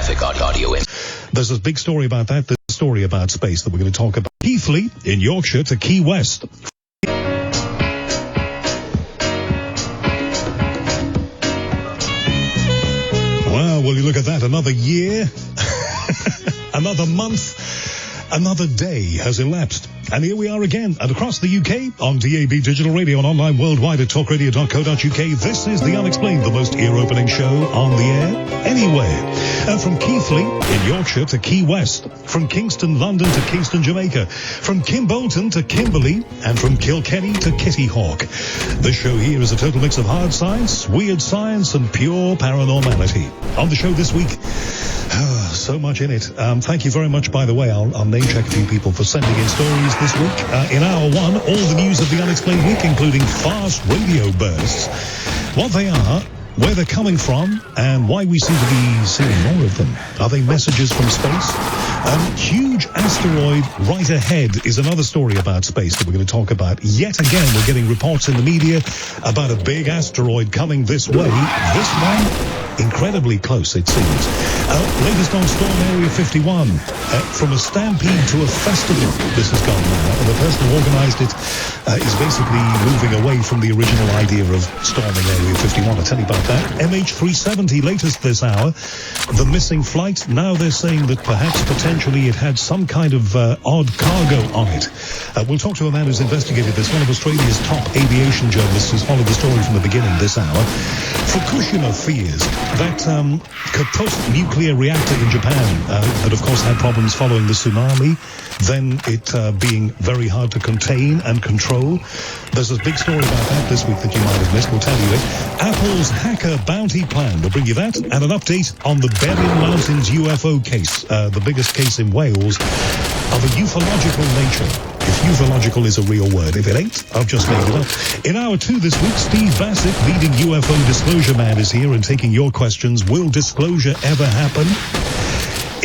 holographic audio in. There's a big story about that. There's a story about space that we're going to talk about. Keighley in Yorkshire to Key West. Well, will you look at that? Another year, another month, another day has elapsed. And here we are again, and across the UK, on DAB Digital Radio and online worldwide at talkradio.co.uk. This is The Unexplained, the most ear-opening show on the air, anywhere. From Keighley in Yorkshire to Key West, from Kingston, London to Kingston, Jamaica, from Kimbolton to Kimberley, and from Kilkenny to Kitty Hawk. The show here is a total mix of hard science, weird science, and pure paranormality. On the show this week, so much in it. Thank you very much, by the way. I'll name check a few people for sending in stories this week. In hour one, all the news of the unexplained week, including fast radio bursts, what they are, where they're coming from, and why we seem to be seeing more of them. Are they messages from space? Huge asteroid right ahead is another story about space that we're going to talk about. Yet again, we're getting reports in the media about a big asteroid coming this way. This one, incredibly close, it seems. Latest on Storm Area 51. From a stampede to a festival, this has gone now. And the person who organized it is basically moving away from the original idea of storming Area 51. I'll tell you about that. MH370, latest this hour. The missing flight. Now they're saying that perhaps potentially it had some kind of odd cargo on it. We'll talk to a man who's investigated this, one of Australia's top aviation journalists who's followed the story from the beginning this hour. Fukushima fears that Kaput nuclear reactor in Japan that of course had problems following the tsunami, then it being very hard to contain and control. There's a big story about that this week that you might have missed. We'll tell you it. Apple's hacker bounty plan. We'll bring you that, and an update on the Berlin Mountains UFO case, the biggest case in Wales of a ufological nature. If ufological is a real word. If it ain't, I've just made it up. In hour two this week, Steve Bassett, leading UFO disclosure man, is here and taking your questions. Will disclosure ever happen?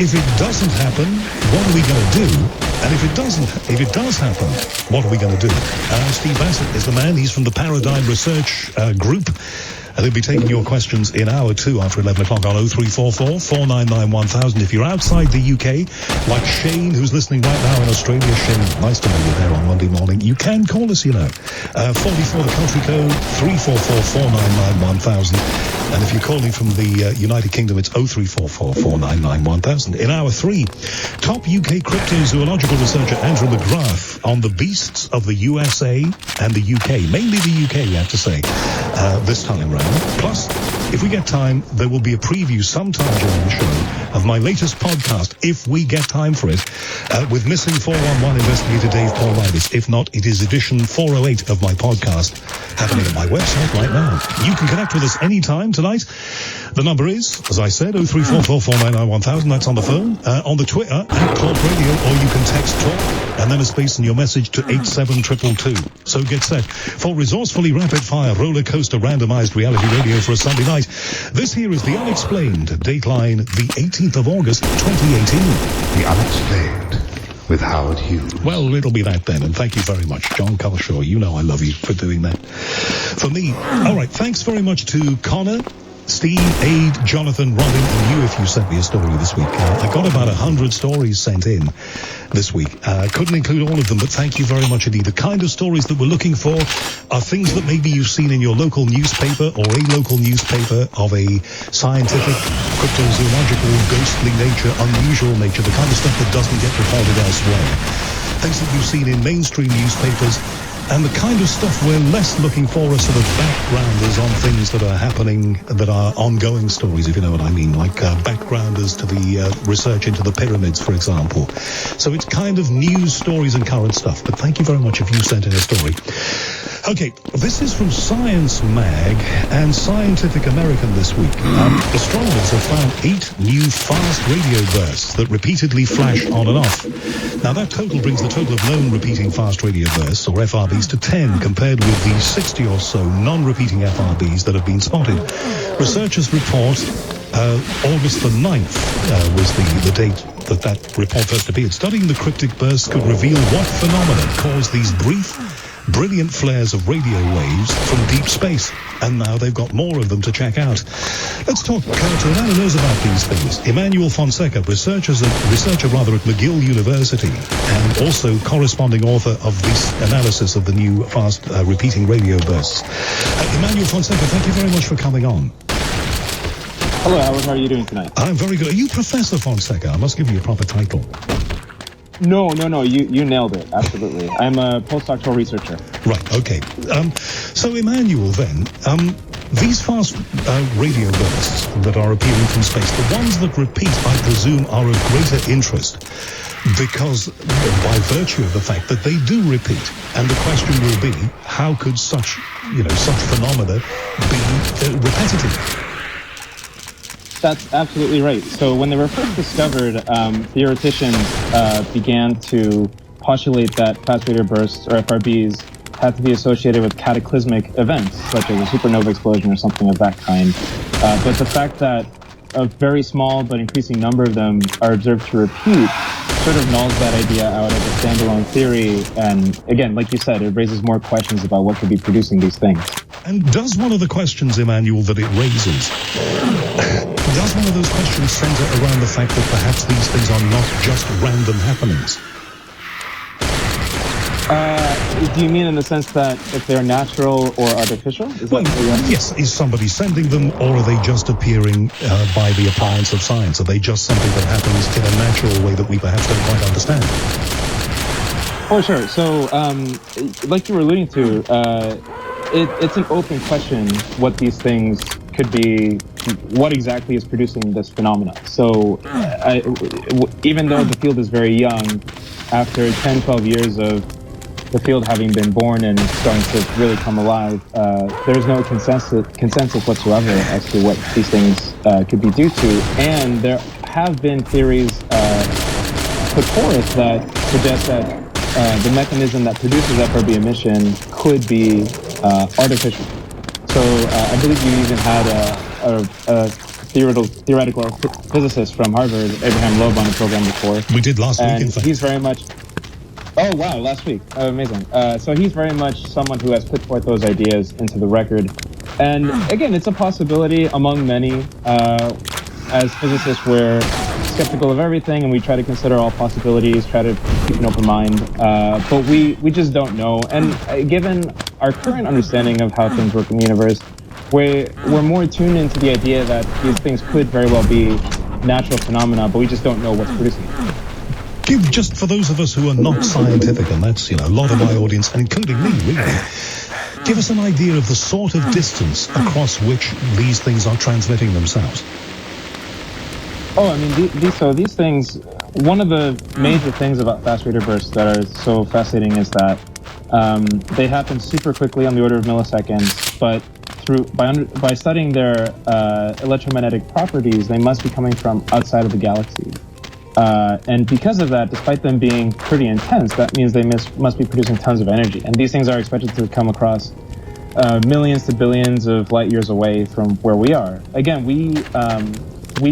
If it doesn't happen, what are we going to do? And if it does happen, what are we going to do? Steve Bassett is the man. He's from the Paradigm Research Group. And he'll be taking your questions in hour two after 11 o'clock on 0344 499 1000. If you're outside the UK, like Shane, who's listening right now in Australia. Shane, nice to know you're there on Monday morning. You can call us, you know. 44 the country code, 344 499 1000. And if you're calling from the United Kingdom, it's 0344 499 1000. In hour three, top UK cryptozoological researcher Andrew McGrath on the beasts of the USA and the UK. Mainly the UK, you have to say, this time round. Plus, if we get time, there will be a preview sometime during the show of my latest podcast, if we get time for it, with Missing 411 investigator Dave Paulides. If not, it is edition 408 of my podcast, happening at my website right now. You can connect with us anytime tonight. The number is, as I said, 0344 499 1000. That's on the phone. On the Twitter, at Talk Radio, or you can text Talk, and then a space in your message to 87222. So get set for resourcefully rapid-fire roller coaster randomized reality radio for a Sunday night. This here is The Unexplained, dateline the 18th of August, 2018. The Unexplained with Howard Hughes. Well, it'll be that then, and thank you very much, John Culshaw. You know I love you for doing that for me. All right, thanks very much to Connor, Steve, Aid, Jonathan, Robin, and you if you sent me a story this week. I got about 100 stories sent in this week. Couldn't include all of them, but thank you very much indeed. The kind of stories that we're looking for are things that maybe you've seen in your local newspaper or a local newspaper of a scientific, cryptozoological, ghostly nature, unusual nature, the kind of stuff that doesn't get reported elsewhere. Things that you've seen in mainstream newspapers, and the kind of stuff we're less looking for are sort of backgrounders on things that are happening, that are ongoing stories, if you know what I mean, like backgrounders to the research into the pyramids, for example. So it's kind of news stories and current stuff, but thank you very much if you sent in a story. Okay, this is from Science Mag and Scientific American this week. Astronomers have found 8 new fast radio bursts that repeatedly flash on and off. Now that total brings the total of known repeating fast radio bursts, or FRBs, to 10, compared with the 60 or so non-repeating FRBs that have been spotted. Researchers report August the 9th was the date that report first appeared. Studying the cryptic bursts could reveal what phenomenon caused these brief brilliant flares of radio waves from deep space. And now they've got more of them to check out. Let's talk to a man who knows about these things. Emmanuel Fonseca, researcher at McGill University, and also corresponding author of this analysis of the new fast repeating radio bursts. Emmanuel Fonseca, thank you very much for coming on. Hello, Howard. How are you doing tonight? I'm very good. Are you Professor Fonseca? I must give you a proper title. No. You nailed it. Absolutely. I'm a postdoctoral researcher. Right. Okay. So, Emmanuel, then, these fast radio bursts that are appearing from space, the ones that repeat, I presume, are of greater interest because, by virtue of the fact that they do repeat. And the question will be, how could such phenomena be repetitive? That's absolutely right. So when they were first discovered, theoreticians began to postulate that fast radio bursts, or FRBs, had to be associated with cataclysmic events, such as a supernova explosion or something of that kind. But the fact that a very small but increasing number of them are observed to repeat sort of nulls that idea out as a standalone theory. And again, like you said, it raises more questions about what could be producing these things. And does one of the questions, Emmanuel, that it raises, does one of those questions center around the fact that perhaps these things are not just random happenings? Do you mean in the sense that if they're natural or artificial? Yes. Is somebody sending them, or are they just appearing by the appliance of science? Are they just something that happens in a natural way that we perhaps don't quite understand? Oh, sure. So, like you were alluding to, it's an open question what these things could be, what exactly is producing this phenomena. So even though the field is very young, after 10, 12 years of the field having been born and starting to really come alive, there's no consensus whatsoever as to what these things could be due to. And there have been theories put forth that suggest that the mechanism that produces FRB emission could be artificial. So I believe you even had a theoretical physicist from Harvard, Abraham Loeb, on the program before. We did last week, in fact. He's very much... Oh, wow, last week. Oh, amazing. So he's very much someone who has put forth those ideas into the record. And again, it's a possibility among many. As physicists, we're skeptical of everything, and we try to consider all possibilities, try to keep an open mind. But we just don't know. And given our current understanding of how things work in the universe, we're more tuned into the idea that these things could very well be natural phenomena, but we just don't know what's producing it. Just for those of us who are not scientific, and that's, a lot of my audience, including me, really, give us an idea of the sort of distance across which these things are transmitting themselves. Oh, I mean, these things, one of the major things about fast radio bursts that are so fascinating is that they happen super quickly, on the order of milliseconds, but by studying their electromagnetic properties, they must be coming from outside of the galaxy. And because of that, despite them being pretty intense, that means they must be producing tons of energy. And these things are expected to come across millions to billions of light years away from where we are. Again, we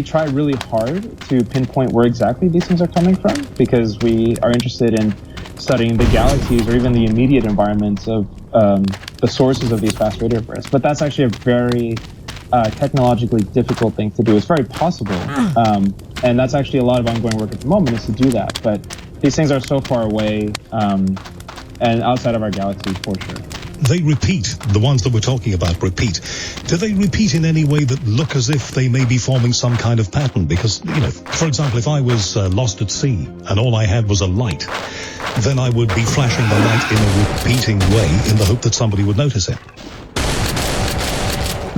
try really hard to pinpoint where exactly these things are coming from, because we are interested in studying the galaxies or even the immediate environments of the sources of these fast radio bursts. But that's actually a very technologically difficult thing to do. It's very possible. And that's actually a lot of ongoing work at the moment, is to do that. But these things are so far away and outside of our galaxy, for sure. They repeat. The ones that we're talking about repeat. Do they repeat in any way that look as if they may be forming some kind of pattern? Because, for example, if I was lost at sea and all I had was a light, then I would be flashing the light in a repeating way in the hope that somebody would notice it.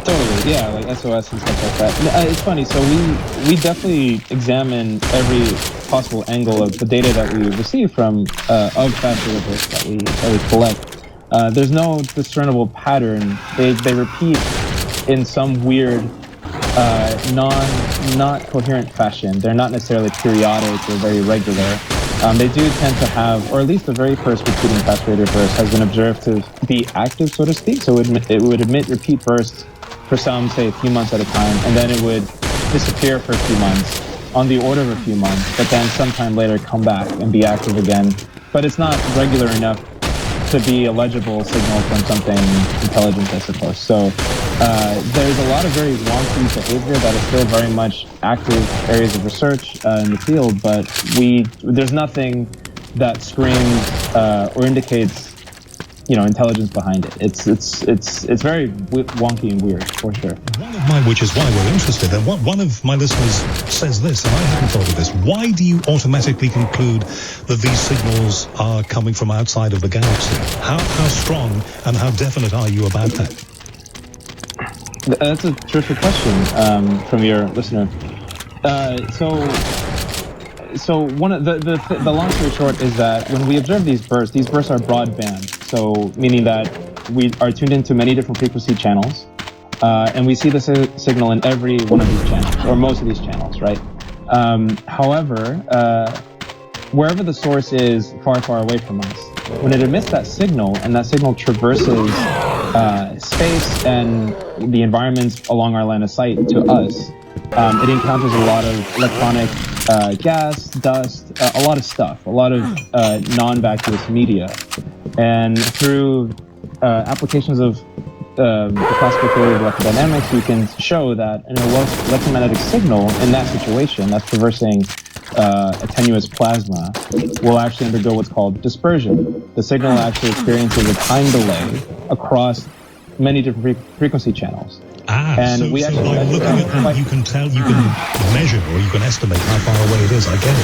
Totally, yeah, like SOS and stuff like that. It's funny, so we definitely examine every possible angle of the data that we receive from of fast radio bursts that we collect. There's no discernible pattern. They repeat in some weird, not coherent fashion. They're not necessarily periodic or very regular. They do tend to have, or at least the very first repeating fast radio burst has been observed to be active, so to speak. So it would emit repeat bursts for some, say, a few months at a time, and then it would disappear for a few months, on the order of a few months, but then sometime later come back and be active again. But it's not regular enough to be a legible signal from something intelligent, I suppose. So there's a lot of very wonky behavior that is still very much active areas of research in the field, but there's nothing that screams or indicates, intelligence behind it. It's very wonky and weird, for sure. Which is why we're interested. And one of my listeners says this, and I hadn't thought of this. Why do you automatically conclude that these signals are coming from outside of the galaxy? How strong and how definite are you about that? That's a terrific question from your listener. So one of the long story short is that when we observe these bursts are broadband. So meaning that we are tuned into many different frequency channels, and we see the signal in every one of these channels, or most of these channels, right? However, wherever the source is far, far away from us, when it emits that signal, and that signal traverses space and the environments along our line of sight to us, it encounters a lot of electronic gas, dust, a lot of stuff, a lot of non-vacuous media. And through applications of the classical theory of electrodynamics, we can show that an electromagnetic signal in that situation that's traversing a tenuous plasma will actually undergo what's called dispersion. The signal actually experiences a time delay across many different frequency channels. And so by looking at that, you can tell, you can measure, or you can estimate how far away it is. I get it.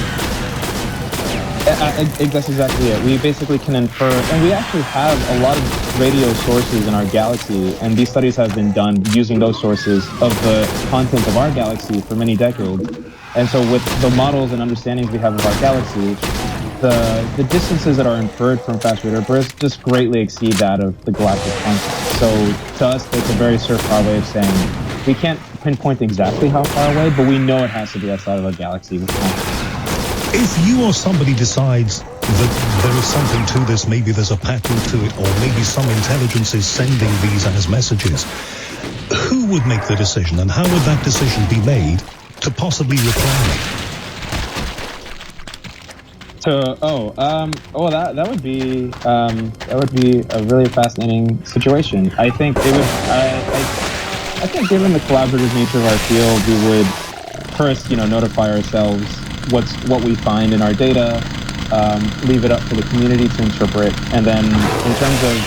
That's exactly it. We basically can infer, and we actually have a lot of radio sources in our galaxy, and these studies have been done using those sources of the content of our galaxy for many decades. And so with the models and understandings we have of our galaxy, the distances that are inferred from fast radar bursts just greatly exceed that of the galactic content. So to us, it's a very surefire way of saying we can't pinpoint exactly how far away, but we know it has to be outside of our galaxy with confidence. If you or somebody decides that there is something to this, maybe there's a pattern to it, or maybe some intelligence is sending these as messages, who would make the decision, and how would that decision be made to possibly reply? That would be a really fascinating situation. I think it would. I think given the collaborative nature of our field, we would first, notify ourselves what we find in our data, leave it up to the community to interpret, and then in terms of,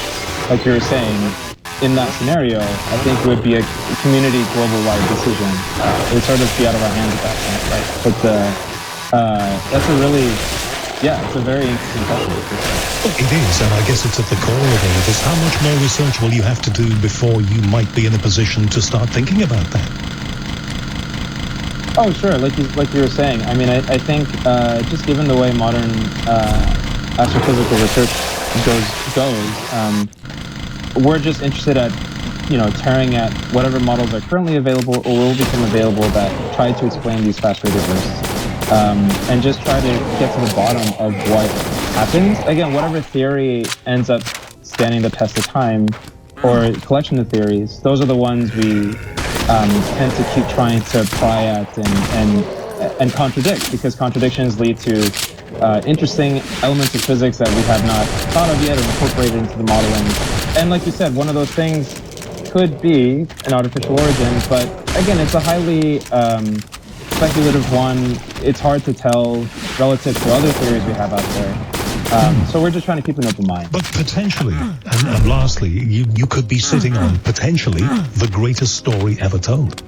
like you were saying, in that scenario, I think it would be a community global-wide decision. It would sort of be out of our hands at that point, right? But that's it's a very interesting question. It is, and I guess it's at the core of all of this. How much more research will you have to do before you might be in a position to start thinking about that? Oh, sure. Like you were saying, I mean, I think just given the way modern astrophysical research goes, we're just interested at, tearing at whatever models are currently available or will become available that try to explain these fast radar bursts, and just try to get to the bottom of what happens. Again, whatever theory ends up standing the test of time, or collection of theories, those are the ones we tend to keep trying to pry at and contradict, because contradictions lead to interesting elements of physics that we have not thought of yet or incorporated into the modeling. And like you said, one of those things could be an artificial origin, but again, it's a highly speculative one. It's hard to tell relative to other theories we have out there. So we're just trying to keep an open mind. But potentially, and lastly, you could be sitting on, potentially, the greatest story ever told.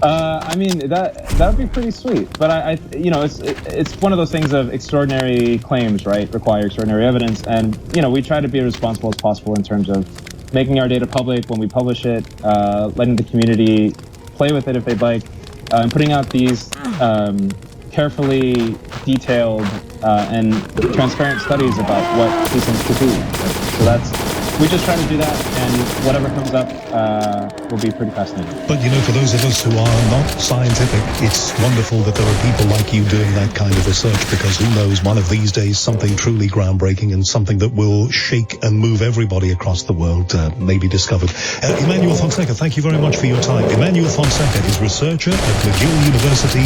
I mean, that would be pretty sweet. But it's one of those things of extraordinary claims, right? Require extraordinary evidence. And, we try to be as responsible as possible in terms of making our data public when we publish it, letting the community play with it if they'd like, and putting out these carefully detailed and transparent studies about what these things could be. So we just try to do that, and whatever comes up will be pretty fascinating. But, for those of us who are not scientific, it's wonderful that there are people like you doing that kind of research, because who knows, one of these days something truly groundbreaking and something that will shake and move everybody across the world may be discovered. Emmanuel Fonseca, thank you very much for your time. Emmanuel Fonseca is researcher at McGill University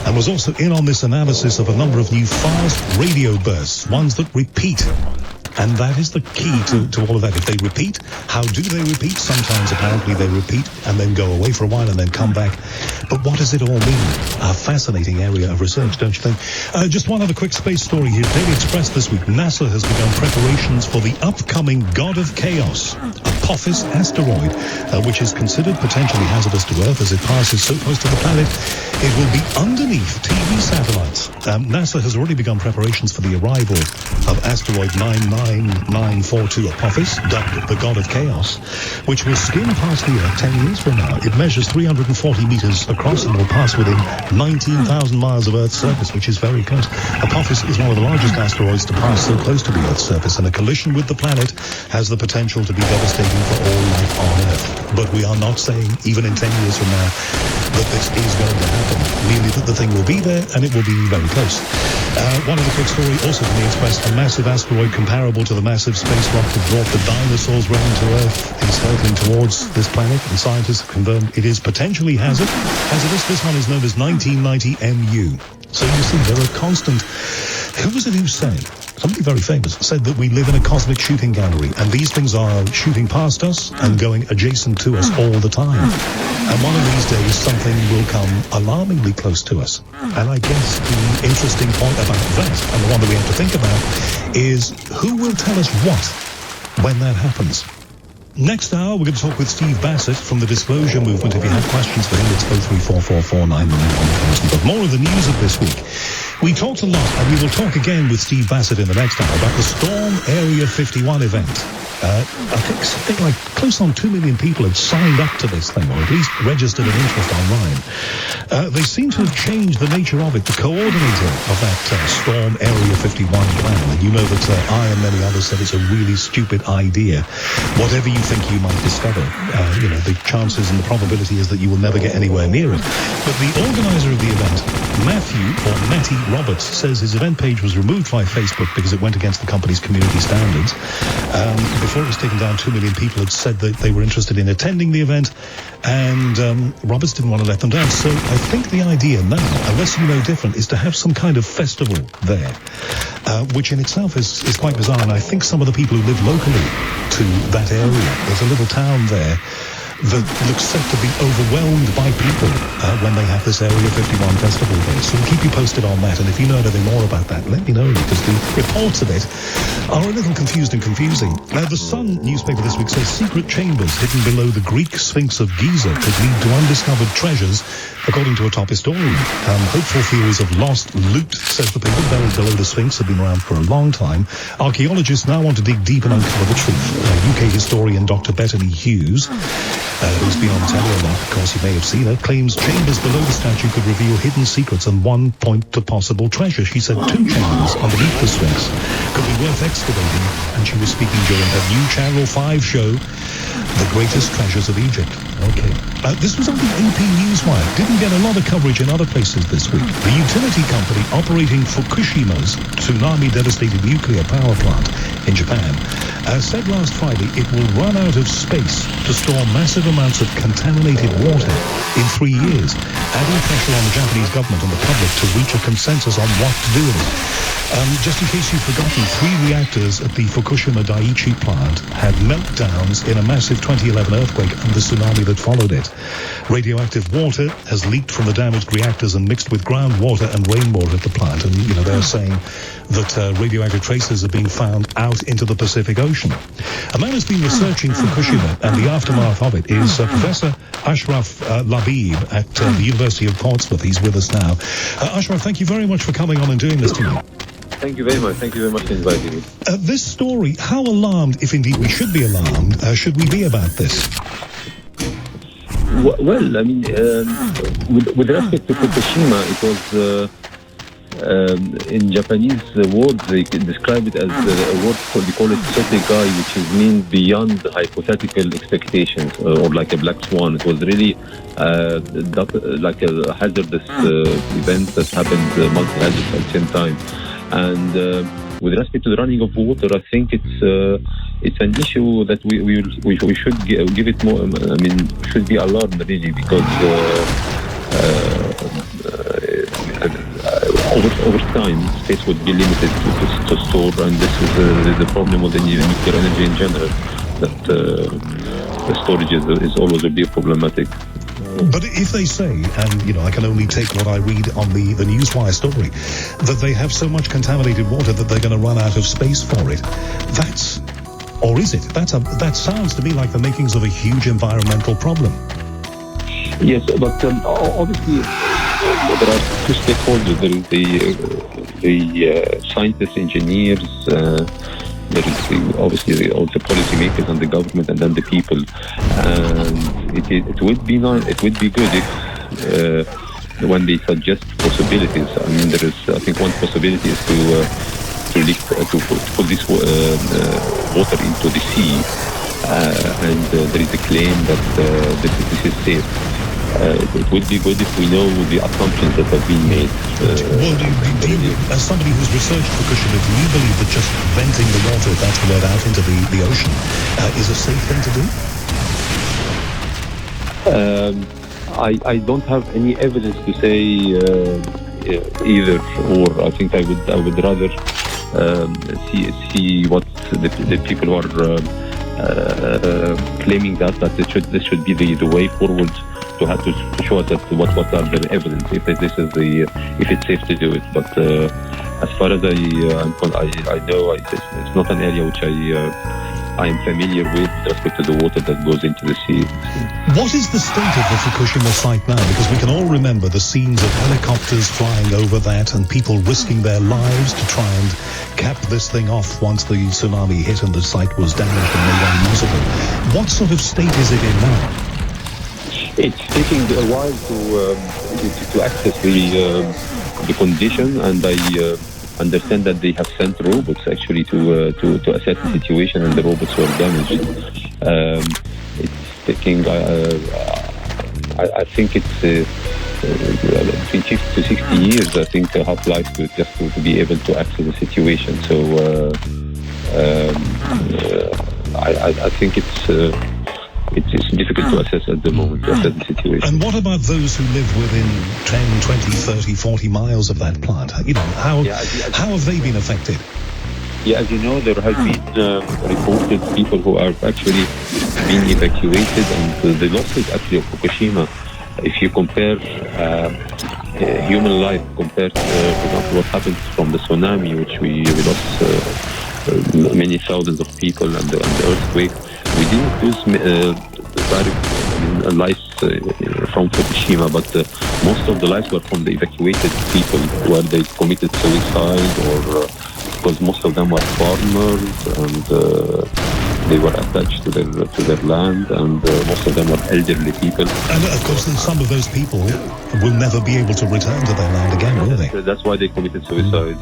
and was also in on this analysis of a number of new fast radio bursts, ones that repeat. And that is the key to all of that. If they repeat, how do they repeat? Sometimes, apparently, they repeat and then go away for a while and then come back. But what does it all mean? A fascinating area of research, don't you think? Just one other quick space story here. Daily Express this week. NASA has begun preparations for the upcoming God of Chaos, Apophis asteroid, which is considered potentially hazardous to Earth as it passes so close to the planet. It will be underneath TV satellites. NASA has already begun preparations for the arrival of asteroid 99942 Apophis, dubbed the God of Chaos, which will skim past the Earth 10 years from now. It measures 340 meters across and will pass within 19,000 miles of Earth's surface, which is very close. Apophis is one of the largest asteroids to pass so close to the Earth's surface, and a collision with the planet has the potential to be devastating for all life on Earth. But we are not saying, even in 10 years from now, that this is going to happen. Merely that the thing will be there, and it will be very close. One other quick story, also from the Express. A massive asteroid comparable to the massive space rock that brought the dinosaurs round to Earth is hurtling towards this planet, and scientists have confirmed it is potentially hazardous. This one is known as 1990 MU. So you see, there are constant... Who was it who said? Somebody very famous said that we live in a cosmic shooting gallery, and these things are shooting past us and going adjacent to us all the time. And one of these days, something will come alarmingly close to us. And I guess the interesting point about that, and the one that we have to think about, is who will tell us what when that happens. Next hour, we're going to talk with Steve Bassett from the Disclosure Movement. If you have questions for him, it's 03444991000. But more of the news of this week. We talked a lot, and we will talk again with Steve Bassett in the next hour about the Storm Area 51 event. I think something like close on 2 million people had signed up to this thing, or at least registered an interest online. They seem to have changed the nature of it. The coordinator of that Storm Area 51 plan, and you know that I and many others said it's a really stupid idea. Whatever you think you might discover, the chances and the probability is that you will never get anywhere near it. But the organizer of the event, Matty Roberts, says his event page was removed by Facebook because it went against the company's community standards. Before it was taken down, 2 million people had said that they were interested in attending the event, and Roberts didn't want to let them down. So I think the idea now, unless you know different, is to have some kind of festival there, which in itself is quite bizarre. And I think some of the people who live locally to that area, there's a little town there that looks set to be overwhelmed by people when they have this Area 51 festival there. So we'll keep you posted on that, and if you know anything more about that, let me know, because the reports of it are a little confused and confusing. Now, the Sun newspaper this week says secret chambers hidden below the Greek Sphinx of Giza could lead to undiscovered treasures, according to a top historian. Hopeful theories of lost loot, says the paper, buried below the Sphinx have been around for a long time. Archaeologists now want to dig deep and uncover the truth. UK historian Dr. Bettany Hughes, who's been on telly a lot, of course you may have seen her, claims chambers below the statue could reveal hidden secrets and one point to possible treasure. She said 2 chambers underneath the Sphinx could be worth excavating, and she was speaking during her new Channel 5 show, The Greatest Treasures of Egypt. Okay. This was on the AP Newswire. Didn't get a lot of coverage in other places this week. The utility company operating Fukushima's tsunami-devastated nuclear power plant in Japan said last Friday it will run out of space to store massive amounts of contaminated water in 3 years, adding pressure on the Japanese government and the public to reach a consensus on what to do with it. Just in case you've forgotten, 3 reactors at the Fukushima Daiichi plant had meltdowns in a massive 2011 earthquake and the tsunami that followed it. Radioactive water has leaked from the damaged reactors and mixed with groundwater and rainwater at the plant. And, they're saying that radioactive traces are being found out into the Pacific Ocean. A man who's been researching Fukushima and the aftermath of it is Professor Ashraf Labib at the University of Portsmouth. He's with us now. Ashraf, thank you very much for coming on and doing this to me. Thank you very much. Thank you very much for inviting me. This story, how alarmed, if indeed we should be alarmed, should we be about this? Well, I mean, with respect to Fukushima, it was In Japanese words, they describe it as a word they call it sotegai, which is mean beyond hypothetical expectations, or like a black swan. It was really like a hazardous event that happened, multi-hazardous at the same time. And with respect to the running of water, I think it's an issue that we should give it more. I mean, should be alarmed really, because over time, space would be limited to store, and this is the problem with the nuclear energy in general. That the storage is always a bit problematic. But if they say, and I can only take what I read on the Newswire story, that they have so much contaminated water that they're going to run out of space for it, or is it? That sounds to me like the makings of a huge environmental problem. Yes, but obviously there are two stakeholders. There is the scientists, engineers. There is obviously all the policymakers and the government, and then the people. And it would be nice. It would be good if when they suggest possibilities. I mean, there is. I think one possibility is to put this water into the sea, and there is a claim that this is safe. It would be good if we know the assumptions that have been made. Do you, as somebody who's researched Fukushima, do you believe that just venting the water that's let out into the ocean is a safe thing to do? I don't have any evidence to say either or. I think I would rather see what the people who are claiming that this should be the way forward. To have to show us that what are the evidence if it's safe to do it. But as far as I know, it's not an area which I am familiar with respect to the water that goes into the sea. What is the state of the Fukushima site now? Because we can all remember the scenes of helicopters flying over that and people risking their lives to try and cap this thing off once the tsunami hit and the site was damaged and made unusable. What sort of state is it in now? It's taking a while to access the condition, and I understand that they have sent robots actually to assess the situation, and the robots were damaged. It's taking. I think it's between 50 to 60 years. I think half-life to be able to access the situation. So I think it's difficult to assess at the moment, to assess the situation. And what about those who live within 10, 20, 30, 40 miles of that plant? How have they been affected? Yeah, as you know, there have been reported people who are actually being evacuated, and the losses actually of Fukushima, if you compare human life compared to what happened from the tsunami, which we lost many thousands of people, and the earthquake, we didn't lose direct lives from Fukushima, but most of the lives were from the evacuated people, where they committed suicide, or because most of them were farmers, and they were attached to their land, and most of them were elderly people. And of course, some of those people will never be able to return to their land again, will they? That's why they committed suicide.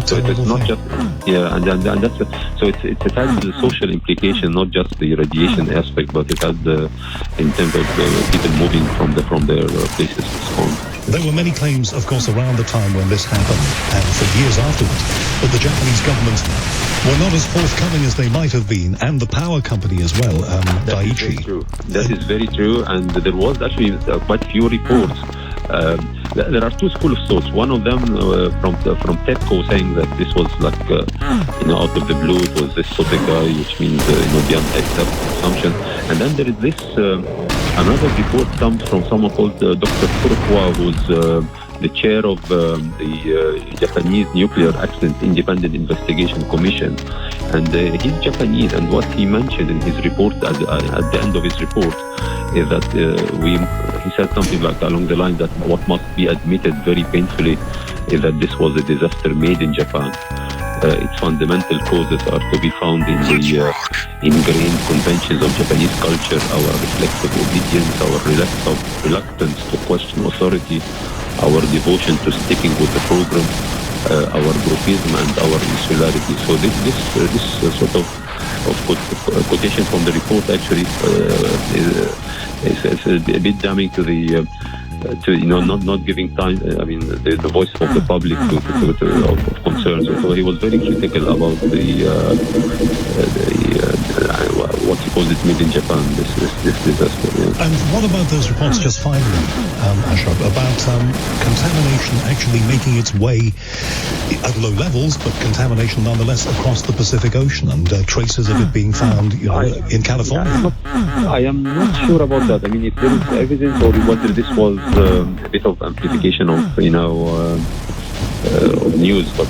So it's not just and that's so it has the social implication, not just the radiation aspect, but it has in terms of people moving from their places to spawn. There were many claims, of course, around the time when this happened, and for years afterwards, that the Japanese government were not as forthcoming as they might have been, and the power company as well, Daiichi. That is very true, and there was actually quite few reports. There are two schools of thoughts. One of them from TEPCO saying that this was like out of the blue. It was this sotegai, which means beyond assumption. And then there is this another report comes from someone called Dr. Furukawa, who's the chair of the Japanese Nuclear Accident Independent Investigation Commission, and he's Japanese. And what he mentioned in his report at the end of his report is that he said something like along the line that what must be admitted very painfully is that this was a disaster made in Japan. Its fundamental causes are to be found in the ingrained conventions of Japanese culture, our reflexive obedience, our reluctance to question authority, our devotion to sticking with the program, our groupism and our insularity. So this sort of quotation from the report actually is a bit damning to the not giving time. I mean, the voice of the public of concerns. So he was very critical about what he calls it, made in Japan. This disaster. Yeah. And what about those reports just finally, Ashraf, about contamination actually making its way at low levels, but contamination nonetheless across the Pacific Ocean, and traces of it being found in California? I am not sure about that. I mean, if there is evidence, or whether this was a bit of amplification of of news, but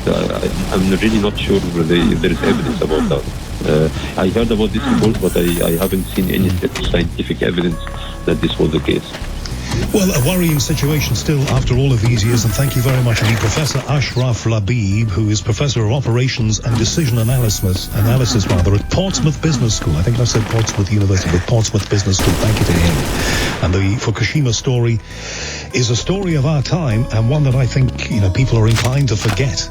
I'm really not sure whether there is evidence about that. I heard about this report, but I haven't seen any scientific evidence that this was the case. Well, a worrying situation still after all of these years, and thank you very much indeed, Professor Ashraf Labib, who is Professor of Operations and Decision Analysis at Portsmouth Business School. I think I said Portsmouth University, but Portsmouth Business School. Thank you to him. And the Fukushima story is a story of our time, and one that I think people are inclined to forget.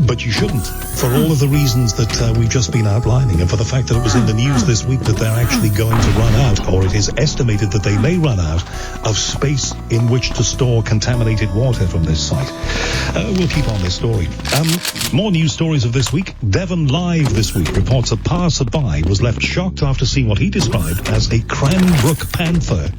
But you shouldn't, for all of the reasons that we've just been outlining, and for the fact that it was in the news this week that they're actually going to run out, or it is estimated that they may run out, of space in which to store contaminated water from this site. We'll keep on this story. More news stories of this week. Devon Live this week reports a passerby was left shocked after seeing what he described as a Cranbrook panther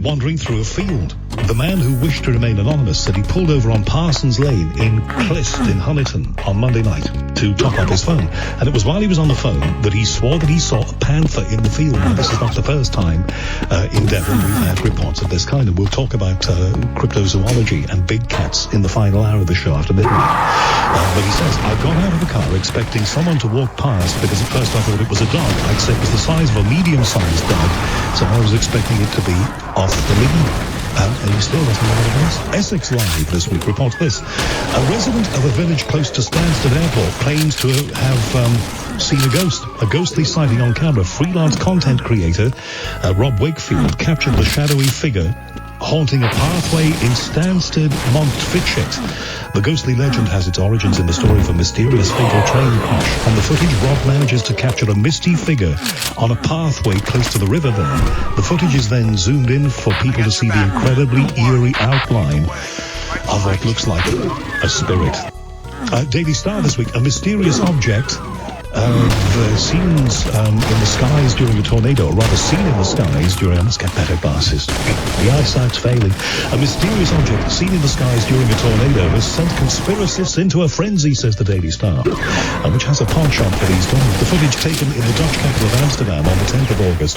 wandering through a field. The man, who wished to remain anonymous, said he pulled over on Parsons Lane in Clyst in Honiton on Monday night to top up his phone. And it was while he was on the phone that he swore that he saw a panther in the field. Now, this is not the first time in Devon we've had reports of this kind, and we'll talk about cryptozoology and big cats in the final hour of the show after midnight. But he says, I got out of the car expecting someone to walk past because at first I thought it was a dog. I'd say it was the size of a medium-sized dog, so I was expecting it to be off the lead. And he still doesn't know what it was. Essex Live this week reports this. A resident of a village close to Stansted Airport claims to have seen a ghost. A ghostly sighting on camera. Freelance content creator Rob Wakefield captured the shadowy figure haunting a pathway in Stansted, Montfichet. The ghostly legend has its origins in the story of a mysterious fatal train crash. On the footage, Rob manages to capture a misty figure on a pathway close to the river there. The footage is then zoomed in for people to see the incredibly eerie outline of what looks like a spirit. Daily Star this week, a mysterious object scenes in the skies during a tornado, or rather seen in the skies during, I must get better glasses, the eyesight's failing. A mysterious object seen in the skies during a tornado has sent conspiracists into a frenzy, says the Daily Star, which has a penchant for these dogs. The footage taken in the Dutch capital of Amsterdam on the 10th of August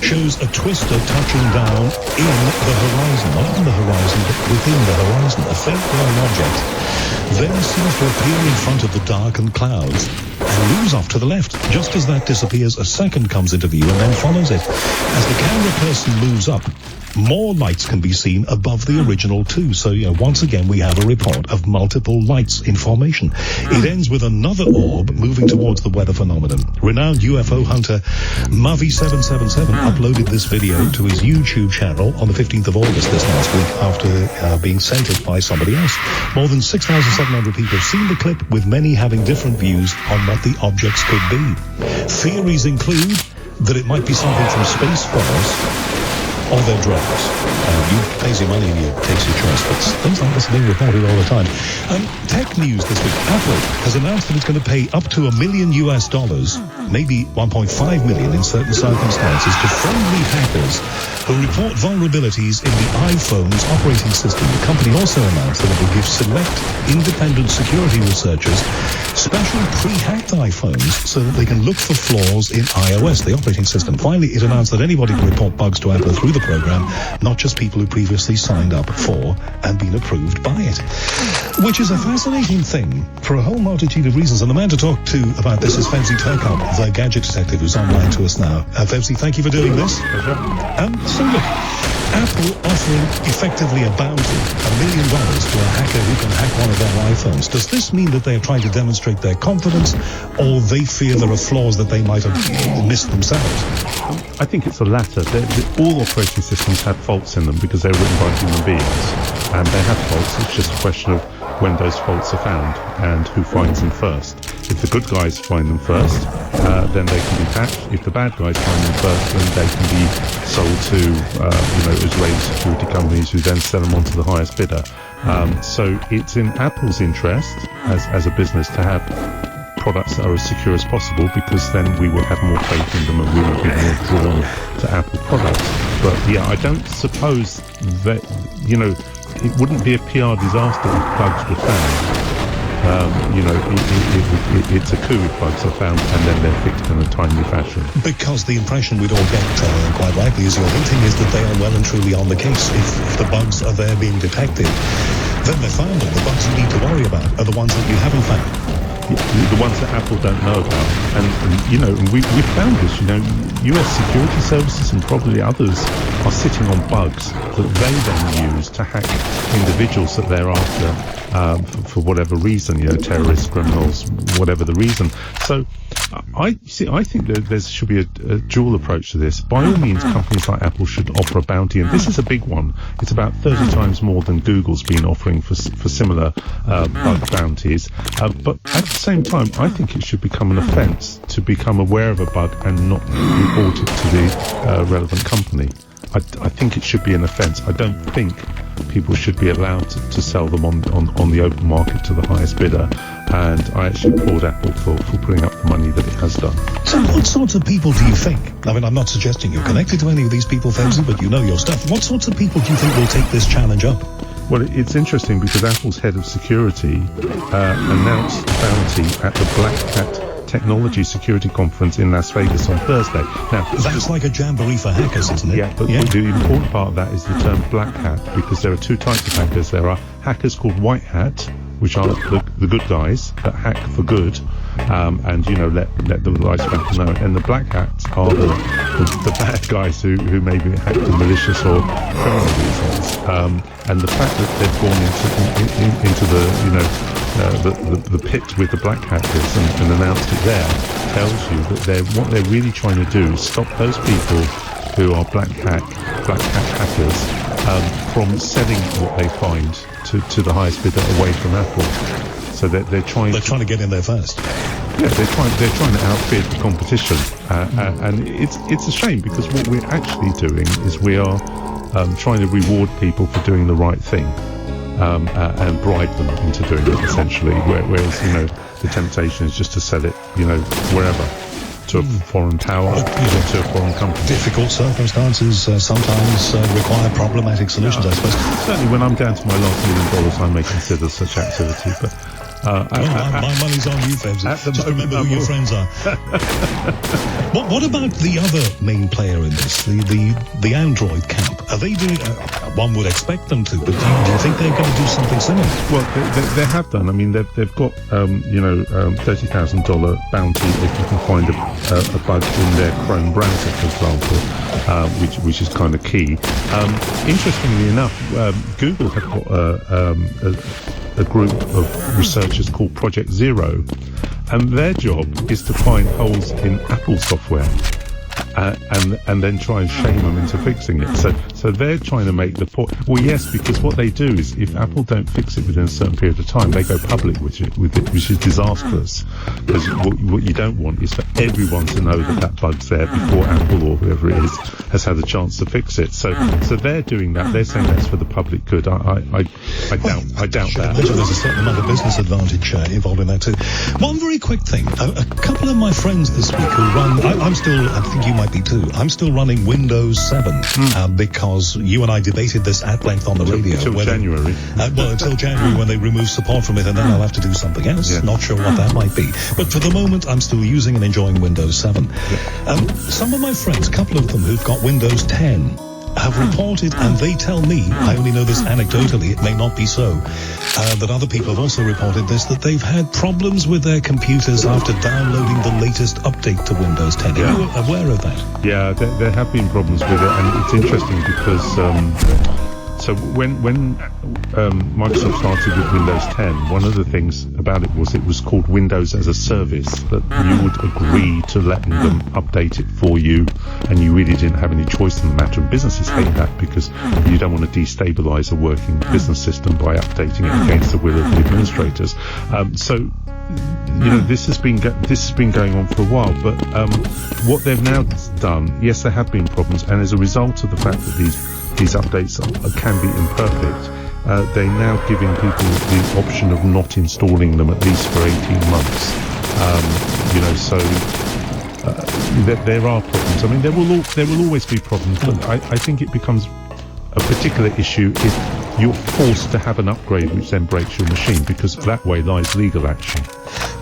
shows a twister touching down in the horizon, not on the horizon, but within the horizon. A faint glowing object then seems to appear in front of the darkened clouds and moves off to the left. Just as that disappears, a second comes into view and then follows it. As the camera person moves up, more lights can be seen above the original two. So, once again, we have a report of multiple lights in formation. It ends with another orb moving towards the weather phenomenon. Renowned UFO hunter Mavi777 uploaded this video to his YouTube channel on the 15th of August this last week after being sent it by somebody else. More than 6,700 people have seen the clip, with many having different views on what the objects could be. Theories include that it might be something from Space Force, or their drones. You pay your money and you take your choice, but things like this are being reported all the time. Tech news this week. Apple has announced that it's going to pay up to $1 million, maybe 1.5 million in certain circumstances, to friendly hackers who report vulnerabilities in the iPhone's operating system. The company also announced that it will give select independent security researchers special pre-hacked iPhones so that they can look for flaws in iOS, the operating system. Finally, it announced that anybody can report bugs to Apple through the program, not just people who previously signed up for and been approved by it. Which is a fascinating thing for a whole multitude of reasons. And the man to talk to about this is Fevzi Turkop, the gadget detective, who's online to us now. Fevzi, thank you for doing this. Pleasure. So look, Apple offering effectively a bounty, $1 million to a hacker who can hack one of their iPhones. Does this mean that they are trying to demonstrate their confidence, or they fear there are flaws that they might have missed themselves? I think it's the latter. All operating systems have faults in them because they're written by human beings, and they have faults. It's just a question of when those faults are found and who finds them first. If the good guys find them first, then they can be patched. If the bad guys find them first, then they can be sold to Israeli security companies who then sell them on to the highest bidder. So it's in Apple's interest as a business to have products that are as secure as possible, because then we will have more faith in them and we will be more drawn to Apple products. But yeah, I don't suppose that, it wouldn't be a PR disaster if bugs were found. It's a coup if bugs are found and then they're fixed in a timely fashion. Because the impression we'd all get, quite rightly, as you're hinting, is that they are well and truly on the case. If the bugs are there being detected, then they're found, and the bugs you need to worry about are the ones that you haven't found. The ones that Apple don't know about, and we've found this. U.S. security services and probably others are sitting on bugs that they then use to hack individuals that they're after for whatever reason, terrorists, criminals, whatever the reason. So I think there should be a dual approach to this. By all means, companies like Apple should offer a bounty, and this is a big one. It's about 30 times more than Google's been offering for similar bug bounties. But at the same time, I think it should become an offence to become aware of a bug and not report it to the relevant company. I think it should be an offence. I don't think people should be allowed to sell them on the open market to the highest bidder, and I actually applaud Apple for putting up the money that it has done. So what sorts of people do you think? I mean, I'm not suggesting you're connected to any of these people, Fawzi, but you know your stuff. What sorts of people do you think will take this challenge up? Well, it's interesting because Apple's head of security announced the bounty at the Black Hat Technology Security Conference in Las Vegas on Thursday. Now, that's like a jamboree for hackers, isn't it? Yeah, but the important part of that is the term black hat, because there are two types of hackers. There are hackers called white hat, which are the good guys that hack for good, and let the lifespan know. And the black hats are the bad guys who maybe hack for malicious or criminal reasons. And the fact that they've gone into the pit with the black hackers and announced it there tells you that what they're really trying to do is stop those people who are black hat hackers from selling what they find to the highest bidder away from Apple. So they're trying to get in there first. Yeah, they're trying to outbid the competition, and it's a shame, because what we're actually doing is we are trying to reward people for doing the right thing, and bribe them into doing it, essentially. Whereas the temptation is just to sell it wherever, to a foreign power, to a foreign company. Difficult circumstances sometimes require problematic solutions, I suppose. Certainly, when I'm down to my last $1 million, I may consider such activity, but. My money's on you, Febs. Just remember who your friends are. What about the other main player in this, the Android camp? Are they doing? One would expect them to, but do you think they're going to do something similar? Well, they have done. I mean, they've got $30,000 bounty if you can find a bug in their Chrome browser, for example, which is kind of key. Interestingly enough, Google have got a group of researchers called Project Zero, and their job is to find holes in Apple software and then try and shame them into fixing it. So they're trying to make the point. Well, yes, because what they do is if Apple don't fix it within a certain period of time, they go public with it, which is disastrous. Because what you don't want is for everyone to know that bug's there before Apple or whoever it is has had a chance to fix it. So they're doing that. They're saying that's for the public good. I doubt that. There's a certain amount of business advantage involved in that too. One very quick thing. A couple of my friends this week who run, I think you might be too, I'm still running Windows 7 because you and I debated this at length on the radio. Until January. Until January, when they remove support from it, and then I'll have to do something else. Yeah. Not sure what that might be. But for the moment, I'm still using and enjoying Windows 7. Yeah. Some of my friends, a couple of them who've got Windows 10, have reported, and they tell me, I only know this anecdotally, it may not be so, that other people have also reported this, that they've had problems with their computers after downloading the latest update to Windows 10. Are you aware of that? Yeah, there have been problems with it, and it's interesting because so when Microsoft started with Windows 10, one of the things about it was called Windows as a Service, that you would agree to letting them update it for you, and you really didn't have any choice in the matter. And businesses hate that because you don't want to destabilize a working business system by updating it against the will of the administrators. This has been going on for a while, but what they've now done, yes, there have been problems, and as a result of the fact that these updates can be imperfect, they're now giving people the option of not installing them at least for 18 months. There are problems. I mean, there will always be problems, but I think it becomes a particular issue if you're forced to have an upgrade which then breaks your machine, because that way lies legal action.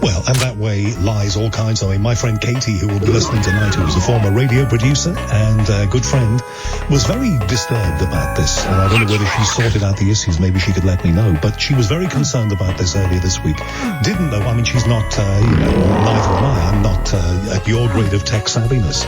Well, and that way lies all kinds. I mean, my friend Katie, who will be listening tonight, who was a former radio producer and a good friend, was very disturbed about this. And I don't know whether she sorted out the issues. Maybe she could let me know. But she was very concerned about this earlier this week. Didn't know. I mean, she's not, neither am I. I'm not at your grade of tech savviness.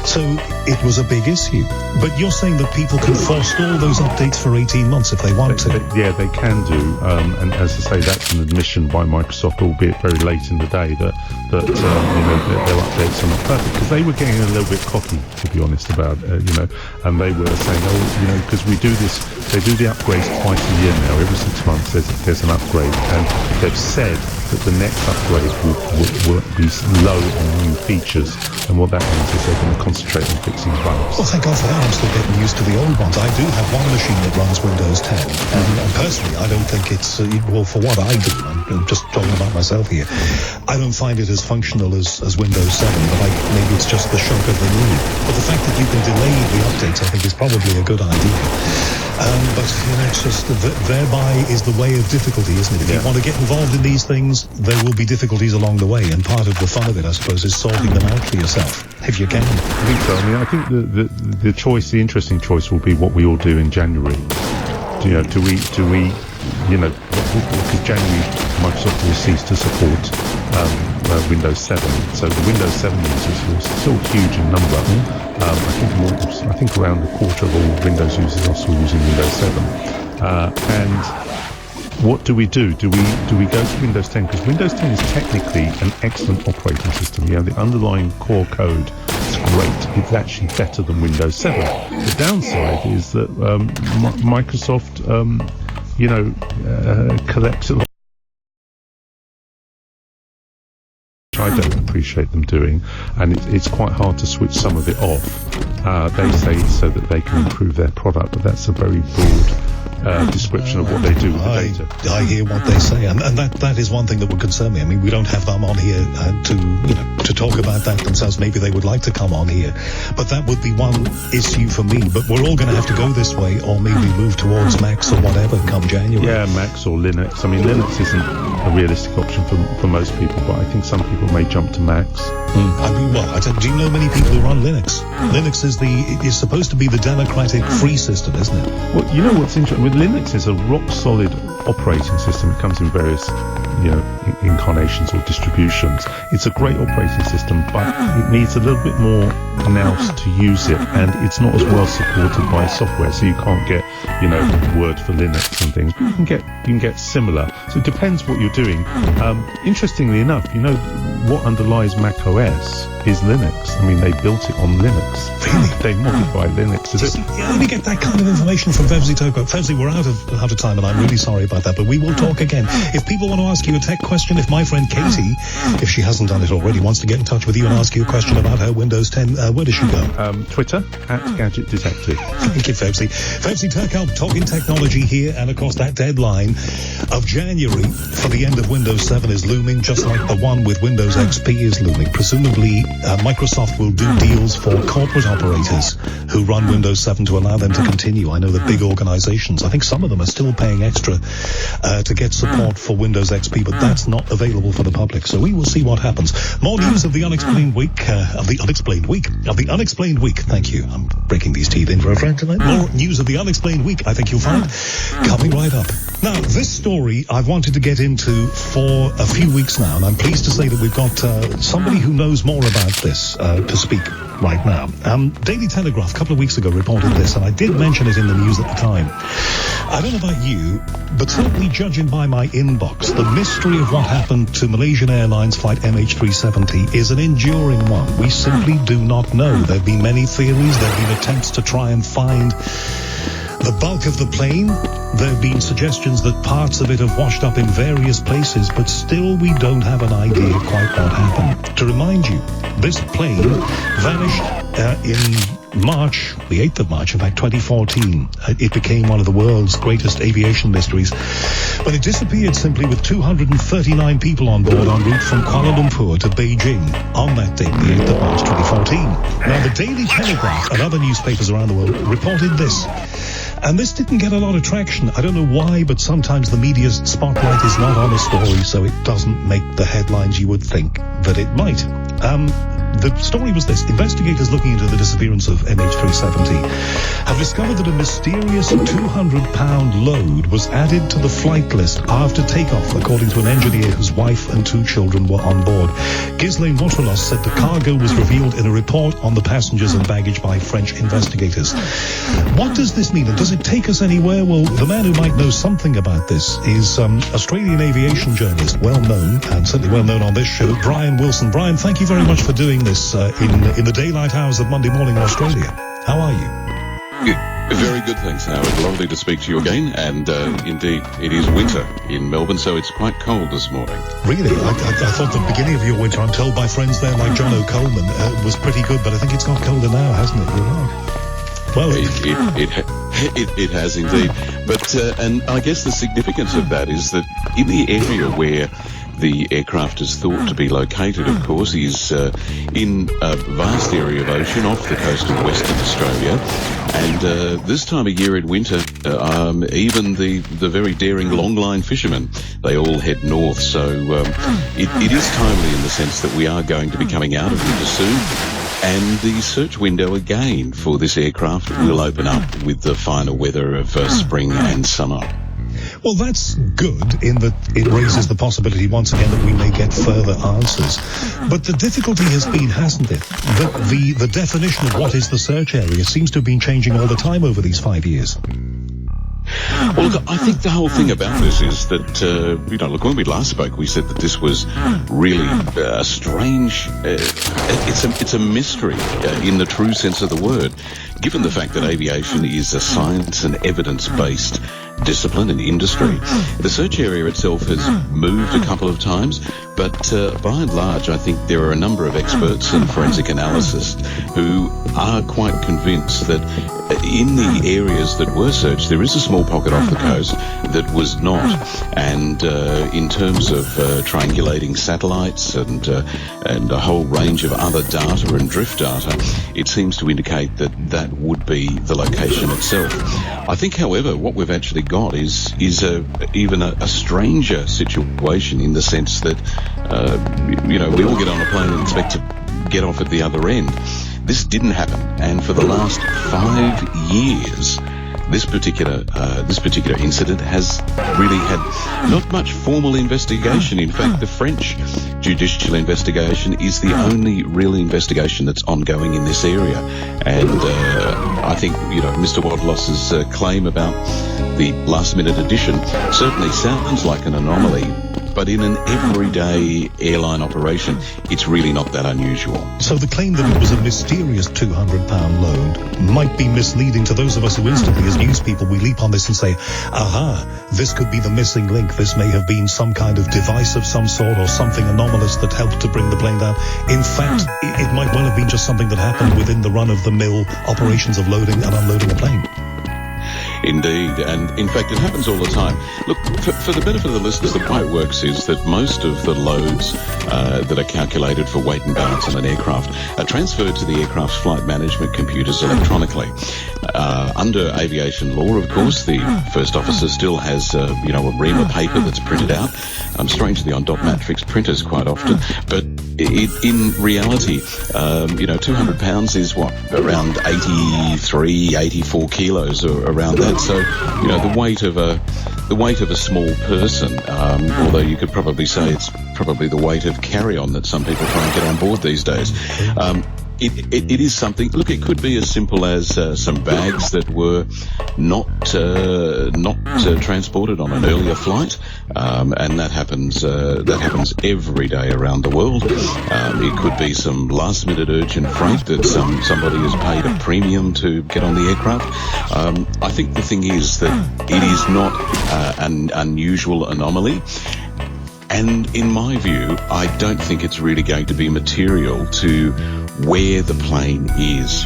So it was a big issue. But you're saying that people can forestall those updates for 18 months if they want to? Yeah, they can do. And as I say, that's an admission by Microsoft, albeit very late in the day, that their updates are not perfect, because they were getting a little bit cocky, to be honest, about and they were saying, because we do this, they do the upgrades twice a year now. Every 6 months there's an upgrade, and they've said that the next upgrade will be low on new features, and what that means is they're going to concentrate on fixing bugs. Well, thank God for that. I'm still getting used to the old ones. I do have one machine that runs Windows 10, and personally I don't think it's for what I do, I'm just talking about myself here, I don't find it as functional as Windows 7, but maybe it's just the shock of the new. But the fact that you can delay the updates, I think, is probably a good idea. But it's just thereby is the way of difficulty, isn't it? If you want to get involved in these things, there will be difficulties along the way, and part of the fun of it, I suppose, is sorting them out for yourself, if you can. I think so. I mean, I think the interesting choice will be what we all do in January. Do we because January Microsoft will cease to support Windows 7, so the Windows 7 users are still huge in number. I think around a quarter of all Windows users are still using Windows 7. And what do we do? Do we go to Windows 10? Because Windows 10 is technically an excellent operating system. The underlying core code is great. It's actually better than Windows 7. The downside is that Microsoft, collects a lot. I don't appreciate them doing, and it's quite hard to switch some of it off. They say it's so that they can improve their product, but that's a very broad description of what they do with the data. I hear what they say, and that is one thing that would concern me. I mean, we don't have them on here to talk about that themselves. Maybe they would like to come on here, but that would be one issue for me. But we're all going to have to go this way, or maybe move towards Macs or whatever come January. Yeah, Macs or Linux. I mean, Linux isn't a realistic option for most people, but I think some people may jump to Macs. Do you know many people who run Linux? Linux is supposed to be the democratic free system, isn't it? Well, you know what's interesting with Linux is a rock solid operating system. It comes in various incarnations or distributions. It's a great operating system, but it needs a little bit more nous to use it, and it's not as well supported by software, so you can't get Word for Linux and things, but you can get similar. So it depends what you're doing. Interestingly enough, what underlies Mac OS is Linux. I mean, they built it on Linux. Really? They modified Linux. Let me get that kind of information from Fevzi Toko. Fevzi, we're out of time, and I'm really sorry about that, but we will talk again. If people want to ask you a tech question, if my friend Katie, if she hasn't done it already, wants to get in touch with you and ask you a question about her Windows 10, where does she go? Twitter, @Gadget Detective. Thank you, Fevzi. Fevzi Toko, talking technology here, and of course that deadline of January for the end of Windows 7 is looming, just like the one with Windows XP is looming. Presumably, Microsoft will do deals for corporate operators who run Windows 7 to allow them to continue. I know that big organizations, I think some of them are still paying extra to get support for Windows XP be, but that's not available for the public. So we will see what happens. More news of the unexplained week, of the unexplained week. Thank you. I'm breaking these teeth in for a friend tonight. More news of the unexplained week, I think you'll find, coming right up. Now, this story I've wanted to get into for a few weeks now, and I'm pleased to say that we've got somebody who knows more about this to speak right now. Daily Telegraph a couple of weeks ago reported this, and I did mention it in the news at the time. I don't know about you, but certainly judging by my inbox, the mystery of what happened to Malaysian Airlines flight MH370 is an enduring one. We simply do not know. There have been many theories. There have been attempts to try and find the bulk of the plane. There have been suggestions that parts of it have washed up in various places, but still we don't have an idea quite what happened. To remind you, this plane vanished in March, the 8th of March, in fact, 2014. It became one of the world's greatest aviation mysteries when it disappeared simply with 239 people on board en route from Kuala Lumpur to Beijing on that date, the 8th of March 2014. Now, the Daily Telegraph and other newspapers around the world reported this. And this didn't get a lot of traction. I don't know why, but sometimes the media's spotlight is not on a story, so it doesn't make the headlines you would think that it might. The story was this. Investigators looking into the disappearance of MH370 have discovered that a mysterious 200-pound load was added to the flight list after takeoff, according to an engineer whose wife and 2 children were on board. Ghislaine Motrolos said the cargo was revealed in a report on the passengers and baggage by French investigators. What does this mean, and does it take us anywhere? Well, the man who might know something about this is Australian aviation journalist, well known, and certainly well known on this show, Brian Wilson. Brian, thank you very much for doing this in the daylight hours of Monday morning in Australia. How are you? Good. Very good, thanks, Howard. Lovely to speak to you again. And indeed, it is winter in Melbourne, so it's quite cold this morning. Really? I thought the beginning of your winter, I'm told by friends there like John O'Coleman, was pretty good, but I think it's got colder now, hasn't it? Well, it has indeed. But and I guess the significance of that is that in the area where the aircraft is thought to be located, of course, is in a vast area of ocean off the coast of Western Australia. And this time of year in winter, even the very daring longline fishermen, they all head north. So it is timely in the sense that we are going to be coming out of winter soon. And the search window again for this aircraft will open up with the final weather of spring and summer. Well, that's good in that it raises the possibility once again that we may get further answers. But the difficulty has been, hasn't it, that the definition of what is the search area seems to have been changing all the time over these 5 years. Well, look, I think the whole thing about this is that, look, when we last spoke, we said that this was really a strange, it's a mystery in the true sense of the word, given the fact that aviation is a science and evidence-based discipline and industry. The search area itself has moved a couple of times, but by and large, I think there are a number of experts and forensic analysts who are quite convinced that in the areas that were searched, there is a small pocket off the coast that was not. And in terms of triangulating satellites and a whole range of other data and drift data, it seems to indicate that that would be the location itself. I think, however, what we've actually got is even a stranger situation in the sense that, we all get on a plane and expect to get off at the other end. This didn't happen, and for the last 5 years, this particular incident has really had not much formal investigation. In fact, the French judicial investigation is the only real investigation that's ongoing in this area. And I think, Mr. Wadlos's claim about the last-minute addition certainly sounds like an anomaly. But in an everyday airline operation, it's really not that unusual. So the claim that it was a mysterious 200-pound load might be misleading to those of us who instantly, as news people, we leap on this and say, aha, this could be the missing link. This may have been some kind of device of some sort or something anomalous that helped to bring the plane down. In fact, it might well have been just something that happened within the run-of-the-mill operations of loading and unloading a plane. Indeed, and in fact it happens all the time. Look, for the benefit of the listeners, the way it works is that most of the loads that are calculated for weight and balance on an aircraft are transferred to the aircraft's flight management computers electronically. Under aviation law, of course, the first officer still has a ream of paper that's printed out, strangely on dot matrix printers quite often, but in reality, 200 pounds is what, around 83, 84 kilos or around that. So, the weight of a small person, although you could probably say it's probably the weight of carry-on that some people try and get on board these days. It is something. Look, it could be as simple as some bags that were not transported on an earlier flight, and that happens every day around the world. It could be some last-minute urgent freight that somebody has paid a premium to get on the aircraft. I think the thing is that it is not an unusual anomaly. And in my view, I don't think it's really going to be material to where the plane is.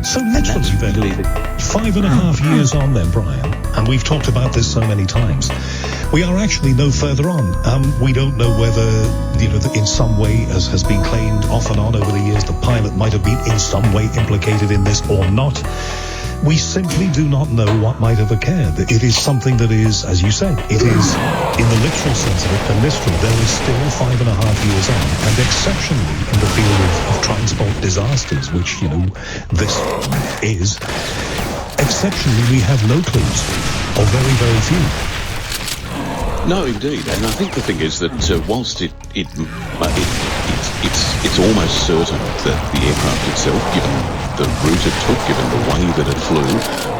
So literally then, 5.5 years on then, Brian, and we've talked about this so many times, we are actually no further on. We don't know whether, in some way, as has been claimed off and on over the years, the pilot might have been in some way implicated in this or not. We simply do not know what might have occurred. It is something that is, as you said, it is, in the literal sense of it, a mystery. There is still 5.5 years on, and exceptionally in the field of transport disasters, which, this is, exceptionally we have no clues, or very, very few. No, indeed, and I think the thing is that whilst it's almost certain that the aircraft itself, given the route it took, given the way that it flew,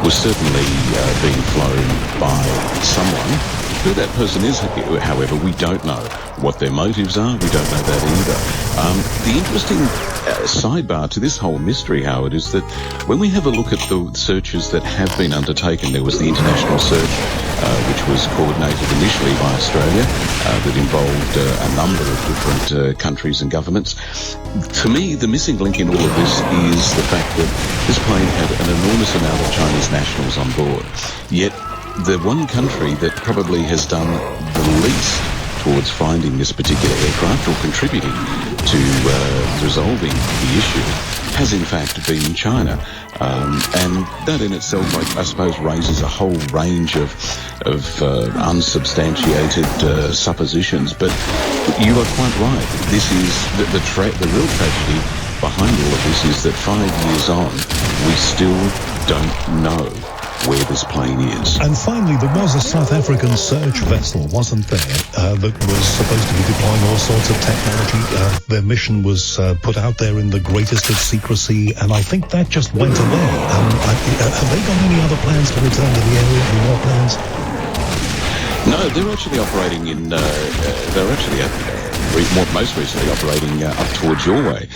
was certainly being flown by someone. Who that person is, however, we don't know. What their motives are, we don't know that either. The interesting sidebar to this whole mystery, Howard, is that when we have a look at the searches that have been undertaken, there was the international search, which was coordinated initially by Australia, that involved a number of different countries and governments. To me, the missing link in all of this is the fact that this plane had an enormous amount of Chinese nationals on board. Yet, the one country that probably has done the least towards finding this particular aircraft or contributing to resolving the issue has in fact been China. And that in itself, I suppose, raises a whole range of unsubstantiated suppositions. But you are quite right. This is the real tragedy behind all of this is that 5 years on, we still don't know where this plane is. And finally, there was a South African search vessel, wasn't there, that was supposed to be deploying all sorts of technology. Their mission was put out there in the greatest of secrecy, and I think that just went away. Have they got any other plans to return to the area? Any more plans? No, they're actually operating in. They're actually most recently operating up towards your way.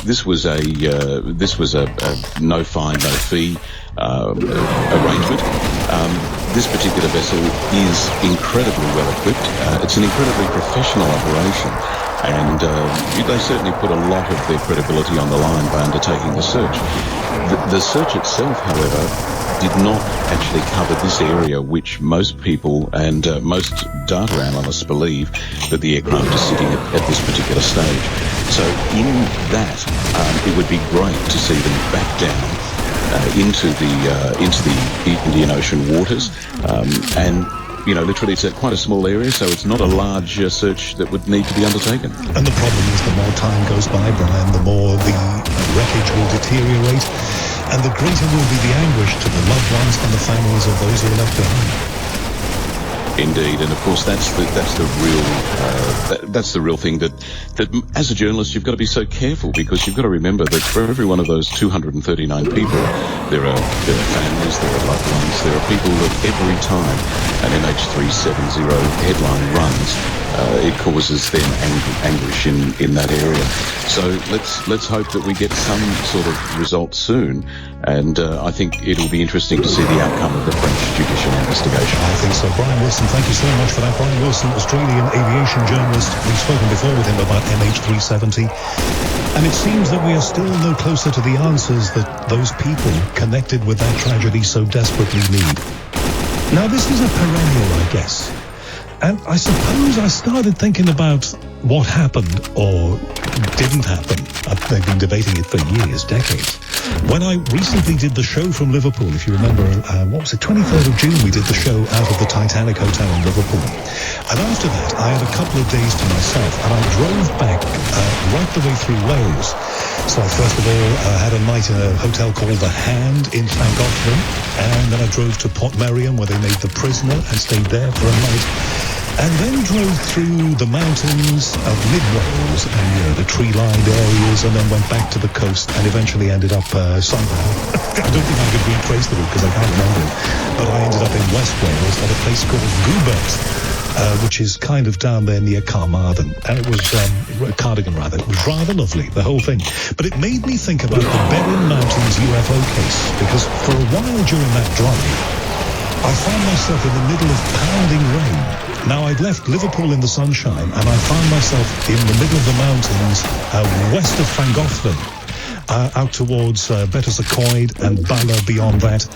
This was a no fine, no fee arrangement. This particular vessel is incredibly well equipped. It's an incredibly professional operation, and they certainly put a lot of their credibility on the line by undertaking the search. The search itself, however, did not actually cover this area, which most people and most data analysts believe that the aircraft is sitting at this particular stage. So in that, it would be great to see them back down into the Indian Ocean waters, and literally it's quite a small area, so it's not a large search that would need to be undertaken. And the problem is the more time goes by, Brian, the more the wreckage will deteriorate, and the greater will be the anguish to the loved ones and the families of those who are left behind. Indeed, and of course that's the real thing that as a journalist you've got to be so careful, because you've got to remember that for every one of those 239 people there are families, there are loved ones, there are people that every time an MH370 headline runs, it causes them anguish in that area. So let's hope that we get some sort of result soon, and I think it'll be interesting to see the outcome of the French judicial investigation. I think so. Brian Wilson, Wilson, thank you so much for that. Brian Wilson, Australian aviation journalist. We've spoken before with him about MH370. And it seems that we are still no closer to the answers that those people connected with that tragedy so desperately need. Now, this is a perennial, I guess. And I suppose I started thinking about what happened or didn't happen. They've been debating it for years, decades. When I recently did the show from Liverpool, if you remember, 23rd of June, we did the show out of the Titanic Hotel in Liverpool. And after that, I had a couple of days to myself, and I drove back right the way through Wales. So I first of all had a night in a hotel called The Hand in Llangollen, and then I drove to Portmeirion, where they made The Prisoner, and stayed there for a night. And then drove through the mountains of mid-Wales and the tree-lined areas, and then went back to the coast and eventually ended up somehow. I don't think I could retrace the route because I can't remember it, but I ended up in West Wales at a place called Goobert, which is kind of down there near Carmarthen, and it was Cardigan rather. It was rather lovely, the whole thing. But it made me think about the Berwyn Mountains UFO case, because for a while during that drive, I found myself in the middle of pounding rain. Now, I'd left Liverpool in the sunshine, and I found myself in the middle of the mountains west of Llangollen, out towards Betws-y-Coed and Bala beyond that,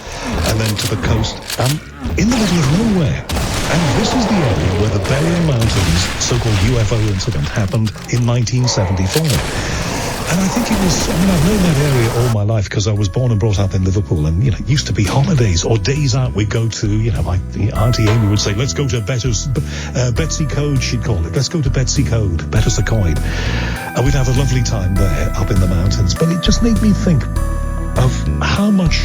and then to the coast, in the middle of nowhere. And this is the area where the Berwyn Mountains so-called UFO incident happened in 1974. And I think it was, I've known that area all my life because I was born and brought up in Liverpool, and, it used to be holidays or days out. We'd go to, my Auntie Amy would say, let's go to Betws-y-Coed, she'd call it. Let's go to Betws-y-Coed, Betws-y-Coed. And we'd have a lovely time there up in the mountains. But it just made me think of how much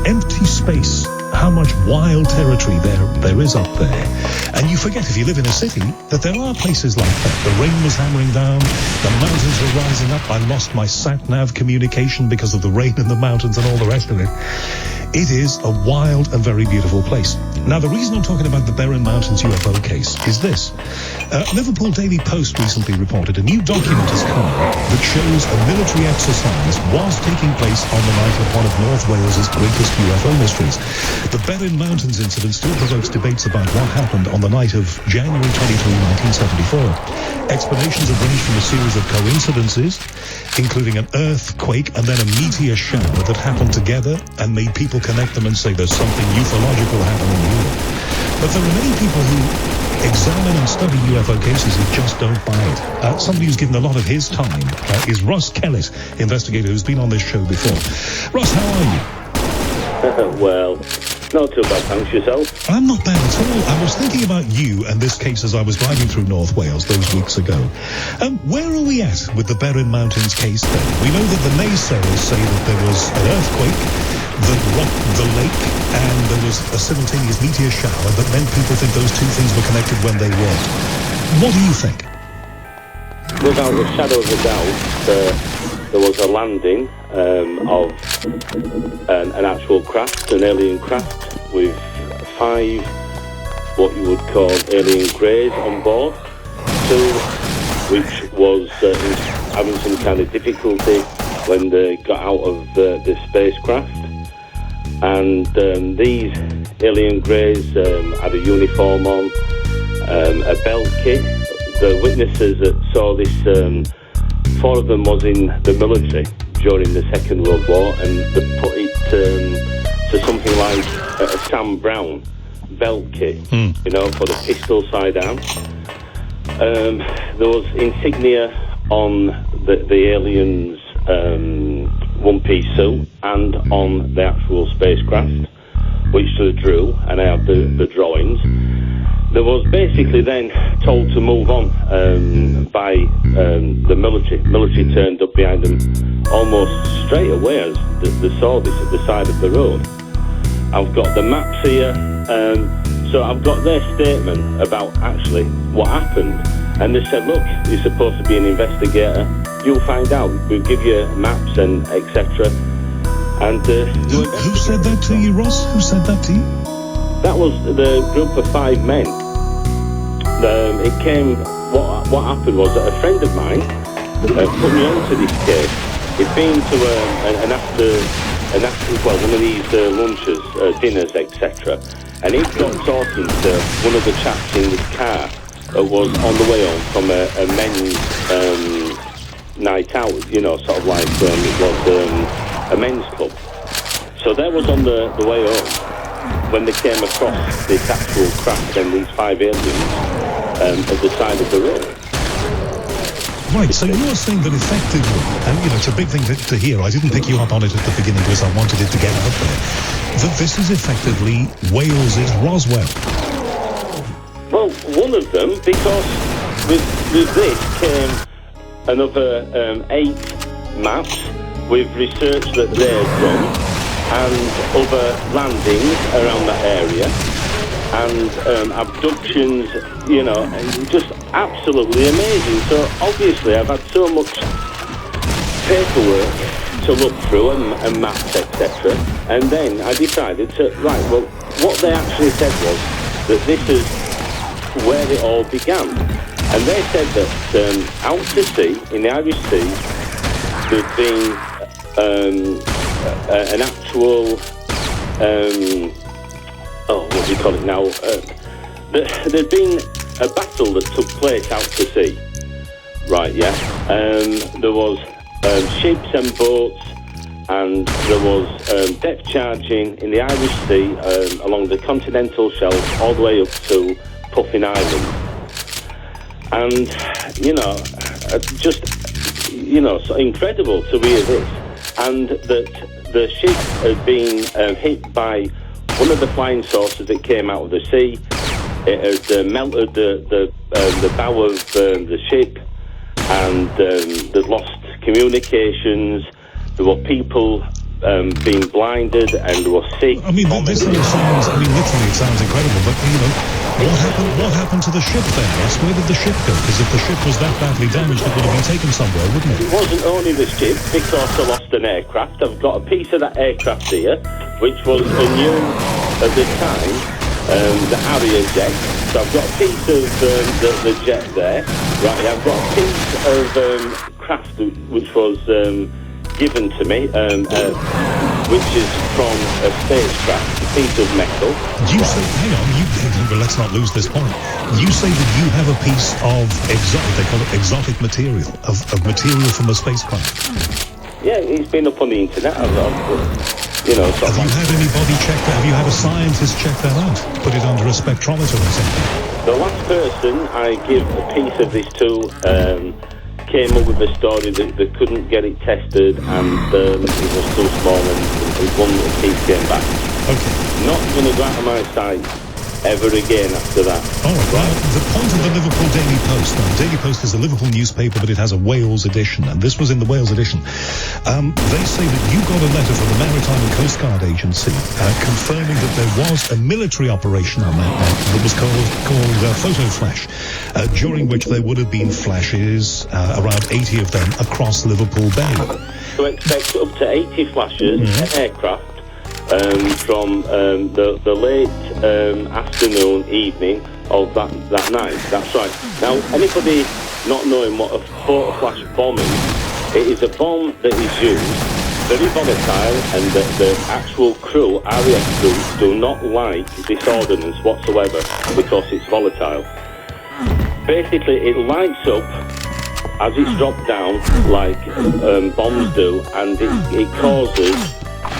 empty space, how much wild territory there is up there. And you forget, if you live in a city, that there are places like that. The rain was hammering down, the mountains were rising up, I lost my sat-nav communication because of the rain in the mountains and all the rest of it. It is a wild and very beautiful place. Now, the reason I'm talking about the Berwyn Mountains UFO case is this. Liverpool Daily Post recently reported a new document has come out that shows a military exercise was taking place on the night of one of North Wales's greatest UFO mysteries. The Berwyn Mountains incident still provokes debates about what happened on the night of January 23, 1974. Explanations have ranged from a series of coincidences, including an earthquake and then a meteor shower that happened together and made people connect them and say there's something ufological happening here. But there are many people who examine and study UFO cases who just don't buy it. Somebody who's given a lot of his time is Ross Kellett, investigator who's been on this show before. Ross, how are you? Well, not too bad, thanks. Yourself? I'm not bad at all. I was thinking about you and this case as I was driving through North Wales those weeks ago. Where are we at with the Berwyn Mountains case then? We know that the naysayers say that there was an earthquake that rocked the lake and there was a simultaneous meteor shower, but then people think those two things were connected when they weren't. What do you think? Without a shadow of a doubt, there was a landing of an actual craft, an alien craft, with 5 what you would call alien greys on board, 2 which was having some kind of difficulty when they got out of the spacecraft. And these alien greys had a uniform on, a belt kit. The witnesses that saw this, 4 of them was in the military during the Second World War, and they put it to something like a Sam Brown belt kit, for the pistol sidearm. There was insignia on the aliens' one-piece suit and on the actual spacecraft, which they drew, and I have the drawings. They was basically then told to move on by the military. Military turned up behind them almost straight away as they saw this at the side of the road. I've got the maps here, so I've got their statement about actually what happened. And they said, look, you're supposed to be an investigator. You'll find out. We'll give you maps and etc. And who said that to you, Ross? Who said that to you? That was the group of 5 men. It came. What happened was that a friend of mine put me onto this case. He'd been to one of these lunches, dinners, etc. and he got talking to one of the chaps in this car that was on the way home from a men's night out, you know, sort of like it was a men's club. So they was on the way home when they came across this actual craft and these 5 aliens at the side of the road. Right, so you're saying that effectively, and you know, it's a big thing to hear, I didn't pick you up on it at the beginning because I wanted it to get out there, that this is effectively Wales's Roswell. Well, one of them, because with this came another 8 maps with research that they've done and other landings around that area and abductions, you know, and just absolutely amazing. So obviously I've had so much paperwork to look through and maps, etc. And then I decided to, right, well, what they actually said was that this is where it all began. And they said that out to sea, in the Irish Sea, there'd been an actual, what do you call it now? There'd been a battle that took place out to sea. Right, yeah. There was ships and boats, and there was depth charging in the Irish Sea along the continental shelf all the way up to Puffin Island. And, you know, just, you know, so incredible to hear this. And that the ship had been hit by one of the flying saucers that came out of the sea. It had melted the bow of the ship, and they'd lost communications. There were people being blinded, and they were sick. I mean, this all sounds, I mean, literally it sounds incredible, but, you know, what happened to the ship then? Yes, where did the ship go? Because if the ship was that badly damaged, it would have been taken somewhere, wouldn't it? It wasn't only the ship, because I lost an aircraft. I've got a piece of that aircraft here, which was a new, at the time, the Harrier jet. So I've got a piece of the jet there. Right, I've got a piece of craft which was given to me, which is from a spacecraft, a piece of metal. You say, hang on, well, let's not lose this point. You say that you have a piece of they call it exotic material, of material from a spacecraft. Yeah, it's been up on the internet. You know, have you had anybody check that? Have you had a scientist check that out? Put it under a spectrometer or something? The last person I give a piece of this to came up with a story that they couldn't get it tested, and it was too small, and one little piece came back. Okay. Not going to go out of my sight ever again after that. All right. Well, the point of the Liverpool Daily Post. Now, the Daily Post is a Liverpool newspaper, but it has a Wales edition, and this was in the Wales edition. They say that you got a letter from the Maritime and Coast Guard Agency confirming that there was a military operation on that night that was called Photo Flash, during which there would have been flashes, around 80 of them, across Liverpool Bay. So expect up to 80 flashes in aircraft from the late afternoon, evening of that night. That's right. Now, anybody not knowing what a photo flash bomb is, it is a bomb that is used, very volatile, and the actual crew, RAF crew, do not like this ordnance whatsoever because it's volatile. Basically, it lights up as it's dropped down like bombs do, and it causes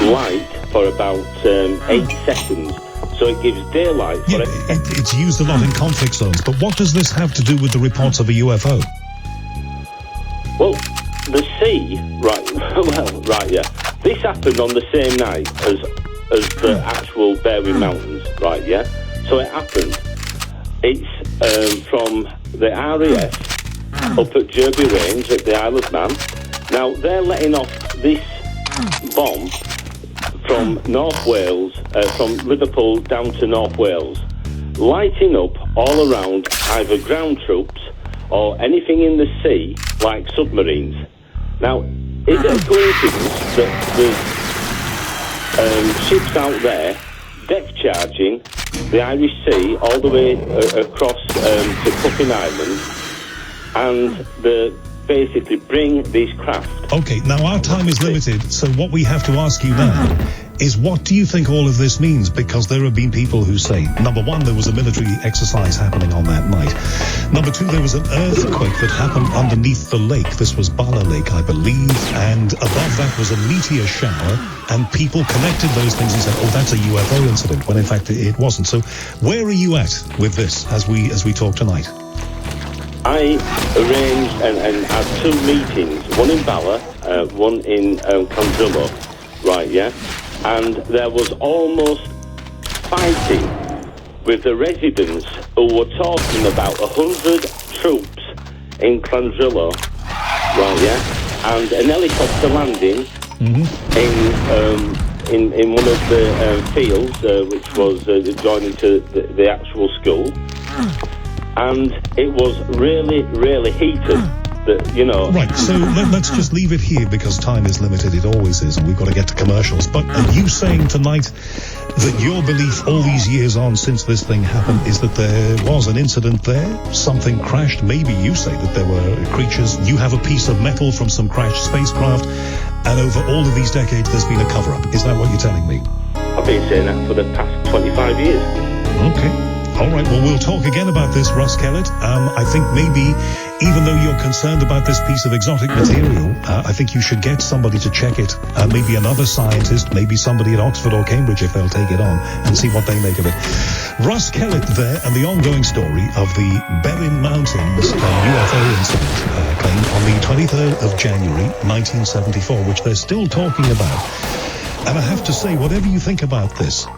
light for about 8 seconds. So it gives daylight for it's used a lot in conflict zones, but what does this have to do with the reports of a UFO? Well, the sea, yeah. This happened on the same night as the actual Berry Mountains, right, yeah? So it happened. It's from the RAF up at Derby Range at the Isle of Man. Now, they're letting off this bomb from North Wales, from Liverpool down to North Wales, lighting up all around either ground troops or anything in the sea, like submarines. Now, is it a coincidence that there's ships out there depth charging the Irish Sea all the way across to Puffin Island, and they basically bring these craft? Okay, now our time is limited, so what we have to ask you now is what do you think all of this means? Because there have been people who say, number one, there was a military exercise happening on that night. Number two, there was an earthquake that happened underneath the lake. This was Bala Lake, I believe, and above that was a meteor shower, and people connected those things and said, oh, that's a UFO incident, when in fact it wasn't. So where are you at with this as we talk tonight? I arranged and had two meetings, one in Bala, one in Candrillo, right, yeah? And there was almost fighting with the residents who were talking about 100 troops in Candrillo, right, yeah? And an helicopter landing in one of the fields, which was adjoining to the actual school. And it was really, really heated, you know. Right, so let's just leave it here because time is limited. It always is, and we've got to get to commercials. But are you saying tonight that your belief all these years on since this thing happened is that there was an incident there? Something crashed? Maybe you say that there were creatures. You have a piece of metal from some crashed spacecraft, and over all of these decades there's been a cover-up. Is that what you're telling me? I've been saying that for the past 25 years. Okay. All right, well, we'll talk again about this, Russ Kellett. I think maybe, even though you're concerned about this piece of exotic material, I think you should get somebody to check it. Maybe another scientist, maybe somebody at Oxford or Cambridge, if they'll take it on, and see what they make of it. Russ Kellett there, and the ongoing story of the Berrin Mountains UFO incident claim on the 23rd of January, 1974, which they're still talking about. And I have to say, whatever you think about this,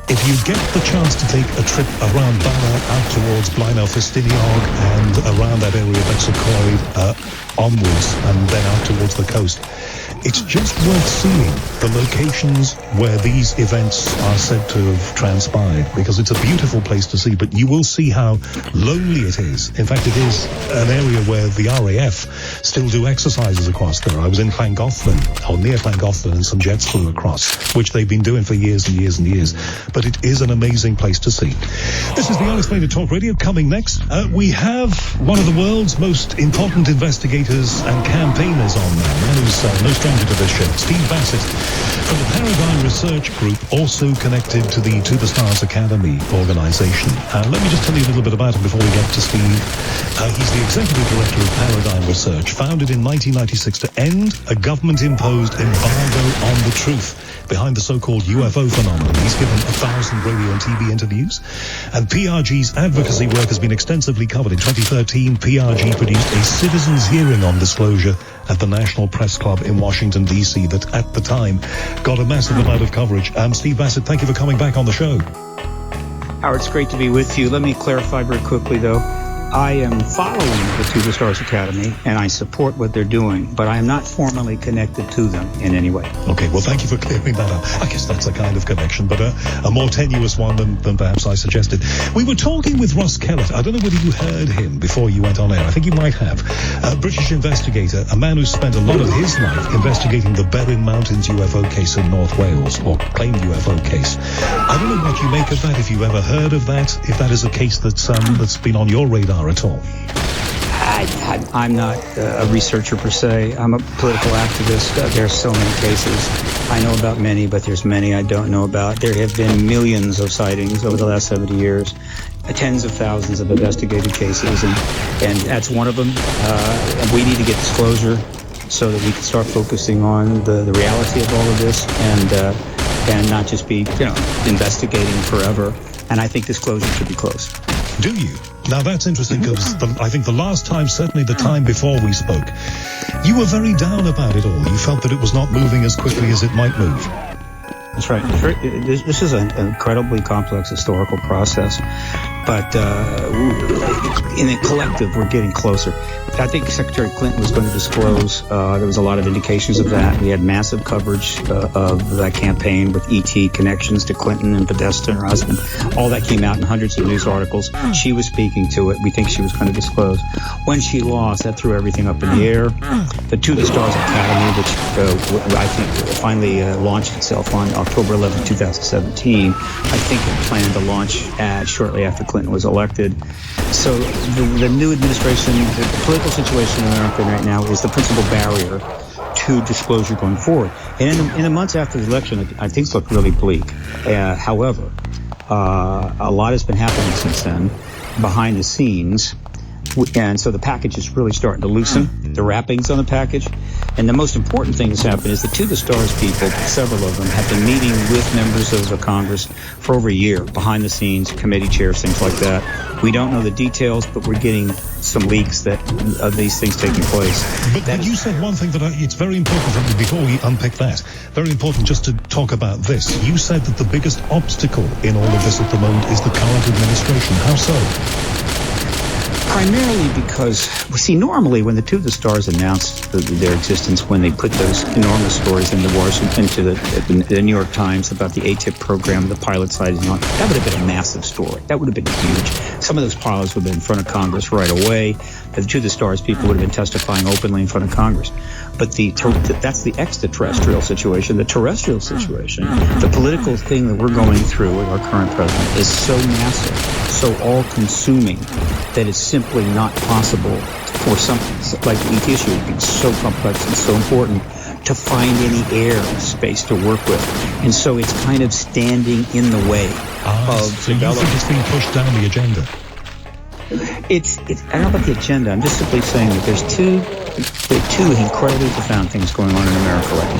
if you get the chance to take a trip around Bala, out towards Blaenau-Festiniog and around that area of Bexacoid onwards and then out towards the coast, it's just worth seeing the locations where these events are said to have transpired, because it's a beautiful place to see, but you will see how lonely it is. In fact, it is an area where the RAF still do exercises across there. I was in Llangollen, or near Llangollen, and some jets flew across, which they've been doing for years and years and years. But it is an amazing place to see. This is the Unexplained Talk Radio. Coming next, we have one of the world's most important investigators and campaigners on now, man who's no stranger to this show, Steve Bassett, from the Paradigm Research Group, also connected to the To the Stars Academy organization. Let me just tell you a little bit about him before we get to Steve. He's the executive director of Paradigm Research, founded in 1996 to end a government-imposed embargo on the truth behind the so-called UFO phenomenon. He's given 1,000 radio and TV interviews, and PRG's advocacy work has been extensively covered. In 2013, PRG produced a citizens' hearing on disclosure at the National Press Club in Washington, D.C. that at the time got a massive amount of coverage. Steve Bassett, thank you for coming back on the show. Howard, it's great to be with you. Let me clarify very quickly, though. I am following the To the Stars Academy, and I support what they're doing, but I am not formally connected to them in any way. Okay, well, thank you for clearing that up. I guess that's a kind of connection, but a more tenuous one than perhaps I suggested. We were talking with Russ Kellett. I don't know whether you heard him before you went on air. I think you might have. A British investigator, a man who spent a lot of his life investigating the Berrin Mountains UFO case in North Wales, or claimed UFO case. I don't know what you make of that, if you've ever heard of that, if that is a case that's been on your radar at all. I'm not a researcher per se. I'm a political activist. There's so many cases. I know about many, but there's many I don't know about. There have been millions of sightings over the last 70 years, tens of thousands of investigated cases, and that's one of them. And we need to get disclosure so that we can start focusing on the reality of all of this and not just be, investigating forever. And I think disclosure should be close. Do you? Now that's interesting, because I think the last time, certainly the time before we spoke, you were very down about it all. You felt that it was not moving as quickly as it might move. That's right. This is an incredibly complex historical process, but in a collective, we're getting closer. I think Secretary Clinton was going to disclose. There was a lot of indications of that. We had massive coverage of that campaign with ET connections to Clinton and Podesta and her husband. All that came out in hundreds of news articles. She was speaking to it. We think she was going to disclose. When she lost, that threw everything up in the air. The To the Stars Academy, which I think finally launched itself on October 11, 2017, I think it planned to launch shortly after Clinton was elected. So the new administration, the political situation in America right now is the principal barrier to disclosure going forward. And in the months after the election, things look really bleak. However, a lot has been happening since then behind the scenes. And so the package is really starting to loosen, the wrappings on the package. And the most important thing that's happened is the To the Stars people, several of them, have been meeting with members of the Congress for over a year, behind the scenes, committee chairs, things like that. We don't know the details, but we're getting some leaks of these things taking place. But you said one thing that it's very important for me before we unpick that. Very important just to talk about this. You said that the biggest obstacle in all of this at the moment is the current administration. How so? Primarily because, normally when the To the Stars announced their existence, when they put those enormous stories into the New York Times about the ATIP program, the pilot sighting, that would have been a massive story. That would have been huge. Some of those pilots would have been in front of Congress right away. The To the Stars people would have been testifying openly in front of Congress. But that's the extraterrestrial situation. The terrestrial situation, the political thing that we're going through with our current president is so massive, so all-consuming, that it's simply not possible for something like the ET issue being so complex and so important to find any air space to work with. And so it's kind of standing in the way of so development. You think it's being pushed down the agenda? I don't know about the agenda. I'm just simply saying that there are two incredibly profound things going on in America right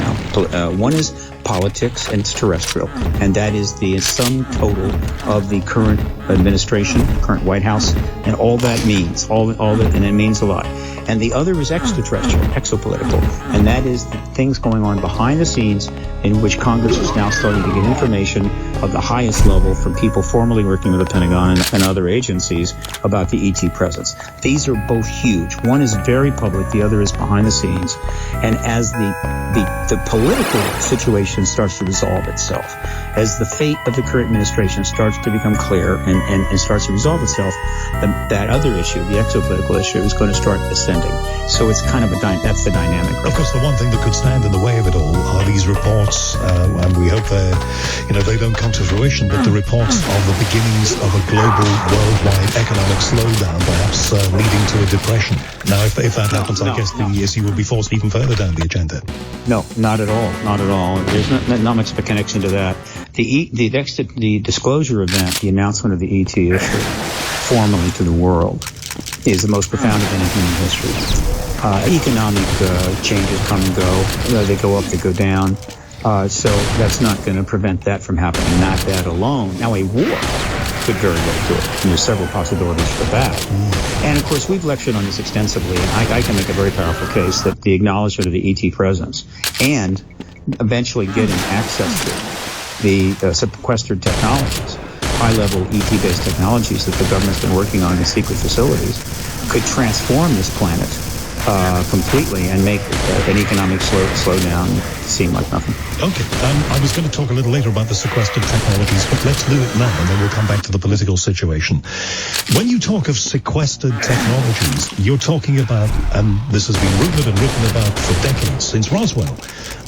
now. One is politics, and it's terrestrial, and that is the sum total of the current administration, current White House, and all that means, all that, and it means a lot. And the other is extraterrestrial, exopolitical, and that is the things going on behind the scenes in which Congress is now starting to get information of the highest level from people formerly working with the Pentagon and other agencies about the ET presence. These are both huge. One is very public, the other is behind the scenes. And as the political situation starts to resolve itself, as the fate of the current administration starts to become clear and starts to resolve itself, that other issue, the exopolitical issue, is going to start ascending. So it's kind of that's the dynamic. Of course, the one thing that could stand in the way of it all are these reports, and we hope they don't come to fruition, but the reports of the beginnings of a global, worldwide economic slowdown, perhaps leading to a depression. Now, if that happens, I guess the issue will be forced even further down the agenda. No, not at all. Not at all. There's not much of a connection to that. The disclosure event, the announcement of the ET issue, formally to the world, is the most profound event in human history. Economic changes come and go. They go up, they go down. So that's not going to prevent that from happening. Not that alone. Now, a war could very well do it. And there's several possibilities for that. And, of course, we've lectured on this extensively. And I can make a very powerful case that the acknowledgement of the ET presence and eventually getting access to the sequestered technologies, high-level ET-based technologies that the government's been working on in secret facilities, could transform this planet completely and make an economic slowdown seem like nothing. Okay. I was going to talk a little later about the sequestered technologies, but let's do it now, and then we'll come back to the political situation. When you talk of sequestered technologies, you're talking about, and this has been rumored and written about for decades, since Roswell,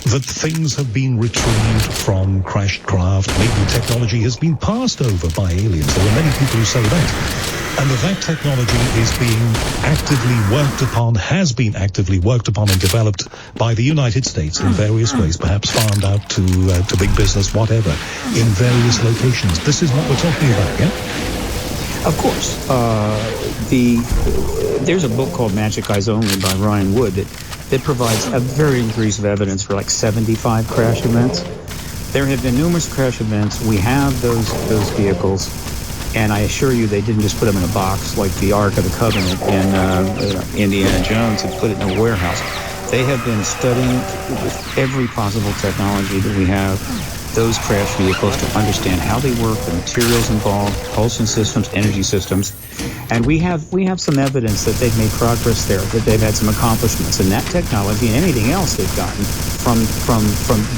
that things have been retrieved from crashed craft. Maybe technology has been passed over by aliens. There are many people who say that. And that technology is being actively worked upon, has been actively worked upon and developed by the United States in various ways, perhaps farmed out to big business, whatever, in various locations. This is what we're talking about, yeah? Of course. There's a book called Magic Eyes Only by Ryan Wood that provides a varying degrees of evidence for like 75 crash events. There have been numerous crash events. We have those vehicles. And I assure you, they didn't just put them in a box like the Ark of the Covenant in Indiana Jones and put it in a warehouse. They have been studying with every possible technology that we have those crash vehicles to understand how they work, the materials involved, propulsion systems, energy systems. And we have some evidence that they've made progress there, that they've had some accomplishments. And that technology and anything else they've gotten from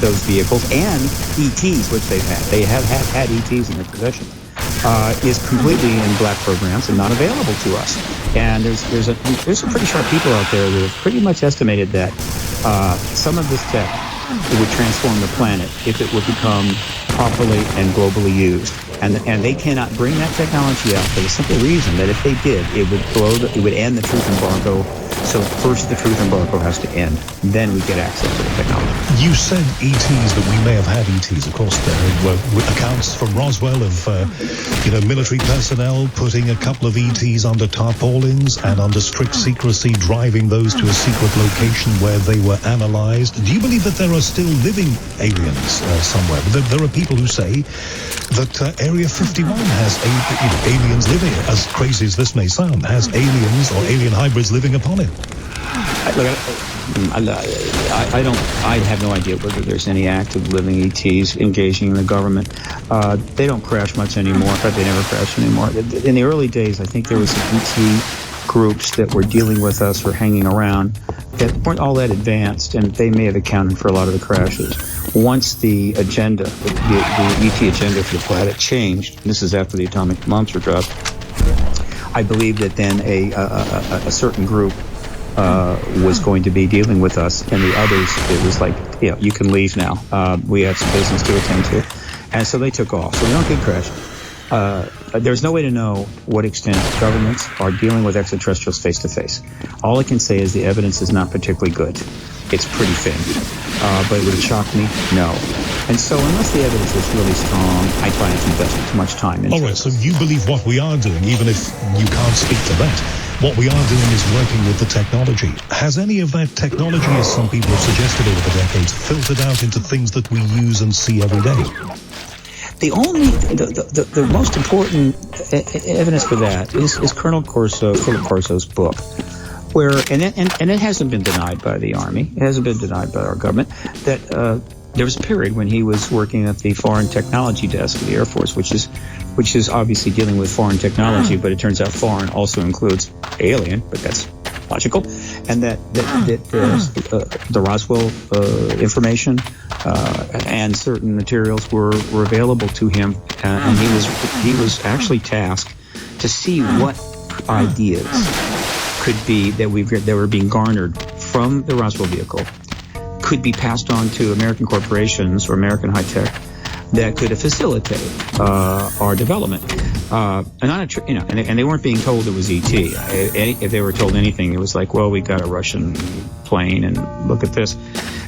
those vehicles and ETs, which they've had. They have had ETs in their possession. Is completely in black programs and not available to us. And there's some pretty sharp people out there that have pretty much estimated that some of this tech would transform the planet if it would become properly and globally used. And they cannot bring that technology out for the simple reason that if they did, it would end the truth embargo So first the truth embargo has to end. Then we get access to the technology. You said ETs, that we may have had ETs. Of course, there were accounts from Roswell of, military personnel putting a couple of ETs under tarpaulins and under strict secrecy, driving those to a secret location where they were analyzed. Do you believe that there are still living aliens somewhere? There are people who say that Area 51 has aliens living, as crazy as this may sound, has aliens or alien hybrids living upon it. I have no idea whether there's any active living ETs engaging in the government. They don't crash much anymore. In fact, they never crash anymore. In the early days, I think there was some ET groups that were dealing with us or hanging around that weren't all that advanced, and they may have accounted for a lot of the crashes. Once the agenda, the ET agenda for the planet changed, this is after the atomic bombs were dropped, I believe that then a certain group was going to be dealing with us, and the others, it was like, you can leave now. We have some business to attend to. And so they took off. So we don't get crashed. There's no way to know what extent governments are dealing with extraterrestrials face to face. All I can say is the evidence is not particularly good. It's pretty thin. But would it shock me? No. And so unless the evidence is really strong, I try not to invest too much time into it. All right, so you believe what we are doing, even if you can't speak to that, what we are doing is working with the technology. Has any of that technology, as some people have suggested over the decades, filtered out into things that we use and see every day? The most important evidence for that is Philip Corso's book, where and it hasn't been denied by the Army, it hasn't been denied by our government, that there was a period when he was working at the Foreign Technology Desk of the Air Force, which is obviously dealing with foreign technology, but it turns out foreign also includes alien, but that's logical, and that the Roswell information and certain materials were available to him, and he was actually tasked to see what ideas could be that were being garnered from the Roswell vehicle could be passed on to American corporations or American high tech that could facilitate our development. And they weren't being told it was ET. If they were told anything, it was like, well, we got a Russian plane and look at this.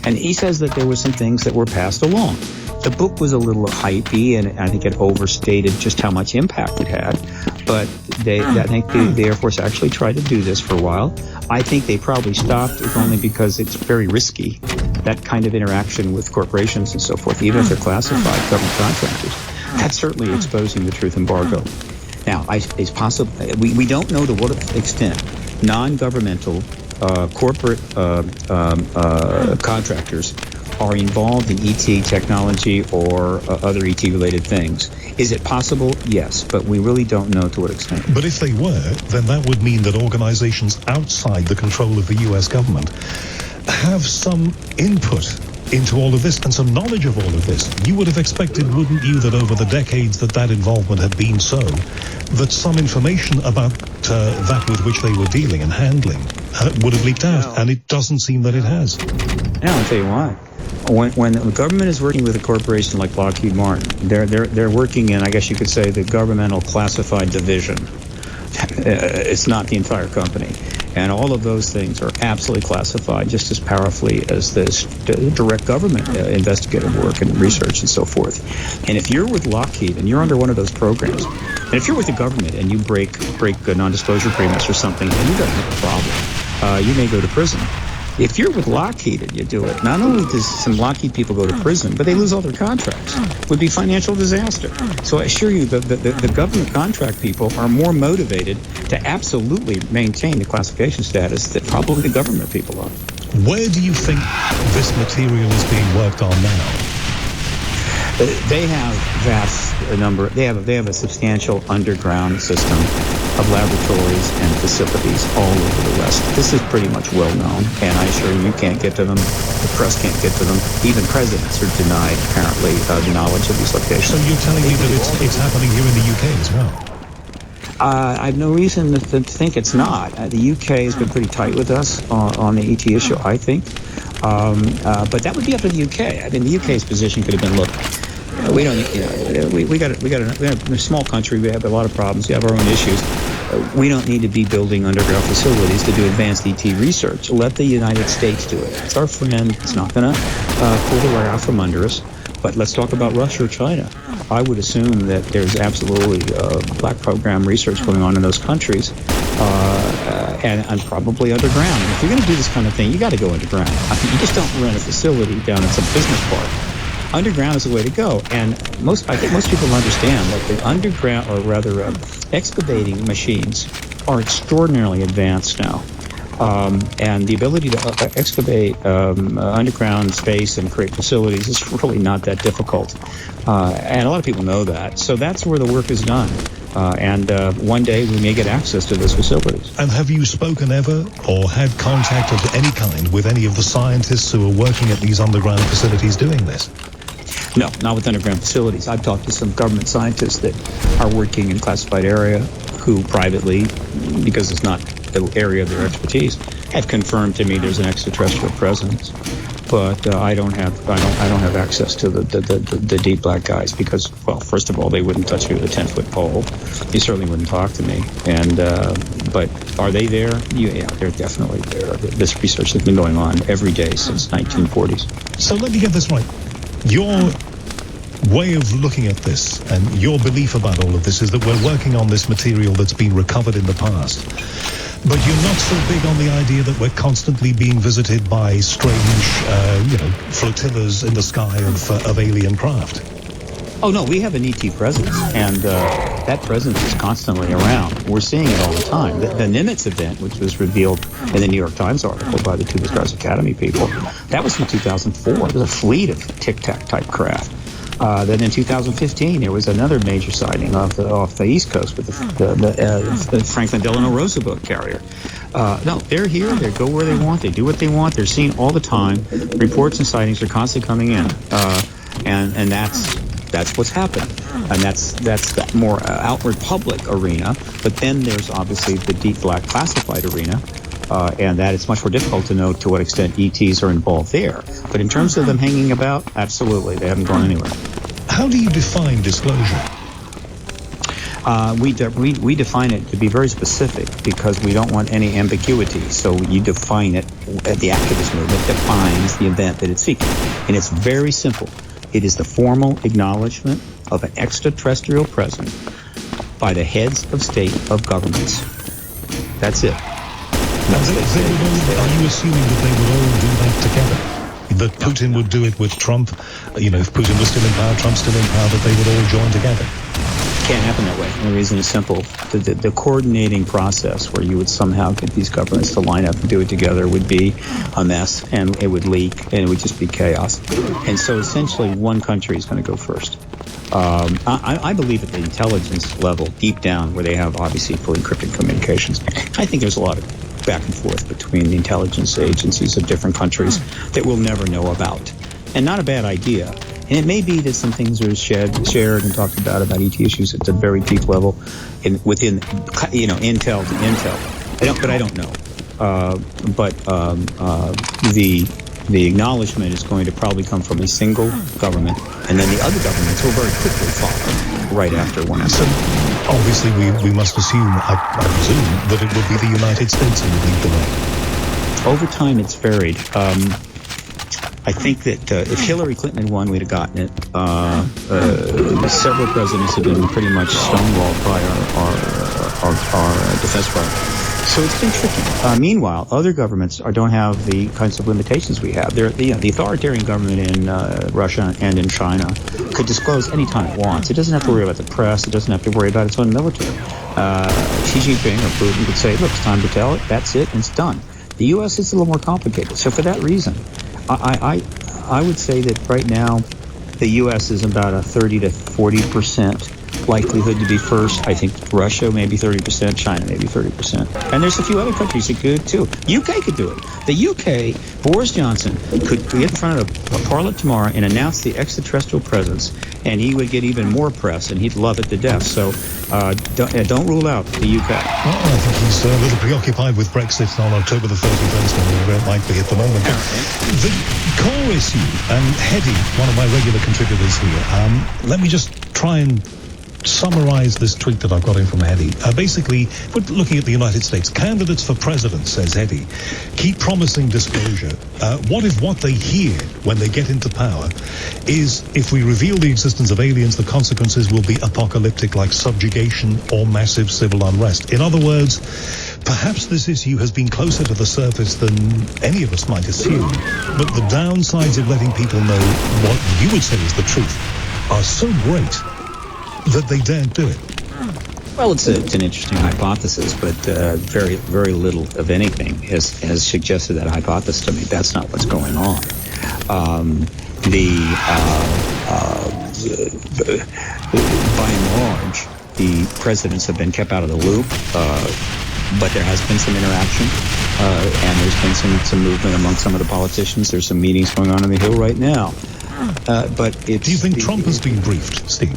And he says that there were some things that were passed along. The book was a little hypey, and I think it overstated just how much impact it had. But I think the Air Force actually tried to do this for a while. I think they probably stopped, if only because it's very risky, that kind of interaction with corporations and so forth, even if they're classified government contractors. That's certainly exposing the truth embargo. Now, it's possible, we don't know to what extent non-governmental corporate contractors are involved in ET technology or other ET-related things. Is it possible? Yes, but we really don't know to what extent. But if they were, then that would mean that organizations outside the control of the U.S. government have some input into all of this and some knowledge of all of this. You would have expected, wouldn't you, that over the decades that involvement had been so, that some information about that with which they were dealing and handling would have leaked out, and it doesn't seem that it has. Yeah, I'll tell you why. When the government is working with a corporation like Lockheed Martin, they're working in, I guess you could say, the governmental classified division. It's not the entire company. And all of those things are absolutely classified just as powerfully as this direct government investigative work and research and so forth. And if you're with Lockheed and you're under one of those programs, and if you're with the government and you break non-disclosure agreements or something, then you've got a problem. You may go to prison. If you're with Lockheed and you do it, not only does some Lockheed people go to prison, but they lose all their contracts. It would be financial disaster. So I assure you the government contract people are more motivated to absolutely maintain the classification status that probably the government people are. Where do you think this material is being worked on now? They have they have a substantial underground system of laboratories and facilities all over the West. This is pretty much well known, and I assure you can't get to them. The press can't get to them. Even presidents are denied, apparently, the knowledge of these locations. So you're telling me that it's happening here in the UK as well? I have no reason to think it's not. The UK has been pretty tight with us on the ET issue, I think. But that would be up to the UK. I mean, the UK's position could have been, look, we don't, we got a small country. We have a lot of problems. We have our own issues. we don't need to be building underground facilities to do advanced ET research. Let the United States do it. It's our friend. It's not going to pull the rug out from under us. But let's talk about Russia or China. I would assume that there's absolutely black program research going on in those countries, and probably underground. And if you're going to do this kind of thing, you got to go underground. I mean, you just don't rent a facility down in some business park. Underground is the way to go, and I think most people understand that the underground, or rather excavating machines, are extraordinarily advanced now. And the ability to excavate underground space and create facilities is really not that difficult. And a lot of people know that. So that's where the work is done. And one day we may get access to those facilities. And have you spoken ever or had contact of any kind with any of the scientists who are working at these underground facilities doing this? No, not with underground facilities. I've talked to some government scientists that are working in classified area who privately, because it's not the area of their expertise, have confirmed to me there's an extraterrestrial presence. But I don't have access to the deep black guys because, well, first of all, they wouldn't touch me with a 10-foot pole. They certainly wouldn't talk to me. And but are they there? Yeah, they're definitely there. This research has been going on every day since 1940s. So let me get this right. Your way of looking at this and your belief about all of this is that we're working on this material that's been recovered in the past. But you're not so big on the idea that we're constantly being visited by strange, flotillas in the sky of alien craft. Oh, no, we have an ET presence, and that presence is constantly around. We're seeing it all the time. The Nimitz event, which was revealed in the New York Times article by the Two Stars Academy people, that was from 2004. There was a fleet of Tic-Tac type craft. Then in 2015, there was another major sighting off the East Coast with the Franklin Delano Roosevelt carrier. No, they're here. They go where they want. They do what they want. They're seen all the time. Reports and sightings are constantly coming in, and that's what's happened. And that's that more outward public arena. But then there's obviously the deep black classified arena. And that it's much more difficult to know to what extent ETs are involved there. But in terms of them hanging about, absolutely, they haven't gone anywhere. How do you define disclosure? We define it to be very specific because we don't want any ambiguity. So you define it, the activist movement defines the event that it's seeking. And it's very simple. It is the formal acknowledgement of an extraterrestrial presence by the heads of state of governments. That's it. Are you assuming that they would all do that together? That Putin would do it with Trump? If Putin was still in power, Trump's still in power, that they would all join together? Can't happen that way. And the reason is simple. The coordinating process where you would somehow get these governments to line up and do it together would be a mess, and it would leak, and it would just be chaos. And so essentially one country is going to go first. I believe at the intelligence level, deep down, where they have obviously fully encrypted communications, I think there's a lot of back and forth between the intelligence agencies of different countries that we'll never know about. And not a bad idea. And it may be that some things are shared and talked about ET issues at the very deep level within, intel to intel. But I don't know. The acknowledgement is going to probably come from a single government, and then the other governments will very quickly follow right after one another. So obviously we must assume, I presume, that it would be the United States who would lead the way. Over time, it's varied. I think that if Hillary Clinton had won, we'd have gotten it. Several presidents have been pretty much stonewalled by our defense department. So it's been tricky. Meanwhile, other governments don't have the kinds of limitations we have. The authoritarian government in Russia and in China could disclose any time it wants. It doesn't have to worry about the press. It doesn't have to worry about its own military. Xi Jinping or Putin could say, look, it's time to tell it. That's it, and it's done. The U.S. is a little more complicated. So for that reason, I would say that right now the U.S. is about a 30 to 40% likelihood to be first. I think Russia maybe 30%, China maybe 30%. And there's a few other countries that could too. UK could do it. The UK, Boris Johnson, could get in front of a parliament tomorrow and announce the extraterrestrial presence, and he would get even more press, and he'd love it to death. So don't rule out the UK. Well, I think he's a little preoccupied with Brexit on October the 31st, or whatever it might be at the moment. The core issue, and Hedy, one of my regular contributors here, let me just try and summarize this tweet that I've got in from Hedy. Basically, we're looking at the United States. Candidates for president, says Hedy, keep promising disclosure. What if what they hear when they get into power is if we reveal the existence of aliens, the consequences will be apocalyptic, like subjugation or massive civil unrest? In other words, perhaps this issue has been closer to the surface than any of us might assume. But the downsides of letting people know what you would say is the truth are so great that they daren't do it. Well, it's an interesting hypothesis, but very, very little of anything has suggested that hypothesis to me. That's not what's going on. By and large, the presidents have been kept out of the loop, but there has been some interaction, and there's been some movement among some of the politicians. There's some meetings going on the Hill right now. But do you think Trump has been briefed, Steve?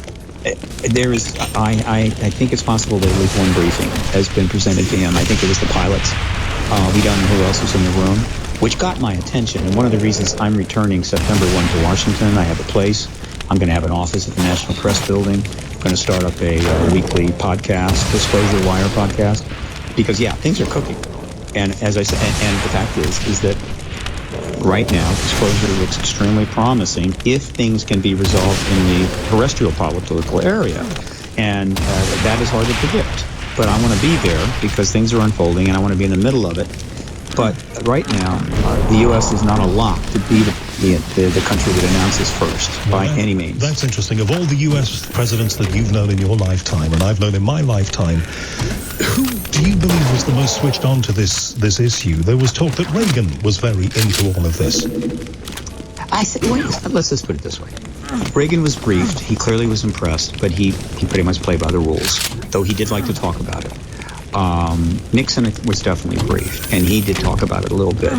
There is. I think it's possible that at least one briefing has been presented to him. I think it was the pilots. We don't know who else was in the room, which got my attention. And one of the reasons I'm returning September 1 to Washington, I have a place. I'm going to have an office at the National Press Building. I'm going to start up a weekly podcast, Disclosure Wire podcast, because things are cooking. And as I said, and the fact is that right now, disclosure looks extremely promising if things can be resolved in the terrestrial political area. And that is hard to predict. But I want to be there because things are unfolding and I want to be in the middle of it. But right now, the U.S. is not a lock to be the country that announces first by any means. That's interesting. Of all the U.S. presidents that you've known in your lifetime, and I've known in my lifetime, who do you believe was the most switched on to this issue? There was talk that Reagan was very into all of this. I said, let's just put it this way. Reagan was briefed. He clearly was impressed, but he pretty much played by the rules, though he did like to talk about it. Nixon was definitely briefed, and he did talk about it a little bit.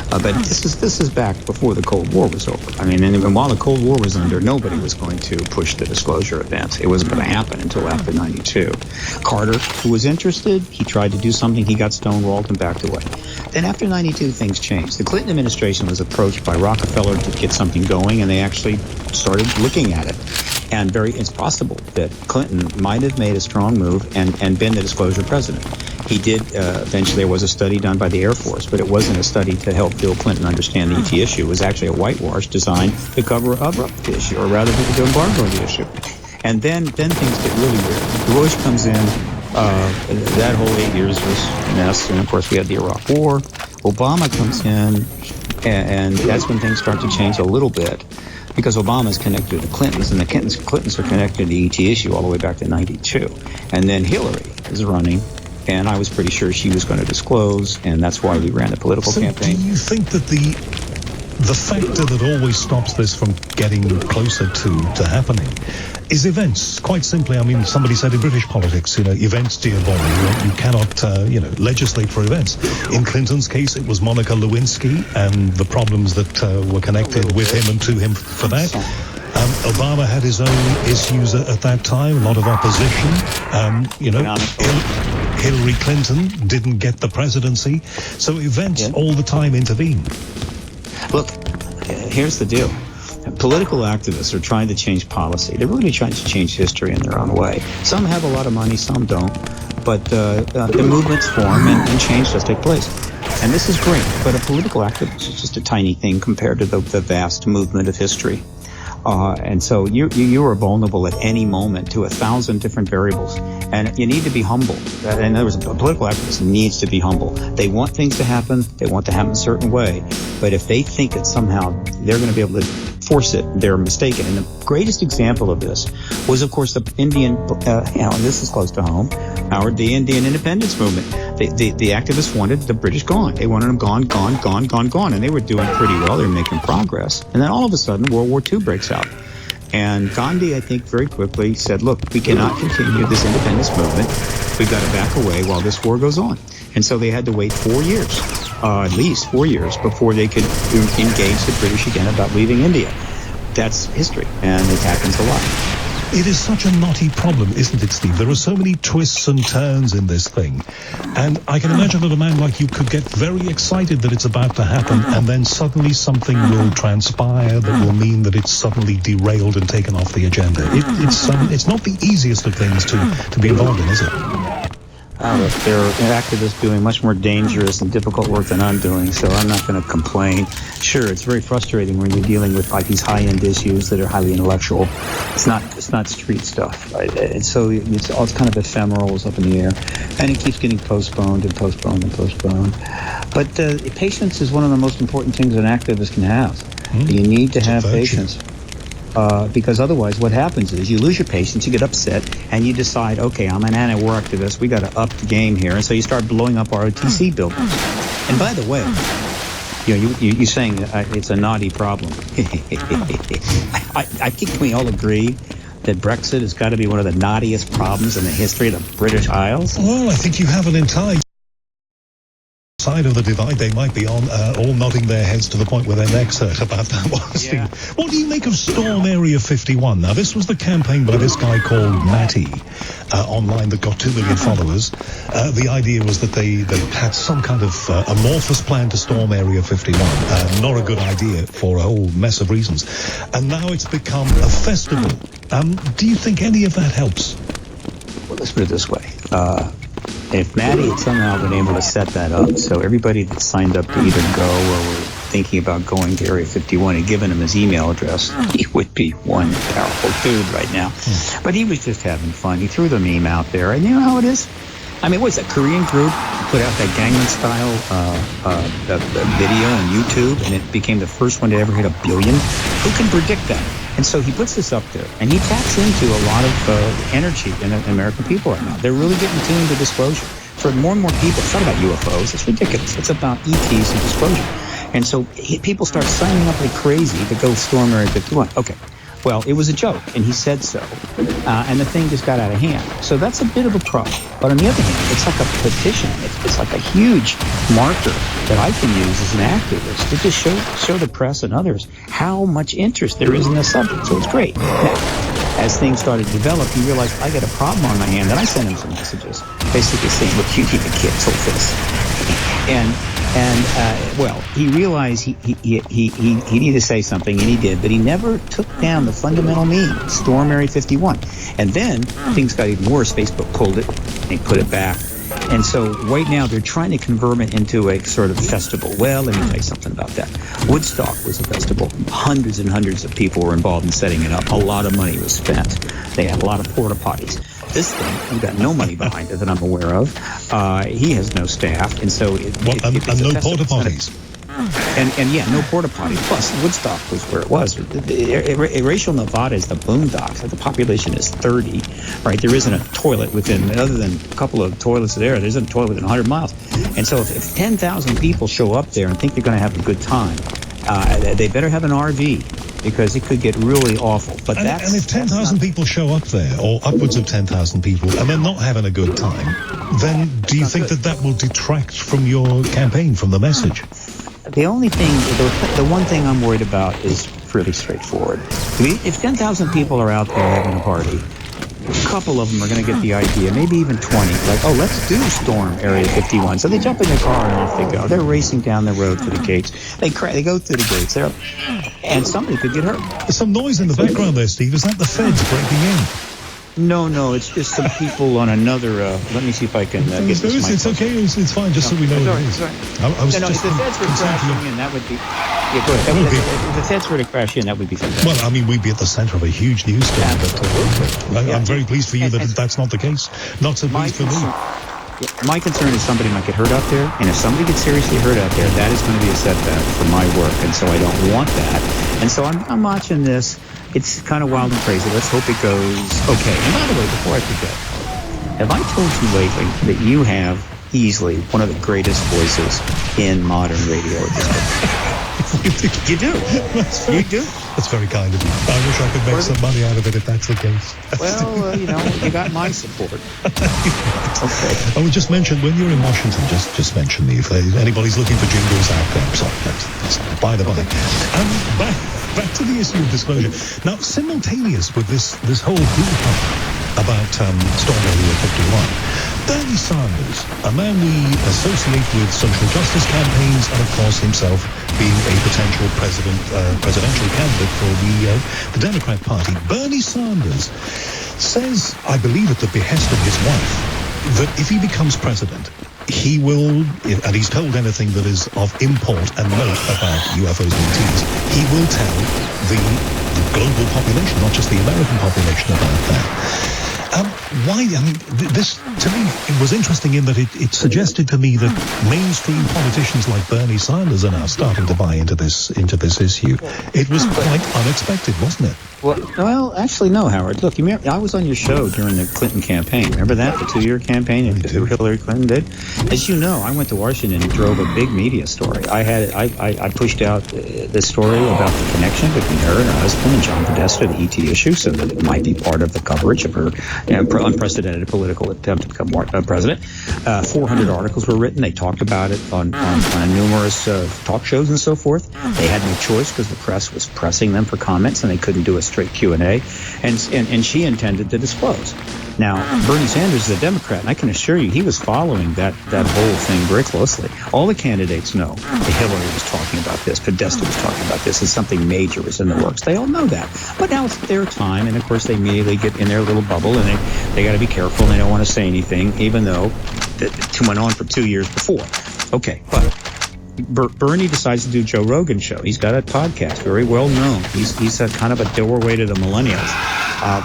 But this is back before the Cold War was over. I mean, and while the Cold War was under, nobody was going to push the disclosure event. It wasn't going to happen until after 92. Carter, who was interested, he tried to do something. He got stonewalled and backed away. Then after 92, things changed. The Clinton administration was approached by Rockefeller to get something going, and they actually started looking at it. And it's possible that Clinton might have made a strong move and been the disclosure president. He did, eventually there was a study done by the Air Force, but it wasn't a study to help Bill Clinton understand the ET issue. It was actually a whitewash designed to cover up the issue, or rather to embargo the issue. And then things get really weird. Bush comes in, that whole 8 years was a mess, and of course we had the Iraq War. Obama comes in, and that's when things start to change a little bit. Because Obama's connected to the Clintons, and the Clintons are connected to the ET issue all the way back to 92. And then Hillary is running, and I was pretty sure she was going to disclose, and that's why we ran the political campaign. Do you think that the factor that always stops this from getting closer to happening is events? Quite simply, I mean, somebody said in British politics, events, dear boy, you cannot, legislate for events. In Clinton's case, it was Monica Lewinsky and the problems that were connected with him and to him for that. Obama had his own issues at that time, a lot of opposition. Hillary Clinton didn't get the presidency. So events all the time intervene. Look, here's the deal. Political activists are trying to change policy. They're really trying to change history in their own way. Some have a lot of money, some don't. But the movements form and change does take place. And this is great, but a political activist is just a tiny thing compared to the vast movement of history. And so you are vulnerable at any moment to 1,000 different variables. And you need to be humble. In other words, a political activist needs to be humble. They want things to happen. They want to happen a certain way. But if they think that somehow they're going to be able to force it, they're mistaken. And the greatest example of this was, of course, the Indian, and this is close to home, the Indian independence movement. The activists wanted the British gone. They wanted them gone. And they were doing pretty well. They were making progress. And then all of a sudden, World War II breaks out. And Gandhi, I think, very quickly said, look, we cannot continue this independence movement. We've got to back away while this war goes on. And so they had to wait 4 years, at least 4 years, before they could engage the British again about leaving India. That's history, and it happens a lot. It is such a knotty problem, isn't it, Steve? There are so many twists and turns in this thing. And I can imagine that a man like you could get very excited that it's about to happen, and then suddenly something will transpire that will mean that it's suddenly derailed and taken off the agenda. It's not the easiest of things to be involved in, is it? There are activists doing much more dangerous and difficult work than I'm doing, so I'm not going to complain. Sure, it's very frustrating when you're dealing with like these high-end issues that are highly intellectual. It's not street stuff, right? And so it's kind of ephemeral, it's up in the air, and it keeps getting postponed and postponed and postponed. But patience is one of the most important things an activist can have. You need to have patience. Because otherwise what happens is you lose your patience, you get upset, and you decide, okay, I'm an anti-war activist, we got to up the game here, and so you start blowing up ROTC buildings. And by the way, you're saying it's a knotty problem. I think we all agree that Brexit has got to be one of the knottiest problems in the history of the British Isles. Well, I think you have an entire side of the divide they might be on, all nodding their heads to the point where their necks hurt about that one. Yeah. What do you make of Storm Area 51? Now, this was the campaign by this guy called Matty online that got 2 million followers. The idea was that they had some kind of amorphous plan to storm Area 51. Not a good idea for a whole mess of reasons. And now it's become a festival. Do you think any of that helps? Well, let's put it this way. If Matty had somehow been able to set that up, so everybody that signed up to either go or were thinking about going to Area 51 and given him his email address, he would be one powerful dude right now. But he was just having fun. He threw the meme out there, and you know how it is? I mean, what's that Korean group put out that Gangnam Style video on YouTube, and it became the first one to ever hit 1 billion? Who can predict that? And so he puts this up there, and he taps into a lot of energy in American people right now. They're really getting tuned to disclosure. For more and more people, it's not about UFOs. It's ridiculous. It's about ETs and disclosure. And so people start signing up like crazy to go storm Area 51. Okay. Well, it was a joke, and he said so. And the thing just got out of hand. So that's a bit of a problem. But on the other hand, it's like a petition. It's like a huge marker that I can use as an activist to just show the press and others how much interest there is in the subject. So it's great. Now, as things started to develop, he realized I got a problem on my hand, and I sent him some messages, basically saying, look, you need to cancel this. Well, he realized he needed to say something, and he did, but he never took down the fundamental meme, storm Area 51. And then things got even worse. Facebook pulled it, and he put it back. And so right now they're trying to convert it into a sort of festival. Well, let me tell you something about that. Woodstock was a festival. Hundreds and hundreds of people were involved in setting it up. A lot of money was spent. They had a lot of porta potties. This thing, we've got no money behind it that I'm aware of. He has no staff, and so and no porta potties. And yeah, no porta potties. Plus, Woodstock was where it was. Rachel, Nevada is the boondocks. The population is 30, right? There isn't a toilet within, other than a couple of toilets there isn't a toilet within 100 miles. And so if 10,000 people show up there and think they're going to have a good time, they better have an RV, because it could get really awful. And if 10,000 people show up there, or upwards of 10,000 people, and they're not having a good time, then do you think that will detract from your campaign, from the message? The only thing, the one thing I'm worried about is fairly straightforward. If 10,000 people are out there having a party, a couple of them are going to get the idea, maybe even 20, like, oh, let's do storm Area 51. So they jump in their car and off they go. They're racing down the road to the gates. They go through the gates, and somebody could get hurt. There's some noise in the background there, Steve. Is that the feds breaking in? No, it's just some people on another. Let me see if I can get this. It's okay. It's fine. Just so we know what it is. I was just if the feds were crashing in, that would be. Yeah, go ahead. If the feds were to crash in, that would be fantastic. Well, I mean, we'd be at the center of a huge news story. Absolutely. I'm very pleased for you that that's not the case. Not so pleased for me. My concern is somebody might get hurt out there, and if somebody gets seriously hurt out there, that is going to be a setback for my work, and so I don't want that. And so I'm watching this. It's kind of wild and crazy. Let's hope it goes okay. And by the way, before I forget, have I told you lately that you have easily one of the greatest voices in modern radio at this point? You do. You do. That's very kind of you. I wish I could make some money out of it if that's the case. Well, you got my support. Okay. I would just mention, when you're in Washington, just mention me if anybody's looking for jingles out there. Sorry, that's by the by. back to the issue of disclosure. Now, simultaneous with this whole hoopla about Storm Area 51, Bernie Sanders, a man we associate with social justice campaigns, and of course himself being a potential presidential candidate for the Democrat Party, Bernie Sanders says, I believe at the behest of his wife, that if he becomes president, he will, and he's told anything that is of import and note about UFOs and ETs, he will tell the global population, not just the American population, about that. Why? I mean, this, to me, it was interesting in that it suggested to me that mainstream politicians like Bernie Sanders are now starting to buy into this issue. It was quite unexpected, wasn't it? Well, actually, no, Howard. Look, you remember, I was on your show during the Clinton campaign. Remember that, the 2-year campaign that Hillary Clinton did? As you know, I went to Washington and drove a big media story. I pushed out the story about the connection between her and her husband and John Podesta, the ET issue, so that it might be part of the coverage of her unprecedented political attempt to become president. 400 articles were written. They talked about it on numerous talk shows and so forth. They had no choice because the press was pressing them for comments, and they couldn't do a straight Q&A, and she intended to disclose. Now, Bernie Sanders is a Democrat, and I can assure you he was following that whole thing very closely. All the candidates know that Hillary was talking about this, Podesta was talking about this, and something major was in the works. They all know that. But now it's their time, and of course they immediately get in their little bubble, and they got to be careful, and they don't want to say anything, even though it went on for 2 years before. Okay, but Bernie decides to do Joe Rogan's show. He's got a podcast, very well known. He's a kind of a doorway to the millennials.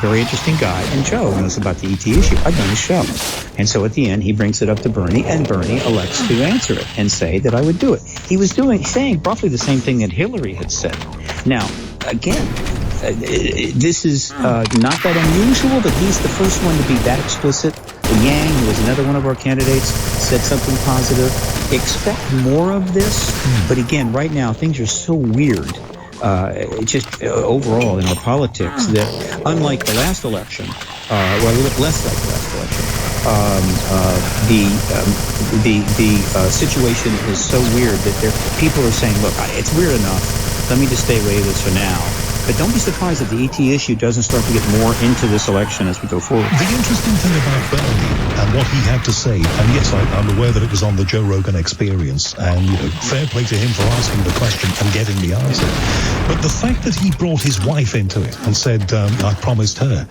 Very interesting guy. And Joe knows about the ET issue. I've done his show. And so at the end, he brings it up to Bernie, and Bernie elects to answer it and say that I would do it. He was saying roughly the same thing that Hillary had said. Now, again, this is not that unusual, but he's the first one to be that explicit. Yang, who was another one of our candidates, said something positive. Expect more of this. But again, right now, things are so weird, just overall in our politics, that unlike the last election, less like the last election, the situation is so weird that people are saying, look, it's weird enough. Let me just stay away with this for now. But don't be surprised if the ET issue doesn't start to get more into this election as we go forward. The interesting thing about Bernie and what he had to say, and yes, I'm aware that it was on the Joe Rogan Experience, and fair play to him for asking the question and getting the answer. But the fact that he brought his wife into it and said, I promised her,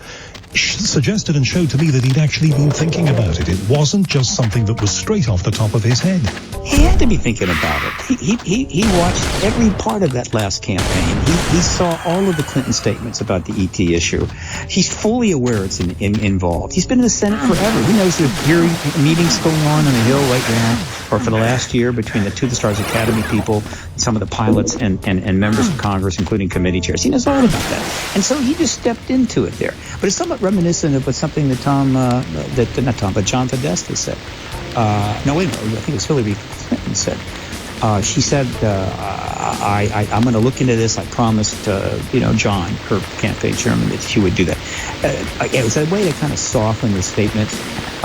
suggested and showed to me that he'd actually been thinking about it. It wasn't just something that was straight off the top of his head. He had to be thinking about it. He watched every part of that last campaign. He saw all of the Clinton statements about the ET issue. He's fully aware it's involved. He's been in the Senate forever. He knows there's hearing meetings going on the Hill right now, or for the last year, between the two of the Stars Academy people, some of the pilots, and members of Congress, including committee chairs. He knows all about that. And so he just stepped into it there. But it's somewhat reminiscent of something that John Podesta said. No, wait a minute. I think it was Hillary Clinton said. She said, I'm going to look into this. I promised, John, her campaign chairman, that she would do that. It was a way to kind of soften the statement.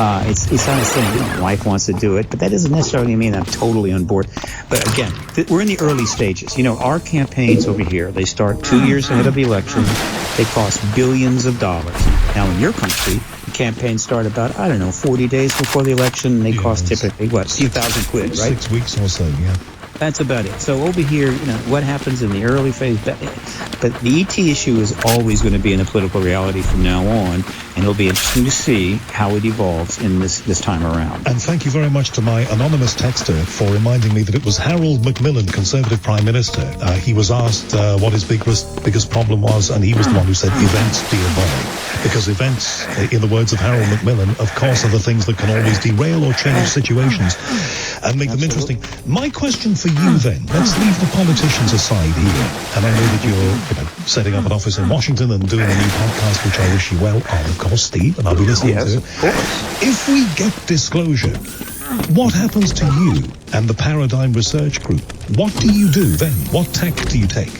It's kind of saying, my wife wants to do it, but that doesn't necessarily mean I'm totally on board. But again, we're in the early stages. Our campaigns over here, they start 2 years ahead of the election. They cost billions of dollars. Now, in your country, the campaigns start about, 40 days before the election, and they cost typically, a few thousand quid, right? 6 weeks or so, yeah. That's about it. So over here, what happens in the early phase, but the ET issue is always going to be in the political reality from now on, and it'll be interesting to see how it evolves in this time around. And thank you very much to my anonymous texter for reminding me that it was Harold Macmillan, Conservative Prime Minister. He was asked what his biggest problem was, and he was the one who said, events, dear boy. Because events, in the words of Harold Macmillan, of course, are the things that can always derail or change situations and make them interesting. My question for you then, let's leave the politicians aside here. And I know that you're setting up an office in Washington and doing a new podcast, which I wish you well on, of course, Steve, and I'll be listening to it. Of course. If we get disclosure, what happens to you and the Paradigm Research Group? What do you do then? What tack do you take?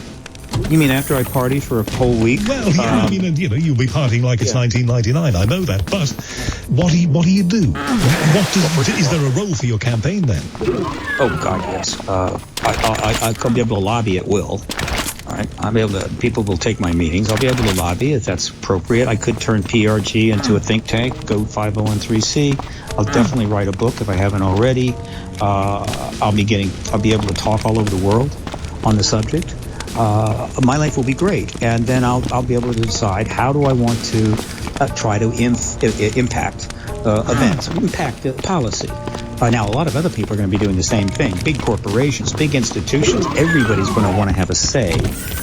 You mean after I party for a whole week? Well, yeah, you'll be partying like it's 1999. I know that, but what do you do? Is there a role for your campaign then? Oh God, yes. I'll be able to lobby at will. All right, I'll be able to. People will take my meetings. I'll be able to lobby if that's appropriate. I could turn PRG into a think tank. Go 501c. I'll definitely write a book if I haven't already. I'll be able to talk all over the world on the subject. My life will be great, and then I'll be able to decide how do I want to try to impact events, impact policy. Now, a lot of other people are going to be doing the same thing. Big corporations, big institutions, everybody's going to want to have a say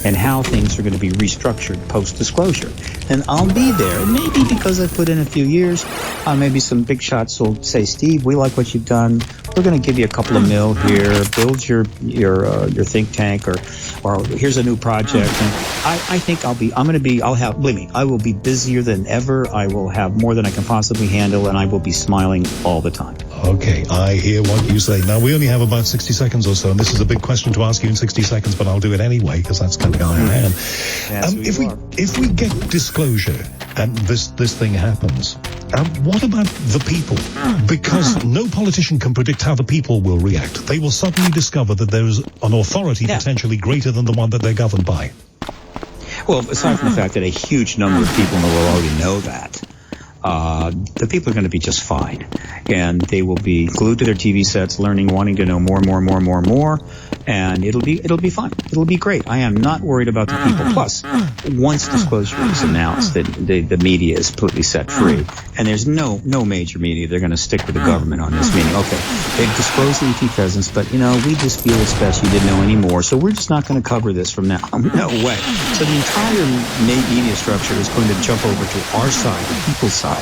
in how things are going to be restructured post-disclosure. And I'll be there. And maybe because I put in a few years, maybe some big shots will say, Steve, we like what you've done. We're going to give you a couple of mil here. Build your think tank, or here's a new project. And I think believe me, I will be busier than ever. I will have more than I can possibly handle, and I will be smiling all the time. Okay, I hear what you say. Now, we only have about 60 seconds or so, and this is a big question to ask you in 60 seconds, but I'll do it anyway, because that's kind of guy I am. If we get disclosure and this thing happens, what about the people? Because no politician can predict how the people will react. They will suddenly discover that there is an authority potentially greater than the one that they're governed by. Well, aside from the fact that a huge number of people in the world already know that, the people are going to be just fine, and they will be glued to their TV sets, wanting to know more, and it'll be fine. It'll be great. I am not worried about the people. Plus, once disclosure is announced, that the media is completely set free, and there's no major media. They're going to stick with the government on this. Meaning, okay, they've disclosed the ET presence, but we just feel it's best you didn't know anymore, so we're just not going to cover this from now. No way. So the entire media structure is going to jump over to our side, the people's side,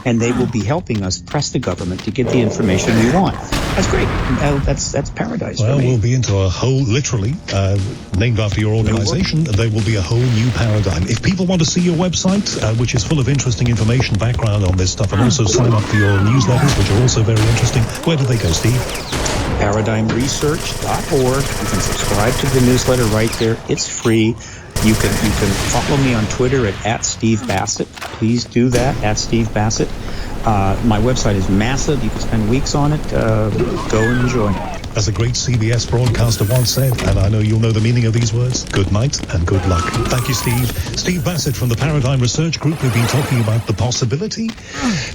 and they will be helping us press the government to get the information we want. That's great. That's paradise well, for me. We'll be into a whole, literally, named after your organization, there will be a whole new paradigm. If people want to see your website, which is full of interesting information, background on this stuff, and also sign up for your newsletters, which are also very interesting, where do they go, Steve? ParadigmResearch.org. You can subscribe to the newsletter right there. It's free. You can follow me on Twitter at Steve Bassett. Please do that, at Steve Bassett. My website is massive. You can spend weeks on it. Go and enjoy. As a great CBS broadcaster once said, and I know you'll know the meaning of these words, good night and good luck. Thank you, Steve. Steve Bassett from the Paradigm Research Group. We've been talking about the possibility,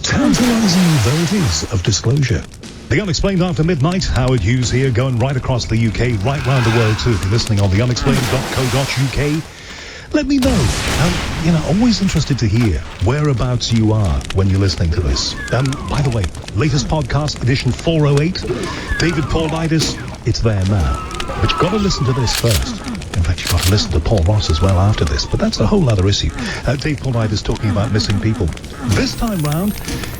tantalizing though it is, of disclosure. The Unexplained After Midnight, Howard Hughes here, going right across the UK, right round the world too. If you're listening on the unexplained.co.uk, let me know. Always interested to hear whereabouts you are when you're listening to this. By the way, latest podcast, edition 408, David Paulides, it's there now. But you've got to listen to this first. In fact, you've got to listen to Paul Ross as well after this, but that's a whole other issue. Dave Paulides talking about missing people. This time round,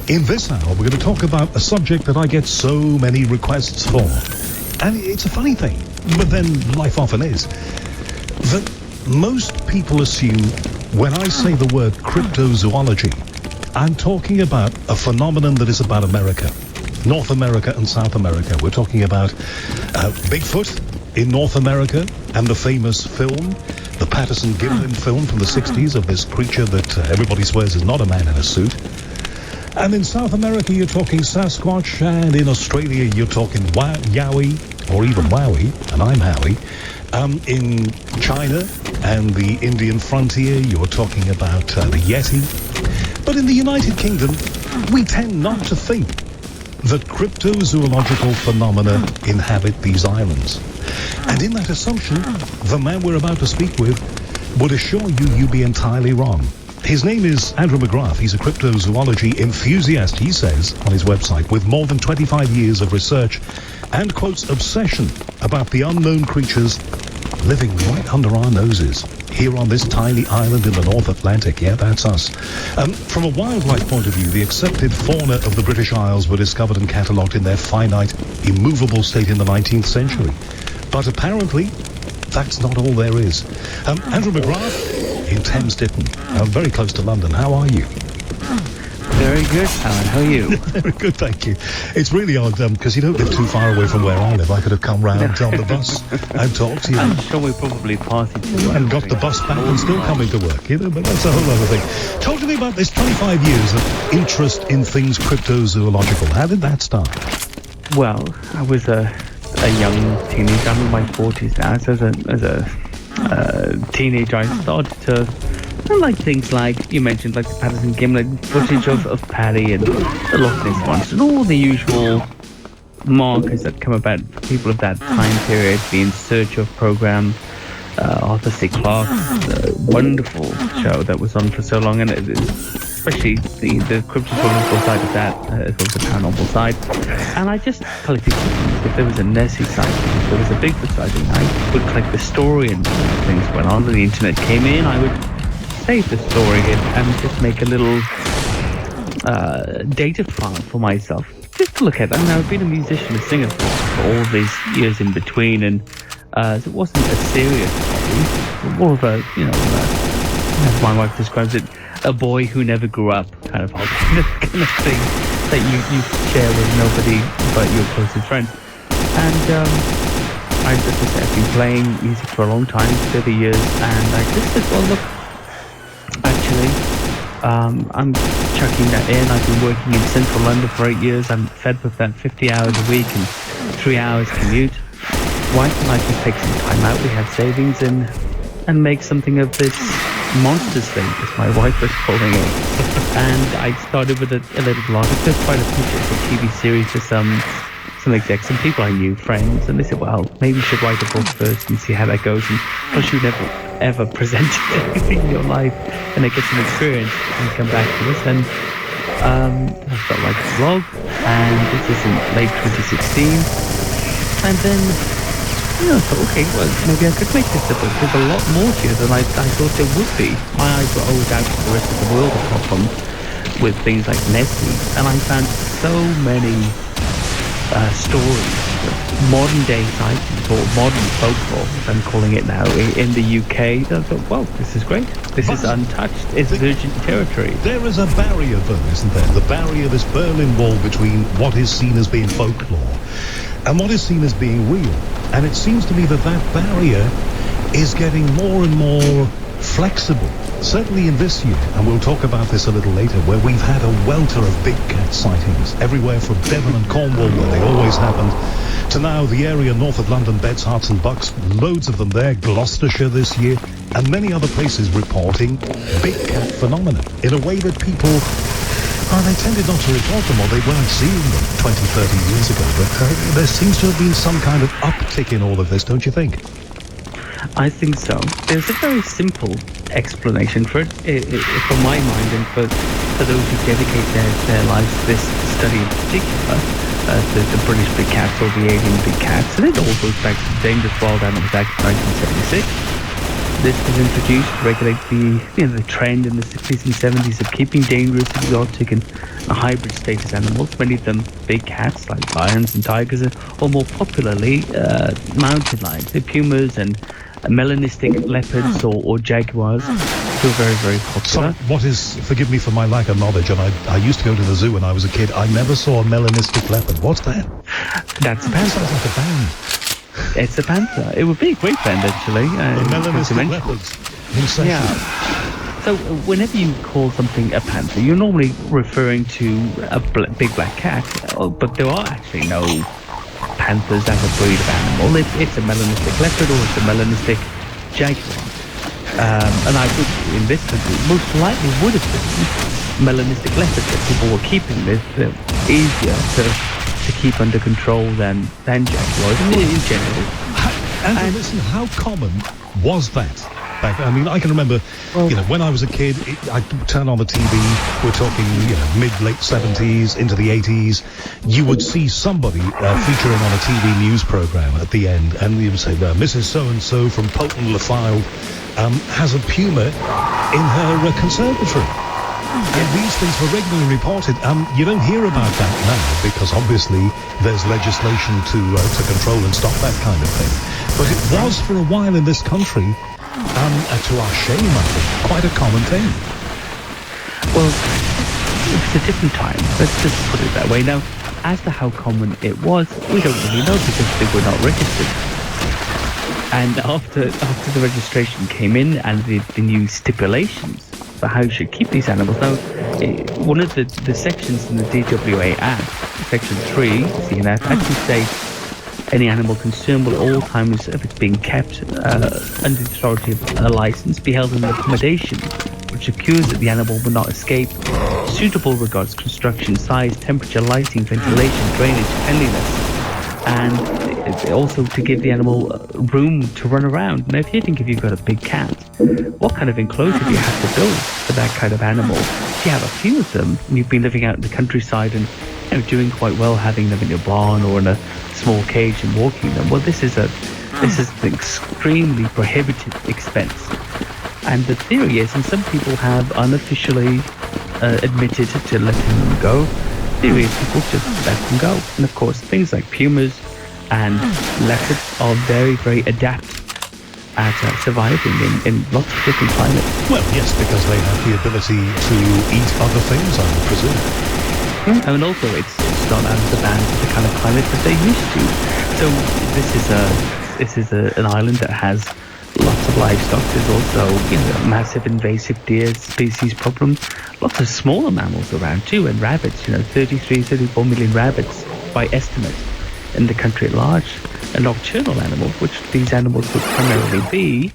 in this hour, we're going to talk about a subject that I get so many requests for. And it's a funny thing, but then life often is, that most people assume when I say the word cryptozoology, I'm talking about a phenomenon that is about America, North America and South America. We're talking about Bigfoot in North America and the famous film, the Patterson-Gimlin film from the 60s of this creature that everybody swears is not a man in a suit. And in South America, you're talking Sasquatch, and in Australia, you're talking Yowie, or even Wowie, and I'm Howie. In China and the Indian frontier, you're talking about the Yeti. But in the United Kingdom, we tend not to think that cryptozoological phenomena inhabit these islands. And in that assumption, the man we're about to speak with would assure you'd be entirely wrong. His name is Andrew McGrath. He's a cryptozoology enthusiast, he says, on his website, with more than 25 years of research and, quotes, obsession about the unknown creatures living right under our noses here on this tiny island in the North Atlantic. Yeah, that's us. From a wildlife point of view, the accepted fauna of the British Isles were discovered and catalogued in their finite, immovable state in the 19th century. But apparently, that's not all there is. Andrew McGrath in Thames Ditton, very close to London. How are you? Very good, Alan. How are you? Very good, thank you. It's really odd, because you don't live too far away from where I live. I could have come round on the bus and talked to you. I'm sure we probably partied to work. And got the bus back and still coming to work, but that's a whole other thing. Talk to me about this 25 years of interest in things cryptozoological. How did that start? Well, I was a young teenager. I'm in my 40s now. So as a teenager, I started to I like things like you mentioned, like the Patterson Gimlet footage of Paddy and the Loch Ness Monster and all the usual markers that come about for people of that time period. The In Search of program, Arthur C. Clarke's wonderful show that was on for so long, and especially the cryptozoological side of that, as well as the paranormal side. And I just collected things. If there was a Nessie sighting, if there was a Bigfoot sighting, I would collect the story, and things went on, and the internet came in, I would save the story and just make a little data file for myself, just to look at. I mean, I've been a musician, a singer for all these years in between, and so it wasn't a serious hobby, more of a, as my wife describes it, a boy who never grew up kind of hobby, kind of thing that you share with nobody but your closest friends. And I've been playing music for a long time, 30 years, and I just said, well, look, actually, I'm chucking that in. I've been working in central London for 8 years. I'm fed with that 50 hours a week and 3 hours commute. Why can't I just take some time out? We had savings and make something of this monsters thing, as my wife was calling it. And I started with a little blog. I just tried to pitch it as a TV series to some execs, some people I knew, friends, and they said, well, maybe you should write a book first and see how that goes. And plus, you never ever presented anything in your life, and they get some experience and come back to us. And I felt like a blog, and this is in late 2016. And then I thought, okay, well, maybe I could make this a book. There's a lot more to it than I thought there would be. My eyes were always out for the rest of the world apart from with things like Nessie, and I found so many stories, modern day sightings or modern folklore, as I'm calling it now, in the UK. I thought, well, this is great. This is untouched. It's virgin territory. There is a barrier, though, isn't there? The barrier, this Berlin Wall between what is seen as being folklore and what is seen as being real. And it seems to me that that barrier is getting more and more flexible. Certainly in this year, and we'll talk about this a little later, where we've had a welter of big cat sightings everywhere from Devon and Cornwall, where they always happened, to now the area north of London, Beds, Herts and Bucks, loads of them there, Gloucestershire this year, and many other places reporting big cat phenomena in a way that people, they tended not to report them, or they weren't seeing them 20, 30 years ago, but there seems to have been some kind of uptick in all of this, don't you think? I think so. There's a very simple explanation for it, from my mind, and for those who dedicate their lives to this study in particular, the British big cats or the alien big cats. And it all goes back to the Dangerous Wild Animals Act of 1976. This was introduced to regulate the trend in the 60s and 70s of keeping dangerous, exotic, and hybrid status animals, many of them big cats like lions and tigers, or more popularly mountain lions, the pumas and melanistic leopards or jaguars, who are very, very popular. So what is, forgive me for my lack of knowledge, and I used to go to the zoo when I was a kid, I never saw a melanistic leopard. What's that? That's a panther. Sounds like a band. It's a panther. It would be a great band, actually. The melanistic leopards. Insane. Yeah. So whenever you call something a panther, you're normally referring to a big black cat, but there are actually no panthers as a breed of animal. It's a melanistic leopard or it's a melanistic jaguar. And I would, in this country, most likely would have been melanistic leopards that people were keeping. They're easier to keep under control than jaguars in general. And listen, how common was that? I mean, I can remember, when I was a kid, I'd turn on the TV, we're talking, mid-late 70s into the 80s, you would see somebody featuring on a TV news program at the end, and you would say, Mrs. So-and-so from Polton Le File has a puma in her conservatory. And these things were regularly reported. You don't hear about that now, because obviously there's legislation to control and stop that kind of thing. But it was for a while in this country, to our shame, I think, quite a common thing. Well, it was a different time. Let's just put it that way. Now, as to how common it was, we don't really know because they were not registered. And after the registration came in and the new stipulations for how you should keep these animals. Now, one of the sections in the DWA Act, Section 3, CNF, actually states Any animal concerned will at all times, if it's being kept under the authority of a license, be held in accommodation, which secures that the animal will not escape, suitable regards construction, size, temperature, lighting, ventilation, drainage, cleanliness, and also to give the animal room to run around. Now, if you think if you've got a big cat, what kind of enclosure do you have to build for that kind of animal? If you have a few of them, and you've been living out in the countryside and doing quite well having them in your barn or in a small cage and walking them, well, this is an extremely prohibitive expense. And the theory is, and some people have unofficially admitted to letting them go, the theory is people just let them go. And of course, things like pumas and leopards are very, very adept at surviving in lots of different climates. Well, yes, because they have the ability to eat other things, I would presume. And also, it's not out of the band of the kind of climate that they're used to. So this is an island that has lots of livestock. There's also a massive invasive deer species problem. Lots of smaller mammals around too, and rabbits. 34 million rabbits by estimate in the country at large. And nocturnal animals, which these animals would primarily be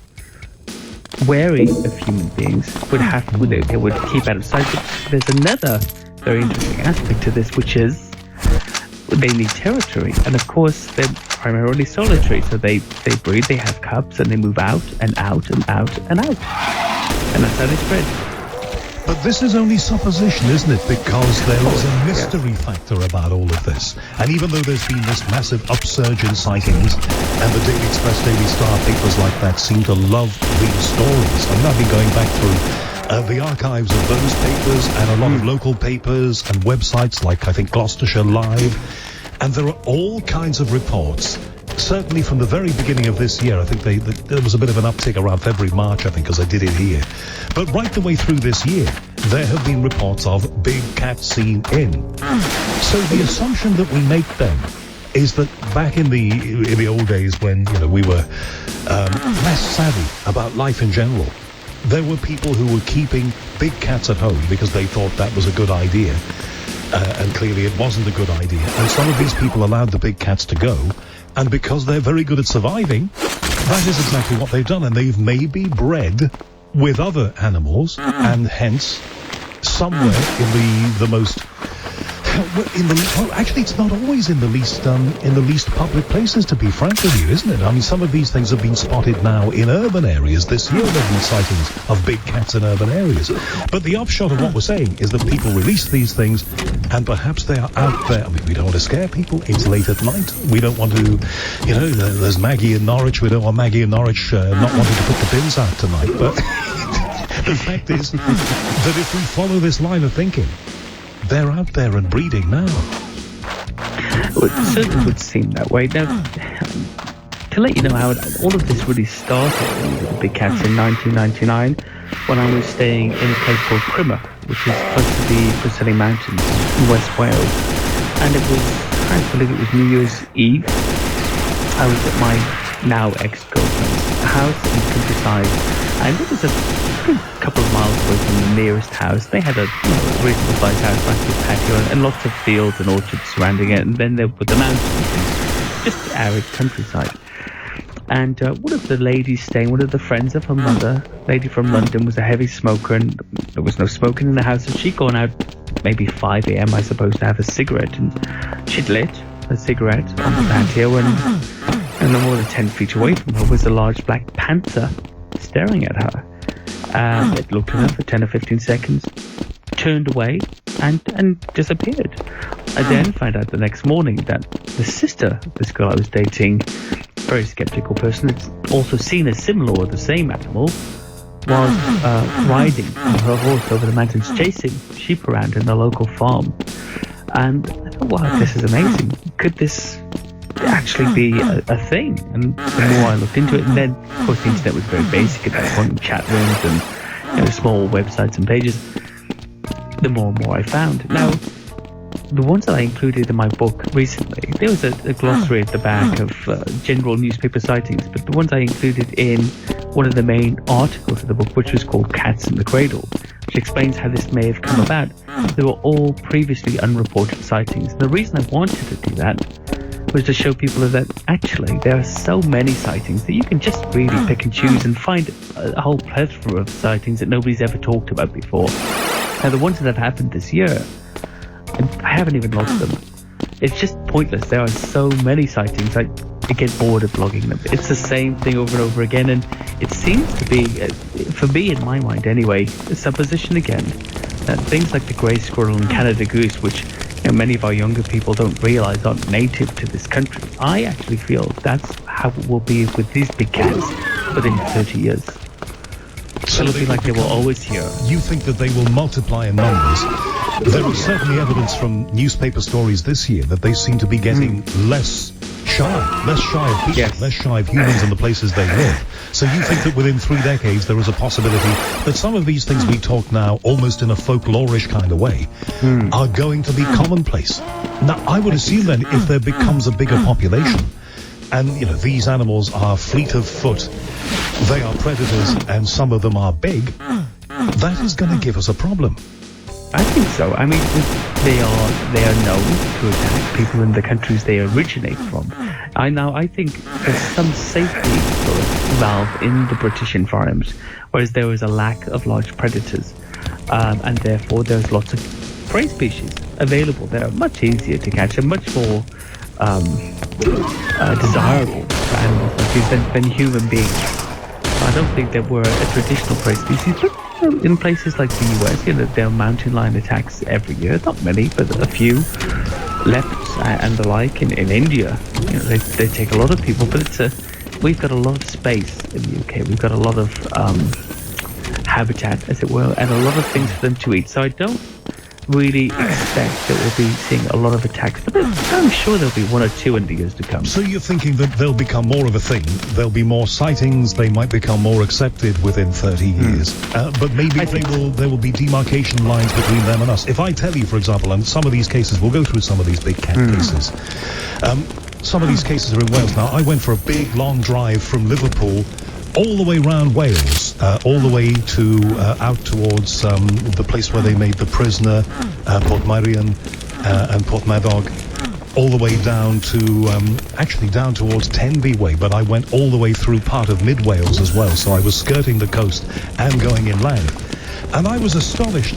wary of human beings, they would keep out of sight. But there's another very interesting aspect to this, which is they need territory, and of course they're primarily solitary, so they breed, they have cubs, and they move out and out and out and out, and that's how they spread. But this is only supposition, isn't it? Because there is a mystery factor about all of this. And even though there's been this massive upsurge in sightings, and the Daily Express, Daily Star, papers like that seem to love these stories. I mean, I've been going back through the archives of those papers and a lot of local papers and websites like, I think, Gloucestershire Live. And there are all kinds of reports. Certainly from the very beginning of this year, I think there was a bit of an uptick around February, March, I think, as I did it here. But right the way through this year, there have been reports of big cats seen in. So the assumption that we make then is that back in the old days when we were less savvy about life in general, there were people who were keeping big cats at home because they thought that was a good idea. And clearly it wasn't a good idea. And some of these people allowed the big cats to go. And because they're very good at surviving, that is exactly what they've done. And they've maybe bred with other animals, and hence somewhere in the most... actually, it's not always in the least public places, to be frank with you, isn't it? I mean, some of these things have been spotted now in urban areas. This year there have been sightings of big cats in urban areas. But the upshot of what we're saying is that people release these things, and perhaps they are out there. I mean, we don't want to scare people. It's late at night. We don't want to, there's Maggie in Norwich. We don't want Maggie in Norwich not wanting to put the bins out tonight. But the fact is that if we follow this line of thinking, they're out there and breeding now. Well, it certainly would seem that way. Now, to let you know how all of this really started with the big cats in 1999, when I was staying in a place called Crimmer, which is close to the Preseli Mountains in West Wales. And I can't believe it was New Year's Eve. I was at my now ex-girlfriend's house in the countryside, and it was a good couple of miles away from the nearest house. They had a reasonable sized house, massive patio, and lots of fields and orchards surrounding it, and then there were the mountains and just arid countryside. And one of the ladies staying, one of the friends of her mother, lady from London, was a heavy smoker, and there was no smoking in the house, and she'd gone out maybe 5 a.m, I suppose, to have a cigarette, and she'd lit a cigarette on the patio, and no more than 10 feet away from her was a large black panther staring at her. It looked at her for 10 or 15 seconds, turned away, and disappeared. I then found out the next morning that the sister of this girl I was dating, very skeptical person, had also seen a similar or the same animal, was riding on her horse over the mountains, chasing sheep around in the local farm. And I thought, wow, this is amazing. Could this actually be a thing? And the more I looked into it, and then of course the internet was very basic at that point, chat rooms and small websites and pages, the more and more I found. Now, the ones that I included in my book recently, there was a glossary at the back of general newspaper sightings, but the ones I included in one of the main articles of the book, which was called Cats in the Cradle, which explains how this may have come about, they were all previously unreported sightings. And the reason I wanted to do that was to show people that actually there are so many sightings that you can just really pick and choose and find a whole plethora of sightings that nobody's ever talked about before. Now, the ones that have happened this year, I haven't even logged them. It's just pointless. There are so many sightings. I get bored of logging them. It's the same thing over and over again, and it seems to be, for me in my mind anyway, a supposition again that things like the grey squirrel and Canada goose, which many of our younger people don't realise aren't native to this country, I actually feel that's how it will be with these big cats within 30 years. So it'll be like they were always here. You think that they will multiply in numbers? There is certainly evidence from newspaper stories this year that they seem to be getting less shy of people, less shy of humans and the places they live. So you think that within 3 decades there is a possibility that some of these things we talk now almost in a folklorish kind of way are going to be commonplace. Now, I would assume then if there becomes a bigger population and, these animals are fleet of foot, they are predators and some of them are big, that is going to give us a problem. I think so. I mean, they are known to attack people in the countries they originate from. I think there's some safety sort of valve in the British environment, whereas there is a lack of large predators, and therefore there's lots of prey species available that are much easier to catch and much more desirable for animals like these than human beings. I don't think there were a traditional prey species, but in places like the US, there are mountain lion attacks every year. Not many, but a few. Leopards and the like. In India, they take a lot of people, but we've got a lot of space in the UK. We've got a lot of habitat, as it were, and a lot of things for them to eat. So I don't really expect that we'll be seeing a lot of attacks, but I'm sure there'll be 1 or 2 in the years to come. So you're thinking that they'll become more of a thing, there'll be more sightings, they might become more accepted within 30 years, but maybe there will be demarcation lines between them and us. If I tell you, for example, and some of these cases, we'll go through some of these big cat cases, some of these cases are in Wales. Now, I went for a big, long drive from Liverpool all the way around Wales, all the way to out towards the place where they made The Prisoner, Portmeirion and Portmeddog, all the way down to, actually down towards Tenby Way, but I went all the way through part of Mid Wales as well, so I was skirting the coast and going inland. And I was astonished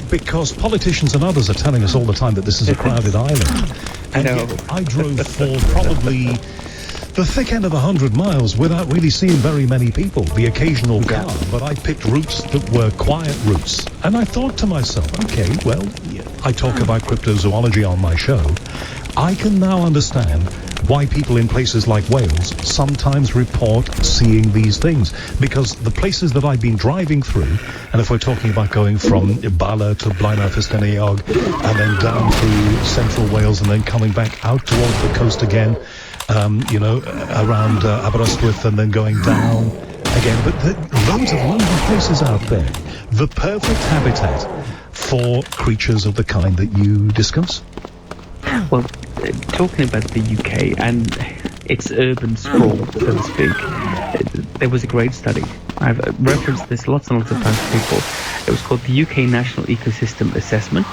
because politicians and others are telling us all the time that this is a crowded island. And yet I drove for probably the thick end of 100 miles without really seeing very many people, the occasional car, but I picked routes that were quiet routes. And I thought to myself, okay, well, I talk about cryptozoology on my show. I can now understand why people in places like Wales sometimes report seeing these things, because the places that I've been driving through, and if we're talking about going from Bala to Blaenau Festiniog and then down through central Wales and then coming back out towards the coast again, around Aberystwyth and then going down again. But loads of lovely places out there. The perfect habitat for creatures of the kind that you discuss. Well, talking about the UK and its urban sprawl, so to speak, there was a great study. I've referenced this lots and lots of times to people. It was called the UK National Ecosystem Assessment.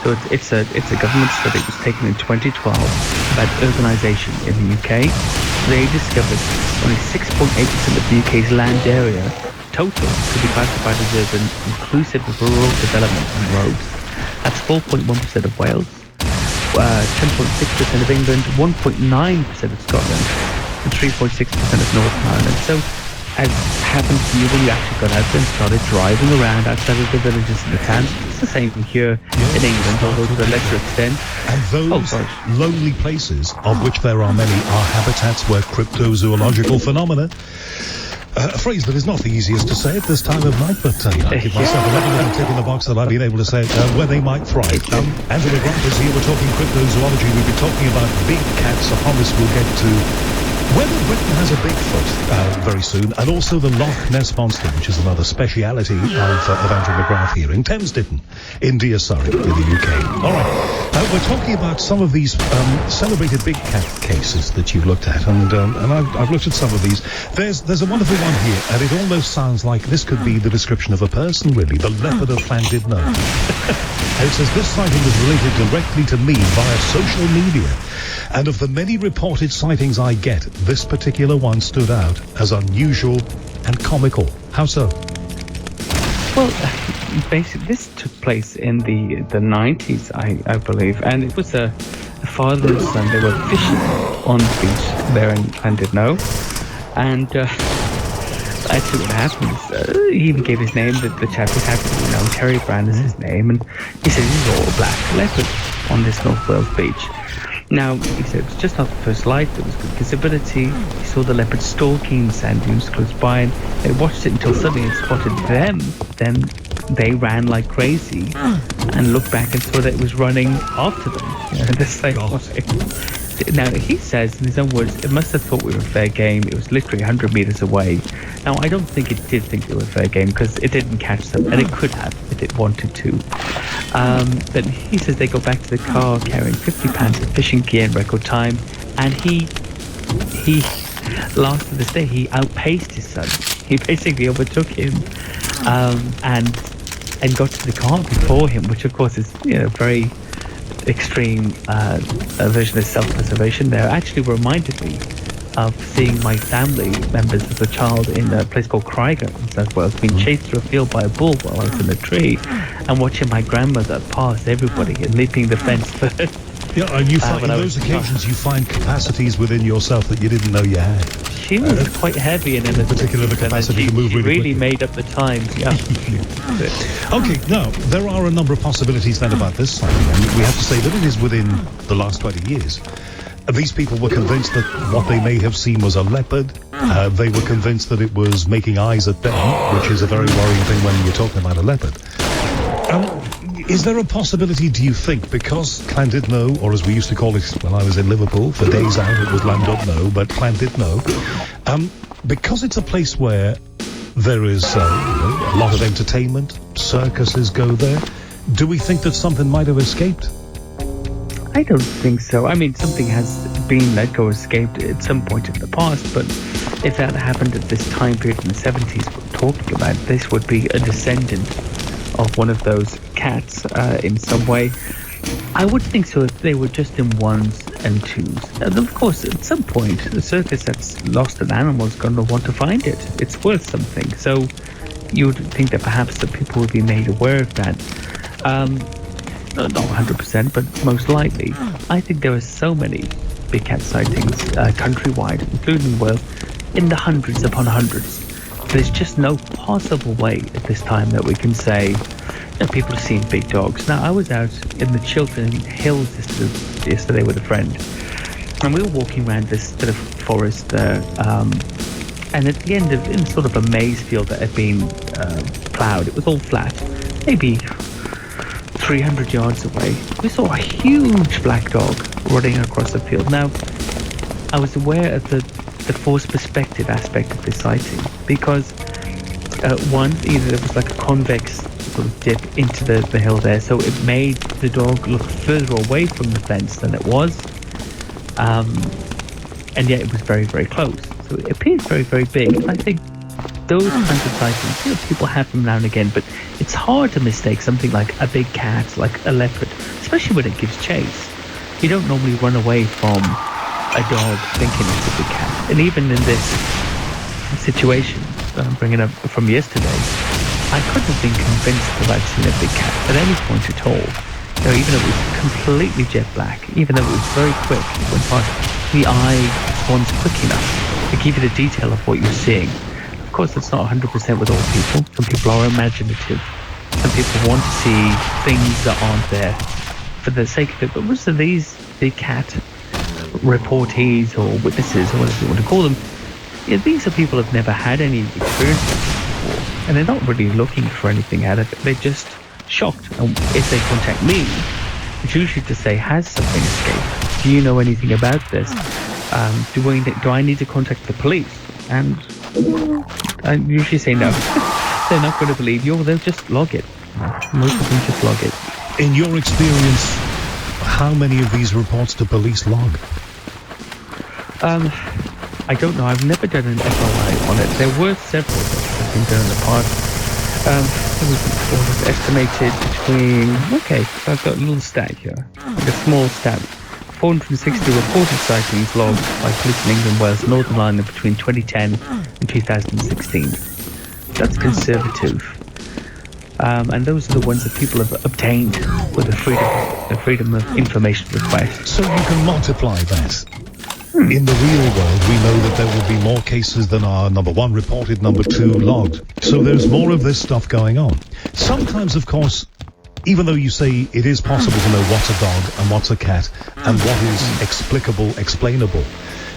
So it's a government study that was taken in 2012 about urbanisation in the UK. They discovered only 6.8% of the UK's land area total could be classified as urban, inclusive of rural development and roads. That's 4.1% of Wales, 10.6% of England, 1.9% of Scotland, and 3.6% of Northern Ireland. So, as happened to you when you actually got out there and started driving around outside of the villages and the towns, it's the same here in England, although to a lesser extent. And those lonely places, of which there are many, are habitats where cryptozoological phenomena, a phrase that is not the easiest to say at this time of night, but I give myself another little tick in the box that I've been able to say where they might thrive. Angela Grant is here, we're talking cryptozoology, we've been talking about big cats, upon this we'll get to Whether Britain has a Bigfoot very soon, and also the Loch Ness Monster, which is another speciality of Andrew McGrath here in Thames Ditton, in Dear Surrey, in the UK. All right, we're talking about some of these celebrated big cat cases that you've looked at, and I've looked at some of these. There's a wonderful one here, and it almost sounds like this could be the description of a person, really. The leopard of Llandudno. And it says, this sighting was related directly to me via social media. And of the many reported sightings I get, this particular one stood out as unusual and comical. How so? Well, basically, this took place in the 90s, I believe, and it was a father and son. They were fishing on the beach there in Llandudno, and actually what happened is he even gave his name. The chap was happy to know Terry Brand is his name, and he said he's all black leopard on this North Wales beach. Now, he said it was just after first light, there was good visibility. He saw the leopard stalking sand dunes close by, and they watched it until suddenly it spotted them. Then they ran like crazy and looked back and saw that it was running after them. The same way. Now, he says, in his own words, it must have thought we were fair game. It was literally 100 meters away. Now, I don't think it did think they were fair game because it didn't catch them, and it could have if it wanted to. But he says they go back to the car carrying 50 pounds of fishing gear in record time, and he last of this day, he outpaced his son. He basically overtook him and got to the car before him, which of course is very extreme version of self-preservation there. Actually reminded me of seeing my family members as a child in a place called Craiger in South Wales being chased through a field by a bull while I was in a tree, and watching my grandmother pass everybody and leaping the fence first. Yeah, and you find, in those occasions you find capacities within yourself that you didn't know you had. She was quite heavy and in particular the capacity to move really quickly. Made up the times. Yeah. Okay, now there are a number of possibilities then about this sighting, and we have to say that it is within the last 20 years. These people were convinced that what they may have seen was a leopard. They were convinced that it was making eyes at them, which is a very worrying thing when you're talking about a leopard. Is there a possibility, do you think, because Llandudno, or as we used to call it when I was in Liverpool, for days out it was Llandudno, but Llandudno, because it's a place where there is a lot of entertainment, circuses go there, do we think that something might have escaped? I don't think so. I mean, something has been let go, escaped at some point in the past, but if that happened at this time period in the 70s we're talking about, this would be a descendant of one of those cats in some way. I would think so if they were just in ones and twos. And of course, at some point, the circus that's lost an animal is going to want to find it. It's worth something. So you would think that perhaps the people would be made aware of that. Not 100%, but most likely. I think there are so many big cat sightings countrywide, including Wales, in the hundreds upon hundreds. There's just no possible way at this time that we can say that people have seen big dogs. Now, I was out in the Chiltern Hills yesterday with a friend, and we were walking around this sort of forest there, and at the end of in sort of a maize field that had been ploughed. It was all flat, maybe 300 yards away. We saw a huge black dog running across the field. Now, I was aware of the forced perspective aspect of this sighting because one, either there was like a convex sort of dip into the hill there, so it made the dog look further away from the fence than it was, and yet it was very, very close. So it appeared very, very big. And I think those kinds of sightings, people have them now and again, but it's hard to mistake something like a big cat, like a leopard, especially when it gives chase. You don't normally run away from a dog thinking it's a big cat. And even in this situation that I'm bringing up from yesterday, I couldn't have been convinced that I'd seen a big cat at any point at all. Even though it was completely jet black, even though it was very quick, it went past, the eye responds quick enough to give you the detail of what you're seeing. Of course, it's not 100% with all people. Some people are imaginative. Some people want to see things that aren't there for the sake of it. But most of these big cat reportees or witnesses, or whatever you want to call them, these are people who've never had any experience before, and they're not really looking for anything out of it. They're just shocked. And if they contact me, it's usually to say, has something escaped? Do you know anything about this? do I need to contact the police? And I usually say no. They're not going to believe you, or they'll just log it. Most of them just log it. In your experience, how many of these reports do police log? I don't know. I've never done an FOI on it. There were several that have been done in the past. It was estimated between... Okay, so I've got a little stat here. Like a small stat. 460 reported sightings logged by police in England, Wales, Northern Ireland between 2010 and 2016. That's conservative. And those are the ones that people have obtained with the freedom of information request. So you can multiply that. In the real world, we know that there will be more cases than are, number one, reported, number two, logged. So there's more of this stuff going on. Sometimes, of course, even though you say it is possible to know what's a dog and what's a cat and what is explicable, explainable,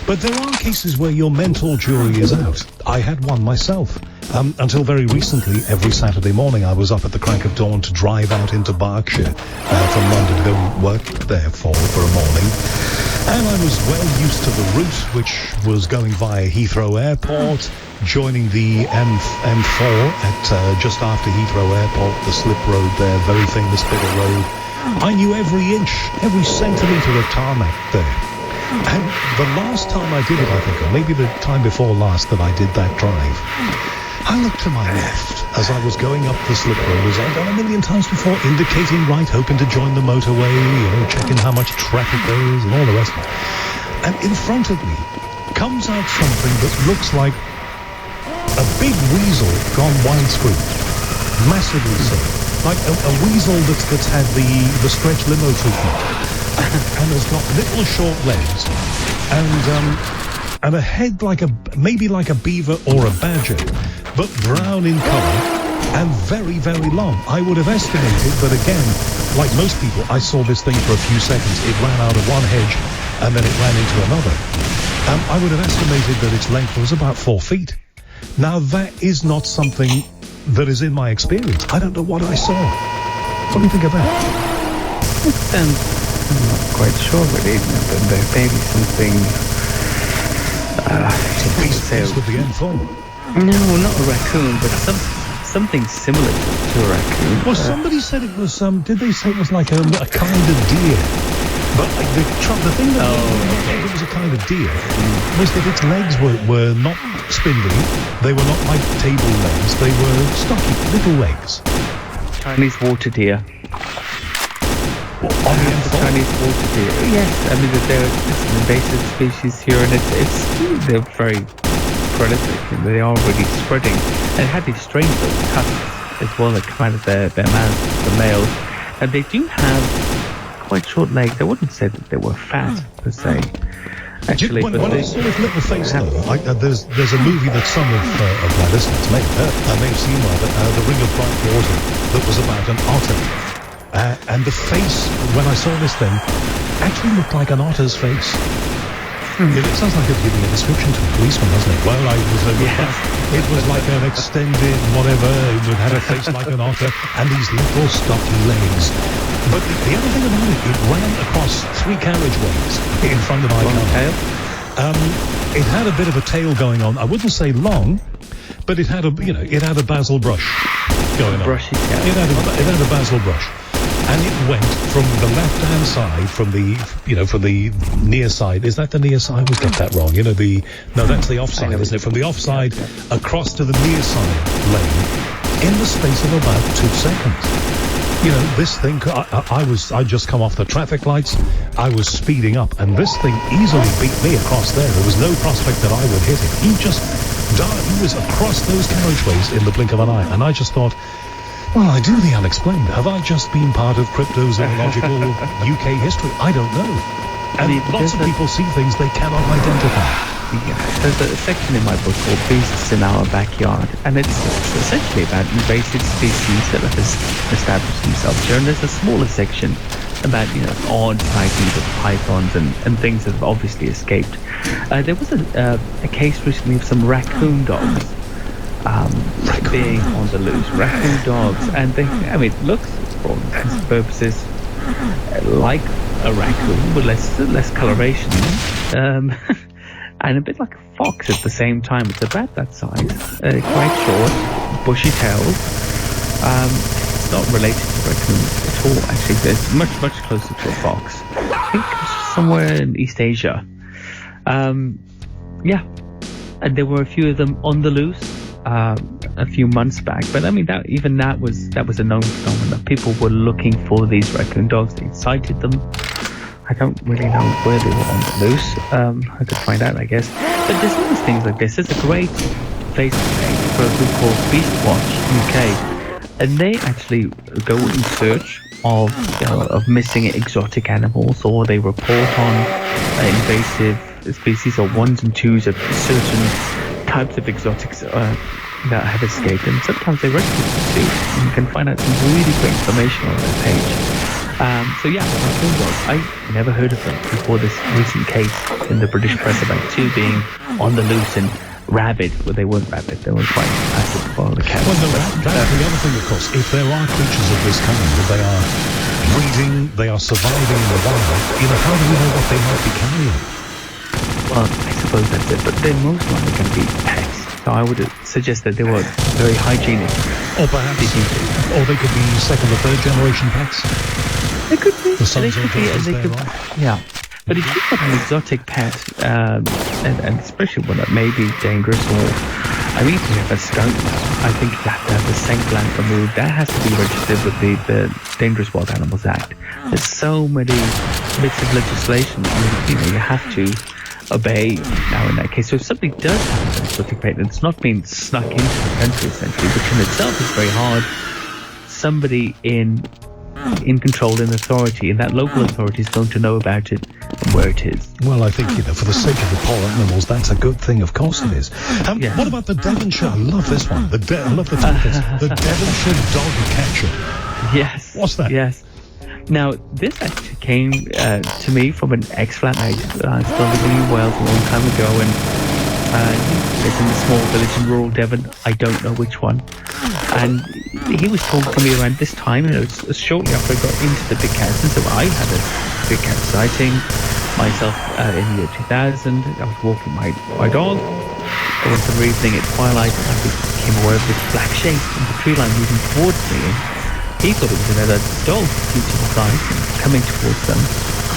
but there are cases where your mental jury is out. I had one myself. Until very recently, every Saturday morning, I was up at the crack of dawn to drive out into Berkshire from London to go work there for a morning. And I was well used to the route, which was going via Heathrow Airport, joining the M4 at just after Heathrow Airport, the slip road there, very famous bit of road. I knew every inch, every centimetre of tarmac there. And the last time I did it, I think, or maybe the time before last that I did that drive, I looked to my left as I was going up the slip road, as I've done a million times before, indicating right, hoping to join the motorway, checking how much traffic there is and all the rest of it. And in front of me comes out something that looks like a big weasel gone widescreen. Massively so. Like a weasel that's had the stretch limo treatment. And has got little short legs and a head maybe like a beaver or a badger, but brown in colour and very, very long. I would have estimated, but again, like most people, I saw this thing for a few seconds. It ran out of one hedge and then it ran into another. I would have estimated that its length was about 4 feet. Now that is not something that is in my experience. I don't know what I saw. What do you think of that? I'm not quite sure really, but there may be something... Beast with the M4. No, not a raccoon, but something similar to a raccoon. Well, somebody said it was, did they say it was like a kind of deer? But the thing that made it was a kind of deer was that its legs were not spindly, they were not like table legs, they were stocky, little legs. Chinese water deer. On the Chinese water deer. Yes, I mean they're an invasive species here, and they're very prolific, and they are really spreading. And it had these strange little tusks as well that come out of their mouths, the males, and they do have quite short legs. I wouldn't say that they were fat per se. Actually, when I saw his little face, though, there's a movie that some of my listeners may have seen, The Ring of Bright Water, that was about an otter. And the face, when I saw this thing, actually looked like an otter's face. It sounds like it's giving a description to a policeman, doesn't it? Well, it was like an extended whatever, it had a face like an otter, and these little stocky legs. But the other thing about it ran across 3 carriageways in front of my car. It had a bit of a tail going on. I wouldn't say long, but it had a basil brush going on. Brushy tail. It had a basil brush. And it went from the left-hand side, from the near side. Is that the near side? I always get that wrong. No, that's the offside, isn't it? From the offside across to the near side lane in the space of about 2 seconds. This thing, I'd just come off the traffic lights. I was speeding up, and this thing easily beat me across there. There was no prospect that I would hit him. He was across those carriageways in the blink of an eye, and I just thought, well, I do the unexplained. Have I just been part of cryptozoological UK history? I don't know. And lots of people see things they cannot identify. Yeah, there's a section in my book called Beasts in Our Backyard, and it's essentially about invasive species that have established themselves here. And there's a smaller section about, odd sightings of pythons and things that have obviously escaped. There was a case recently of some raccoon dogs being on the loose. Raccoon dogs, and it looks, for all intents and purposes, like a raccoon with less coloration. and a bit like a fox at the same time. It's about that size, quite short, bushy tails. It's not related to raccoons at all, actually. It's much, much closer to a fox. I think it's somewhere in East Asia. Yeah. And there were a few of them on the loose a few months back. But I mean, that was a known phenomenon. People were looking for these raccoon dogs. They sighted them. I don't really know where they were on the loose. I could find out, I guess. But there's always things like this. There's a great Facebook page for a group called Beastwatch UK, and they actually go in search of missing exotic animals, or they report on invasive species or ones and twos of certain types of exotics that have escaped, and sometimes they rescue them too. And you can find out some really great information on their page. So yeah, raccoon dogs. I never heard of them before this recent case in the British press about two being on the loose and rabid. Well, they weren't rabid. They were quite passive for the cats. Well, no, that's the other thing, of course. If there are creatures of this kind, that they are breeding, they are surviving in the wild, how do we know what they might be carrying? Well, I suppose that's it. But they're most likely going to be pets. So I would suggest that they were very hygienic. Or perhaps, or they could be second or third generation pets. They could be. The sons or daughters thereof. Yeah. But if you've got an exotic pet, and especially one that may be dangerous, or I mean, if you have a skunk now, I think you have to have the scent gland removed. That has to be registered with the Dangerous Wild Animals Act. There's so many bits of legislation. I mean, you have to obey now in that case. So if somebody does have an exotic pet and it's not being snuck into the country, essentially, which in itself is very hard, somebody in control, in authority, and that local authority is going to know about it and where it is. Well, I think, for the sake of the poor animals, that's a good thing. Of course it is. Yeah. What about the Devonshire? I love this one. I love the title. The Devonshire dog catcher. Yes. What's that? Yes. Now, this actually came to me from an ex-flatmate. I started living in Wales a long time ago, and he lived in a small village in rural Devon. I don't know which one. And he was talking to me around this time, shortly after I got into the big cats. And so I had a big cat sighting myself in the year 2000. I was walking my dog. One summer evening at twilight, I became aware of this black shape in the tree line moving towards me. And he thought it was another dog due to the size coming towards them.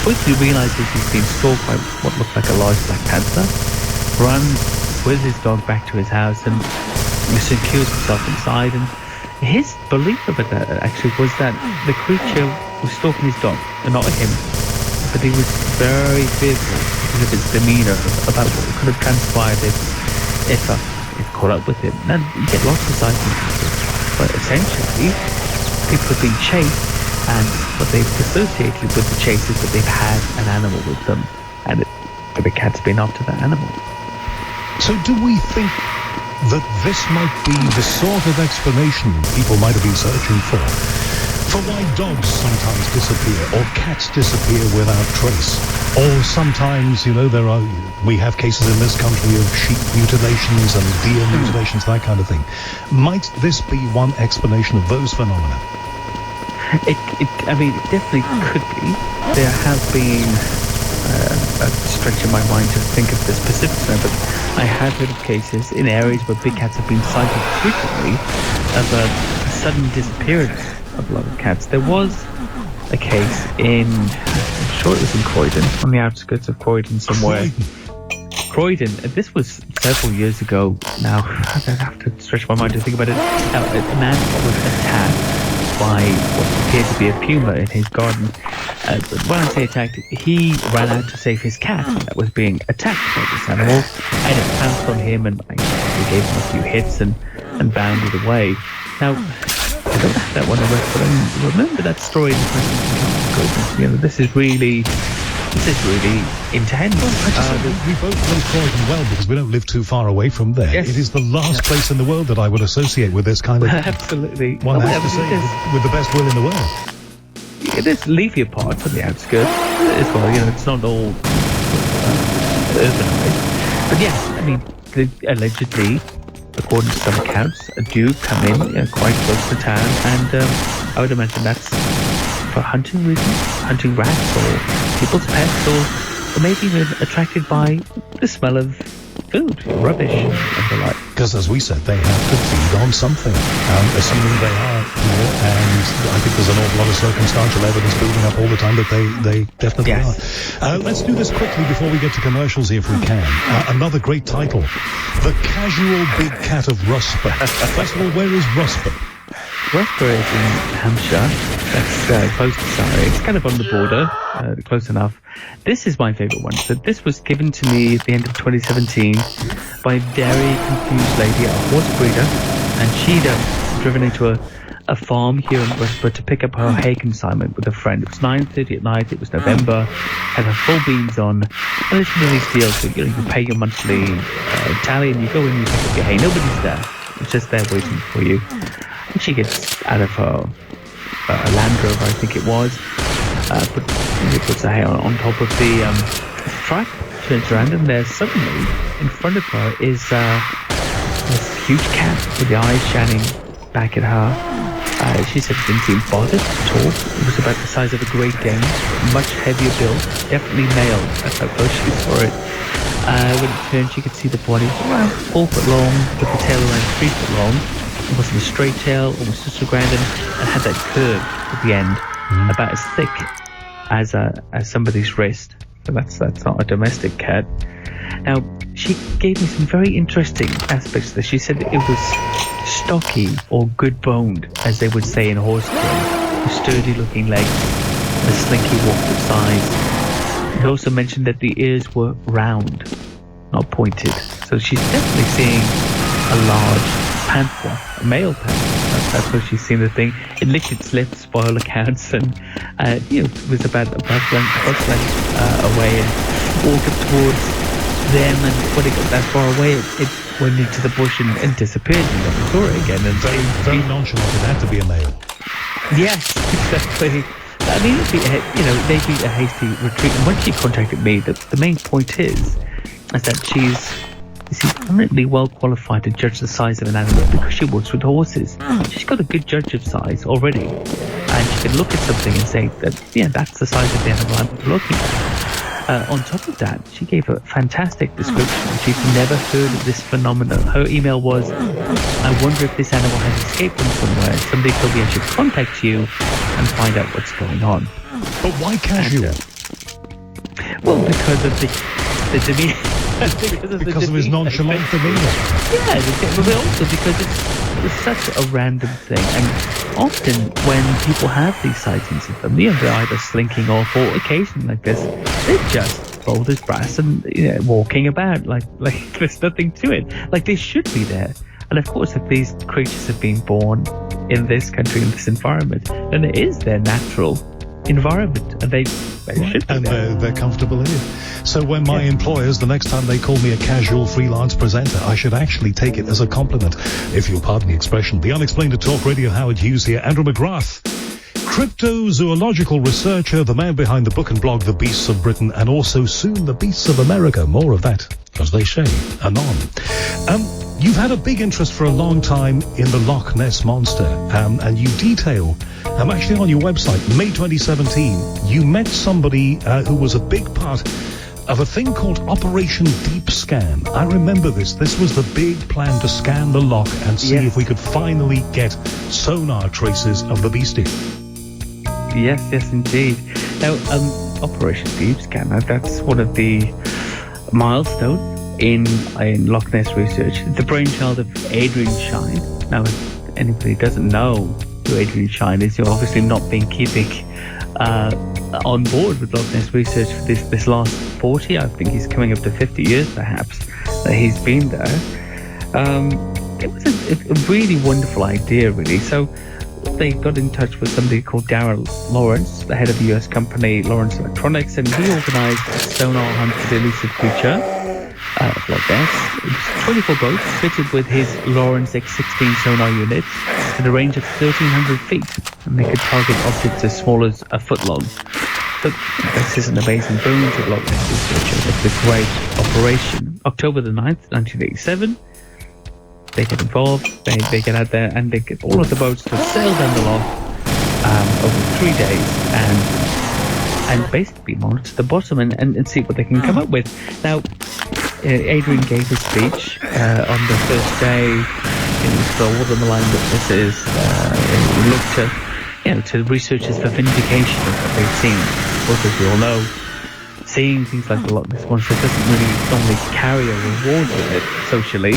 Quickly realizes he's been stalked by what looked like a large black panther. Runs with his dog back to his house and secures himself inside. And his belief of it actually was that the creature was stalking his dog and not him. But he was very fearful because of his demeanor about what could have transpired if it caught up with him. And you get lots of sightings. But essentially, people have been chased, and what they've associated with the chase is that they've had an animal with them, and the cat's been after that animal. So do we think that this might be the sort of explanation people might have been searching for why dogs sometimes disappear or cats disappear without trace? Or sometimes, we have cases in this country of sheep mutilations and deer mutilations, that kind of thing. Might this be one explanation of those phenomena? It definitely could be. There have been a stretch in my mind to think of the specifics now, but I have heard of cases in areas where big cats have been sighted frequently of a sudden disappearance of a lot of cats. There was a case I'm sure it was in Croydon, on the outskirts of Croydon somewhere. Croydon, this was several years ago now. I have to stretch my mind to think about it. A man was attacked by what appeared to be a puma in his garden. When I say attacked, he ran out to save his cat that was being attacked by this animal, and it pounced on him and he gave him a few hits and bounded away. Now, I don't have that one on record, but I remember that story in the present. This is really intense. We both know Croydon well because we don't live too far away from there. Yes. It is the last place in the world that I would associate with this kind of absolutely. One has to say, with the best will in the world. It is leafy parts on the outskirts as well. It's not all urbanized. But yes, they allegedly, according to some accounts, do come in quite close to town, and I would imagine that's for hunting reasons, hunting rats or people's pets or or maybe even attracted by the smell of food, rubbish, and the like. Because as we said, they have to feed on something, assuming they are here, and I think there's an awful lot of circumstantial evidence building up all the time that they definitely are. Let's do this quickly before we get to commercials here, if we can. Another great title, The Casual Big Cat of Rusper. First of all, where is Rusper? Rusper is in Hampshire. That's close to Surrey. It's kind of on the border, close enough. This is my favourite one. So this was given to me at the end of 2017 by a very confused lady, a horse breeder, and she'd driven into a farm here in Rusper to pick up her hay consignment with a friend. It was 9:30 at night. It was November. Had her full beans on, and it's one of these deals where you pay your monthly tally, and you go in and you pick up your hay. Nobody's there. It's just there waiting for you. And she gets out of her Land Rover, I think it was, puts her hay on top of the truck, turns around, and there suddenly in front of her is this huge cat with the eyes shining back at her. She said it didn't seem bothered at all. It was about the size of a Great Dane, much heavier build, definitely male. That's how close she saw it. When it turned, she could see the body was around 4 foot long, with the tail around 3 foot long. It wasn't a straight tail, almost just around him, and had that curve at the end, about as thick as somebody's wrist. So that's not a domestic cat. Now, she gave me some very interesting aspects of this. She said that it was stocky or good boned, as they would say in horse terms, with sturdy looking legs, a slinky walk of size. It also mentioned that the ears were round, not pointed. So she's definitely seeing a large panther, a male panther. That's where she's seen the thing. It licked its lips by all accounts, and it was about a bus length away, and walked up towards them, and when it got that far away, it went into the bush and disappeared, and never saw it again. And very nonchalant. It had to be a male. Yes, exactly. I mean, they'd be a hasty retreat. And when she contacted me, the main point is that she's eminently well qualified to judge the size of an animal because she works with horses. She's got a good judge of size already, and she can look at something and say that, that's the size of the animal I'm looking at. On top of that, she gave a fantastic description. She'd never heard of this phenomenon. Her email was, I wonder if this animal has escaped from somewhere. Somebody told me I should contact you and find out what's going on. But why casual? Well, because of the demeanor. because of his nonchalant demeanor. Yeah, but also because it's such a random thing. And often when people have these sightings of them, they're either slinking off, or occasionally like this, they're just bold as brass and walking about like there's nothing to it. Like they should be there. And of course, if these creatures have been born in this country, in this environment, then it is their natural environment, and they should be there. They're comfortable in it. So when my employers, the next time they call me a casual freelance presenter, I should actually take it as a compliment, if you'll pardon the expression. The Unexplained at Talk Radio, Howard Hughes here. Andrew McGrath, cryptozoological researcher, the man behind the book and blog The Beasts of Britain, and also soon The Beasts of America. More of that, as they say, anon. You've had a big interest for a long time in the Loch Ness Monster, and you detail, actually on your website, May 2017, you met somebody who was a big part of a thing called Operation Deep Scan. I remember this. This was the big plan to scan the loch and see if we could finally get sonar traces of the beastie. Yes, indeed. Now, Operation Deep Scan, that's one of the milestones in Loch Ness research. The brainchild of Adrian Shine. Now, if anybody doesn't know who Adrian Shine is, you've obviously not been keeping on board with Loch Ness research for this last 40, I think he's coming up to 50 years perhaps, that he's been there. It was a really wonderful idea, really. So they got in touch with somebody called Darrell Lawrence, the head of the US company Lawrence Electronics, and he organized a sonar hunt for the elusive creature of Loch Ness. It was 24 boats fitted with his Lawrence X16 sonar units at a range of 1,300 feet, and they could target objects as small as a foot long. So this is an amazing boon to Loch Ness researchers. It's a great operation. October the 9th, 1987, they get involved, they get out there, and they get all of the boats to sail down the loch over 3 days, and and basically monitor the bottom and see what they can come up with. Now, Adrian gave his speech on the first day. For all the malign witnesses, looked to researchers for vindication of what they've seen. Of course, as we all know, seeing things like the Loch Ness Monster doesn't really normally carry a reward with it socially.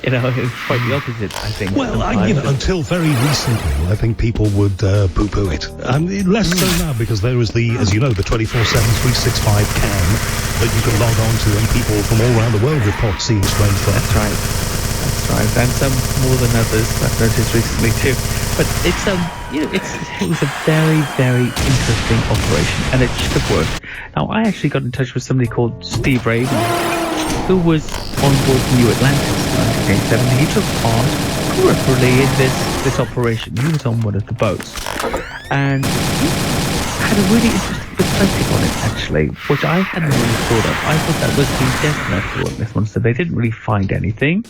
It's quite the opposite, I think. Well, until very recently, I think people would poo-poo it. And less so now, because there is as you know, the 24/7 365 cam that you can log on to, and people from all around the world report seeing strange things. That's right, and some more than others I've noticed recently too. But it was a very, very interesting operation, and it should have worked. Now, I actually got in touch with somebody called Steve Raven, who was on board New Atlantis in 1987. He took part peripherally in this operation. He was on one of the boats, and he had a really interesting perspective on it, actually, which I hadn't really thought of. I thought that was the definite for Loch Ness Monster. They didn't really find anything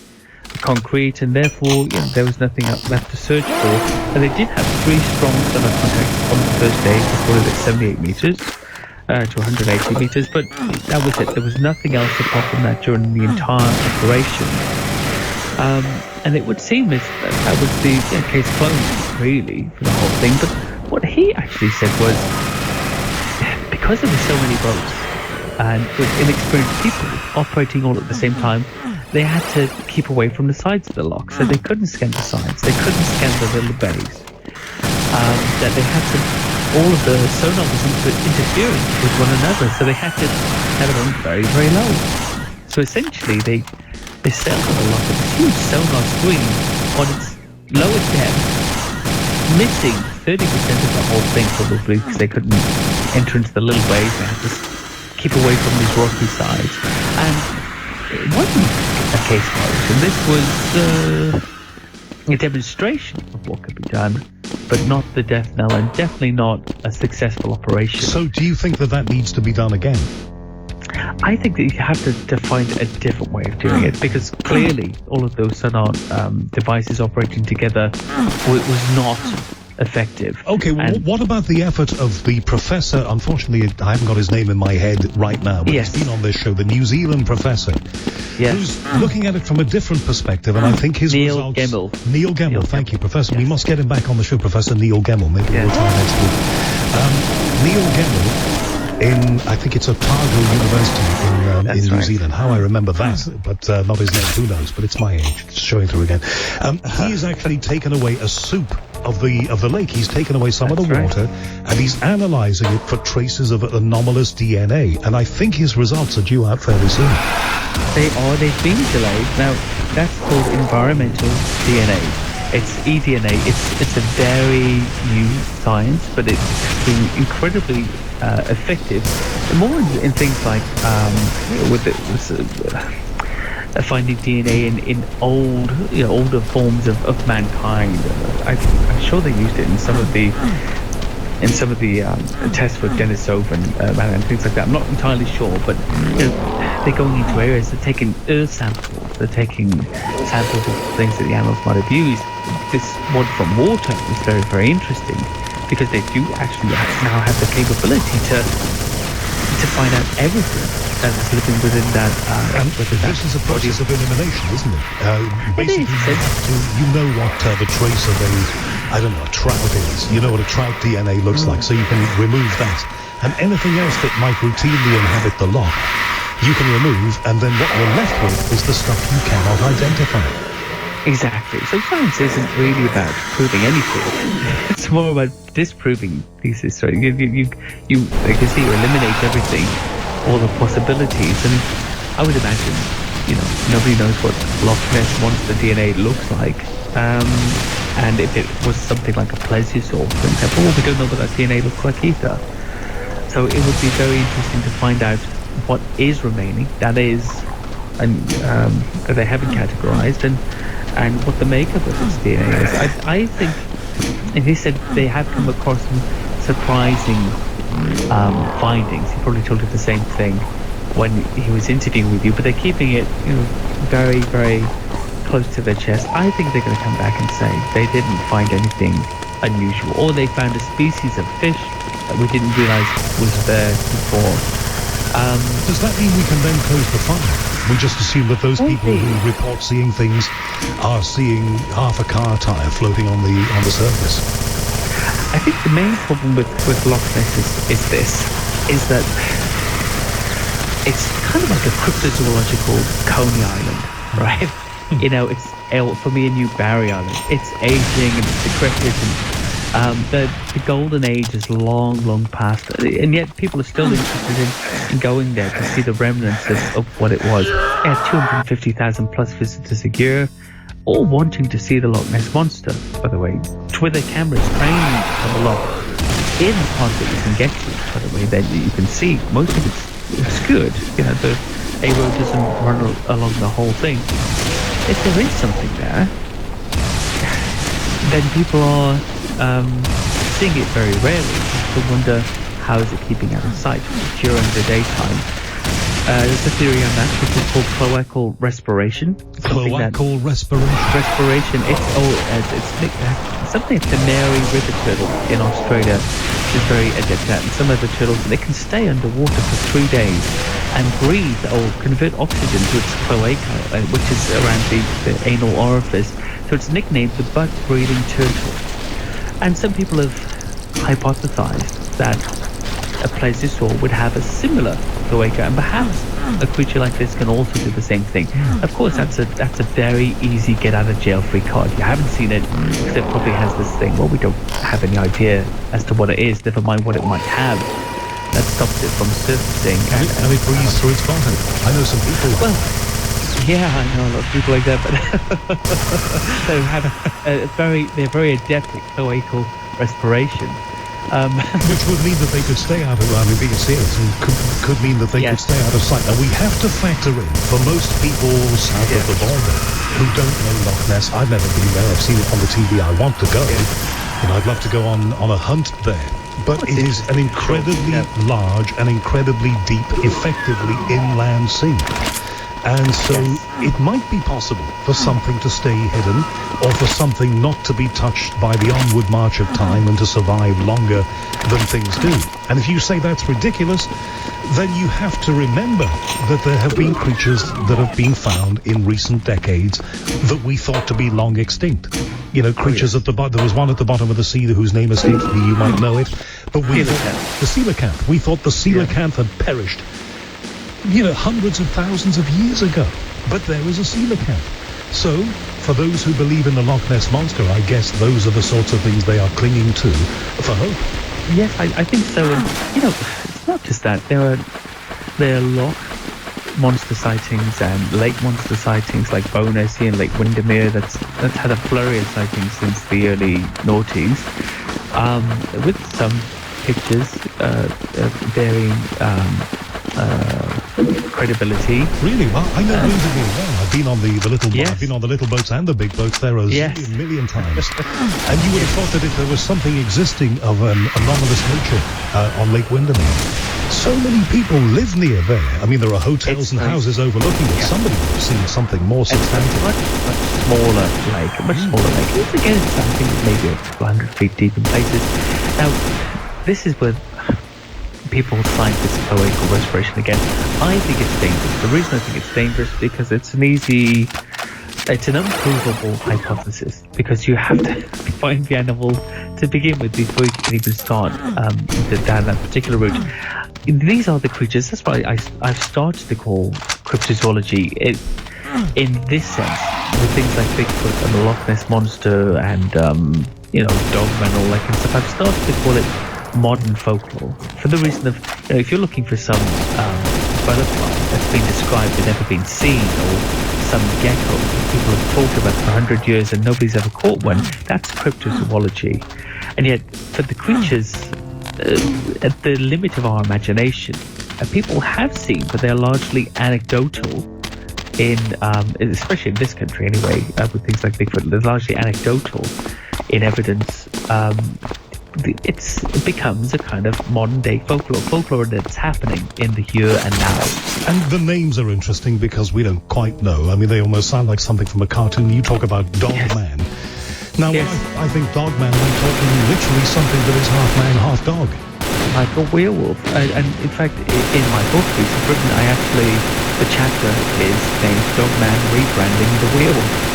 concrete, and therefore there was nothing left to search for. And they did have 3 strong sonar contacts on the first day, recorded at 78 meters to 180 meters, but that was it. There was nothing else apart from that during the entire operation. And it would seem as that was the case closed, really, for the whole thing. But what he actually said was, because there were so many boats and with inexperienced people operating all at the same time, they had to keep away from the sides of the lock, so they couldn't scan the sides, they couldn't scan the little bays. That they had to, all of the sonar was interfering with one another, so they had to have it on very, very low. So essentially, they sailed on the lock with this huge sonar screen on its lowest depth, missing 30% of the whole thing probably because they couldn't enter into the little bays. They had to keep away from these rocky sides, and it wasn't a case closed, and this was a demonstration of what could be done, but not the death knell, and definitely not a successful operation. So do you think that needs to be done again? I think that you have to find a different way of doing it, because clearly all of those sonar devices operating together was not effective. Okay, well, what about the effort of the professor? Unfortunately, I haven't got his name in my head right now, but he's been on this show, the New Zealand professor, who's looking at it from a different perspective, and I think his Neil results... Neil Gemmell, thank you, Professor. Yes. We must get him back on the show, Professor Neil Gemmell. Maybe we'll try next week. Neil Gemmell, I think it's Otago University in New Zealand. How I remember that, but not his name, who knows, but it's my age. It's showing through again. He's actually taken away a soup of the lake. He's taken away some of the water, and he's analysing it for traces of anomalous DNA, and I think his results are due out fairly soon. They've been delayed. Now, that's called environmental DNA. It's eDNA. It's a very new science, but it's been incredibly effective. More in things like finding DNA in older forms of mankind. I'm sure they used it in some of the tests for Denisovan and things like that. I'm not entirely sure, but they're going into areas. They're taking earth samples. They're taking samples of things that the animals might have used. This one from water is very, very interesting, because they do actually now have the capability to find out everything that is living within that. This is a process of elimination, isn't it? Basically, you know what the trace of a trout is. You know what a trout DNA looks like, so you can remove that. And anything else that might routinely inhabit the loch, you can remove, and then what you're left with is the stuff you cannot identify. Exactly. So science isn't really about proving anything. It's more about disproving thesis. So you like you see, you eliminate everything, all the possibilities, and I would imagine, nobody knows what Loch Ness monster DNA looks like. And if it was something like a plesiosaur, for example, well, we don't know what that DNA looks like either. So it would be very interesting to find out what is remaining, that is, and that they haven't categorized, and what the makeup of this DNA is. I think, and he said they have come across some surprising findings. He probably told you the same thing when he was interviewing with you, but they're keeping it, very, very close to their chest. I think they're going to come back and say they didn't find anything unusual, or they found a species of fish that we didn't realize was there before. Does that mean we can then close the file? We just assume that those people who report seeing things are seeing half a car tire floating on the surface. I think the main problem with Loch Ness is that it's kind of like a cryptozoological Coney Island, right? You know, it's for me a new Barry Island. It's aging and it's decrepit, and the golden age is long past, and yet people are still interested in going there to see the remnants of what it was. They had 250,000 plus visitors a year, all wanting to see the Loch Ness Monster, by the way, with their cameras trained on the loch. In the part that you can get to, by the way, that you can see, most of it's good. You know, the A-road doesn't run along the whole thing. If there is something there, then people are seeing it very rarely. To wonder how is it keeping out of sight during the daytime. There's a theory on that which is called cloacal respiration. Cloacal respiration. It's something that the Mary River turtle in Australia is very adept at, and some other turtles, they can stay underwater for 3 days and breathe or convert oxygen to its cloaca, which is around the anal orifice. So it's nicknamed the butt-breathing turtle. And some people have hypothesized that a plesiosaur would have a similar cloaca, and perhaps a creature like this can also do the same thing. Of course, that's a very easy get-out-of-jail-free card. You haven't seen it, because it probably has this thing. Well, we don't have any idea as to what it is, never mind what it might have. That stops it from surfacing. And it breathes through its body. I know some people like that. Yeah, I know a lot of people like that, but they have they're very adept at cloacal respiration. Which would mean that they could stay out of, being serious, and could mean that they could stay out of sight. And we have to factor in, for most people south of the border who don't know Loch Ness, I've never been there, I've seen it on the TV, I want to go, and I'd love to go on a hunt there. But it is an incredibly large and incredibly deep, effectively inland sea. And so it might be possible for something to stay hidden, or for something not to be touched by the onward march of time and to survive longer than things do. And if you say that's ridiculous, then you have to remember that there have been creatures that have been found in recent decades that we thought to be long extinct. You know, creatures at the bottom. There was one at the bottom of the sea whose name escapes me. You might know it. But we thought the coelacanth. We thought the coelacanth had perished, you know, hundreds of thousands of years ago. But there is a coelacanth. So, for those who believe in the Loch Ness Monster, I guess those are the sorts of things they are clinging to for hope. Yes, I think so. And, you know, it's not just that. There are loch monster sightings and lake monster sightings like Bonessie and Lake Windermere that's had a flurry of sightings since the early noughties, with some pictures varying credibility. Really? Well, I know Windermere well. I've been on the little I've been on the little boats and the big boats there a million times. And you would have thought that if there was something existing of an anomalous nature on Lake Windermere, so many people live near there. I mean, there are hotels and houses overlooking it. Somebody would have seen something more substantial. Much smaller lake. It's, again, it's something maybe a couple 100 feet deep in places. Now, this is where people find this cloacal respiration again. I think it's dangerous. The reason I think it's dangerous is because it's an unprovable hypothesis, because you have to find the animal to begin with before you can even start down that particular route. These are the creatures. That's why I've started to call cryptozoology in this sense, with things like Bigfoot and the Loch Ness Monster and Dogman, all that kind of stuff. I've started to call it modern folklore for the reason of, if you're looking for some butterfly that's been described but never been seen, or some gecko that people have talked about for 100 years and nobody's ever caught one, that's cryptozoology. And yet, for the creatures at the limit of our imagination, people have seen, but they're largely anecdotal especially in this country anyway, with things like Bigfoot, they're largely anecdotal in evidence. It becomes a kind of modern day folklore that's happening in the here and now. And the names are interesting because we don't quite know. I mean, they almost sound like something from a cartoon. You talk about Dogman. Now, Yes. I think Dogman, I'm talking literally something that is half man, half dog. Like a werewolf. And in fact, in my book, Piece of Britain, the chapter is named Dogman Rebranding the Werewolf.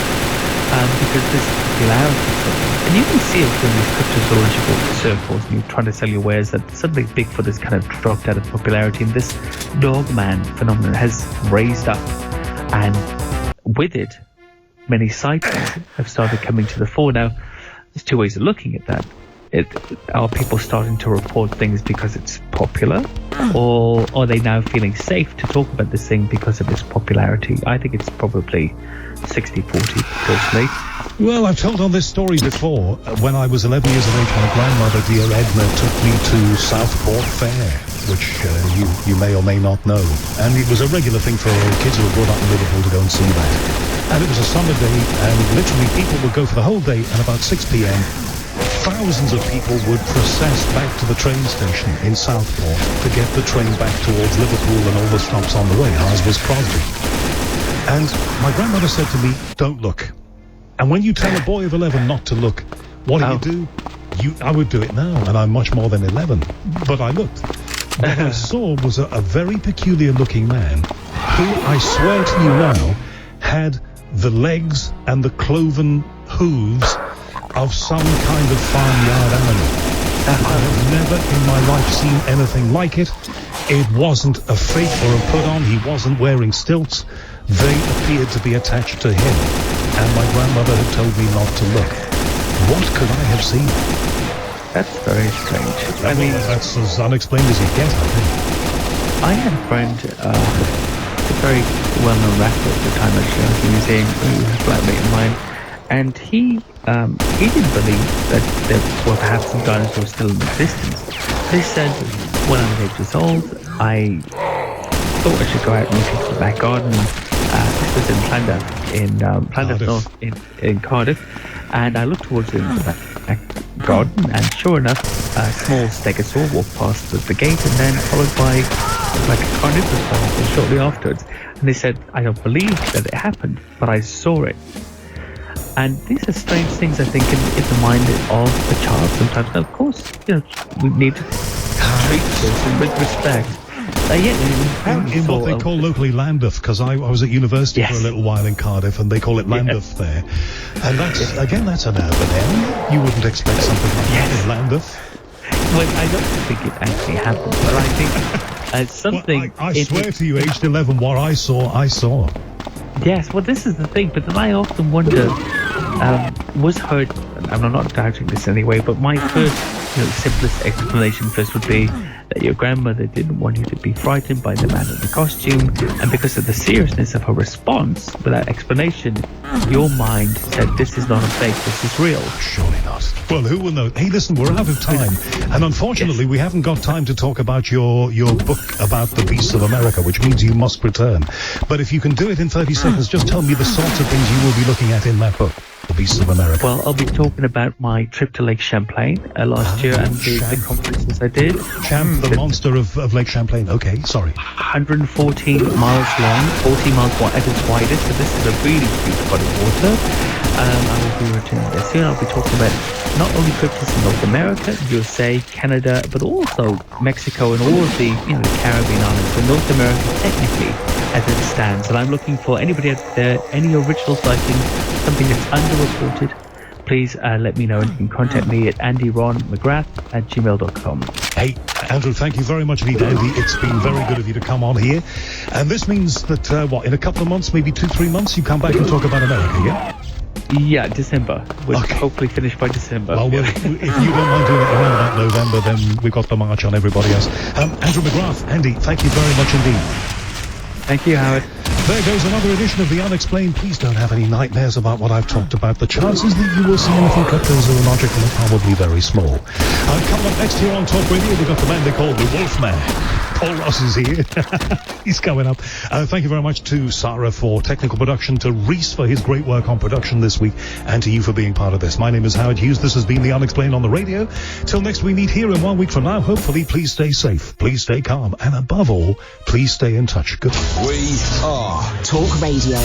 Because this popularity is something, and you can see it in these cryptozoological circles, and you're trying to sell your wares, that suddenly Bigfoot has kind of dropped out of popularity, and this Dogman phenomenon has raised up, and with it, many sightings have started coming to the fore. Now, there's two ways of looking at that. Are people starting to report things because it's popular, or are they now feeling safe to talk about this thing because of its popularity? I think it's probably 60-40, personally. Well, I've told on this story before. When I was 11 years of age, my grandmother, dear Edna, took me to Southport Fair, which you may or may not know. And it was a regular thing for kids who were brought up in Liverpool to go and see that. And it was a summer day, and literally people would go for the whole day, and about 6 p.m., thousands of people would process back to the train station in Southport to get the train back towards Liverpool and all the stops on the way. Ours was Crosby. And my grandmother said to me, don't look. And when you tell a boy of 11 not to look, what do? I would do it now, and I'm much more than 11. But I looked. What I saw was a very peculiar looking man who, I swear to you now, had the legs and the cloven hooves of some kind of farmyard animal. I have never in my life seen anything like it. It wasn't a fake or a put on. He wasn't wearing stilts. They appeared to be attached to him. And my grandmother had told me not to look. What could I have seen? That's very strange. I mean, that's as unexplained as you get, I think. I had a friend, a very well-known rapper at the time, actually, at the museum, who was a flatmate of mine, and he didn't believe that there were perhaps some dinosaurs still in existence. They said, when I was 8 years old, I thought I should go out and look into the back garden. This was in Llandaff North in Cardiff, and I looked towards the back garden, and sure enough, a small stegosaur walked past the gate, and then followed by like a carnivorous dinosaur shortly afterwards. And they said, I don't believe that it happened, but I saw it. And these are strange things, I think, in the mind of a child sometimes. Now, of course, we need to treat this with respect. In what they call locally Llandaff, because I was at university for a little while in Cardiff, and they call it Llandaff there. And that's an urban area. You wouldn't expect something like that in Llandaff. Well, I don't think it actually happened, but I think something... Well, I swear to you, aged 11, what I saw. Yes, well, this is the thing, but then I often wonder, was hurt, and I'm not doubting this anyway, but my first, simplest explanation first would be that your grandmother didn't want you to be frightened by the man in the costume, and because of the seriousness of her response, without explanation, your mind said, this is not a fake, this is real. Surely not. Well, who will know? Hey, listen, we're out of time, and unfortunately we haven't got time to talk about your book about the beasts of America, which means you must return. But if you can do it in 30 seconds, just tell me the sorts of things you will be looking at in that book. The Beasts of America. Well, I'll be talking about my trip to Lake Champlain last year, and the conferences I did. The monster of Lake Champlain. Okay, sorry. 114 miles long, 40 miles wide at its widest, so this is a really huge body of water. I will be returning there soon. I'll be talking about not only cryptids in North America, USA, Canada, but also Mexico and all of the Caribbean islands. So North America, technically, as it stands. And I'm looking for anybody out there, any original sightings, something that's underreported, please let me know, and you can contact me at andyronmcgrath@gmail.com. Hey, Andrew, thank you very much indeed, Andy. It's been very good of you to come on here. And this means that, in a couple of months, maybe 2-3 months, you come back and talk about America, yeah? Yeah, December. We'll hopefully finish by December. Well, if you don't mind doing it around about November, then we've got the march on everybody else. Andrew McGrath, Andy, thank you very much indeed. Thank you, Howard. There goes another edition of The Unexplained. Please don't have any nightmares about what I've talked about. The chances that you will see anything cryptozoological are probably very small. Coming up next here on Talk Radio, we've got the man they call the Wolfman. Paul Ross is here. He's coming up. Thank you very much to Sarah for technical production, to Reese for his great work on production this week, and to you for being part of this. My name is Howard Hughes. This has been The Unexplained on the radio. Till next we meet here in 1 week from now, hopefully, please stay safe, please stay calm, and above all, please stay in touch. Goodbye. We are Talk Radio.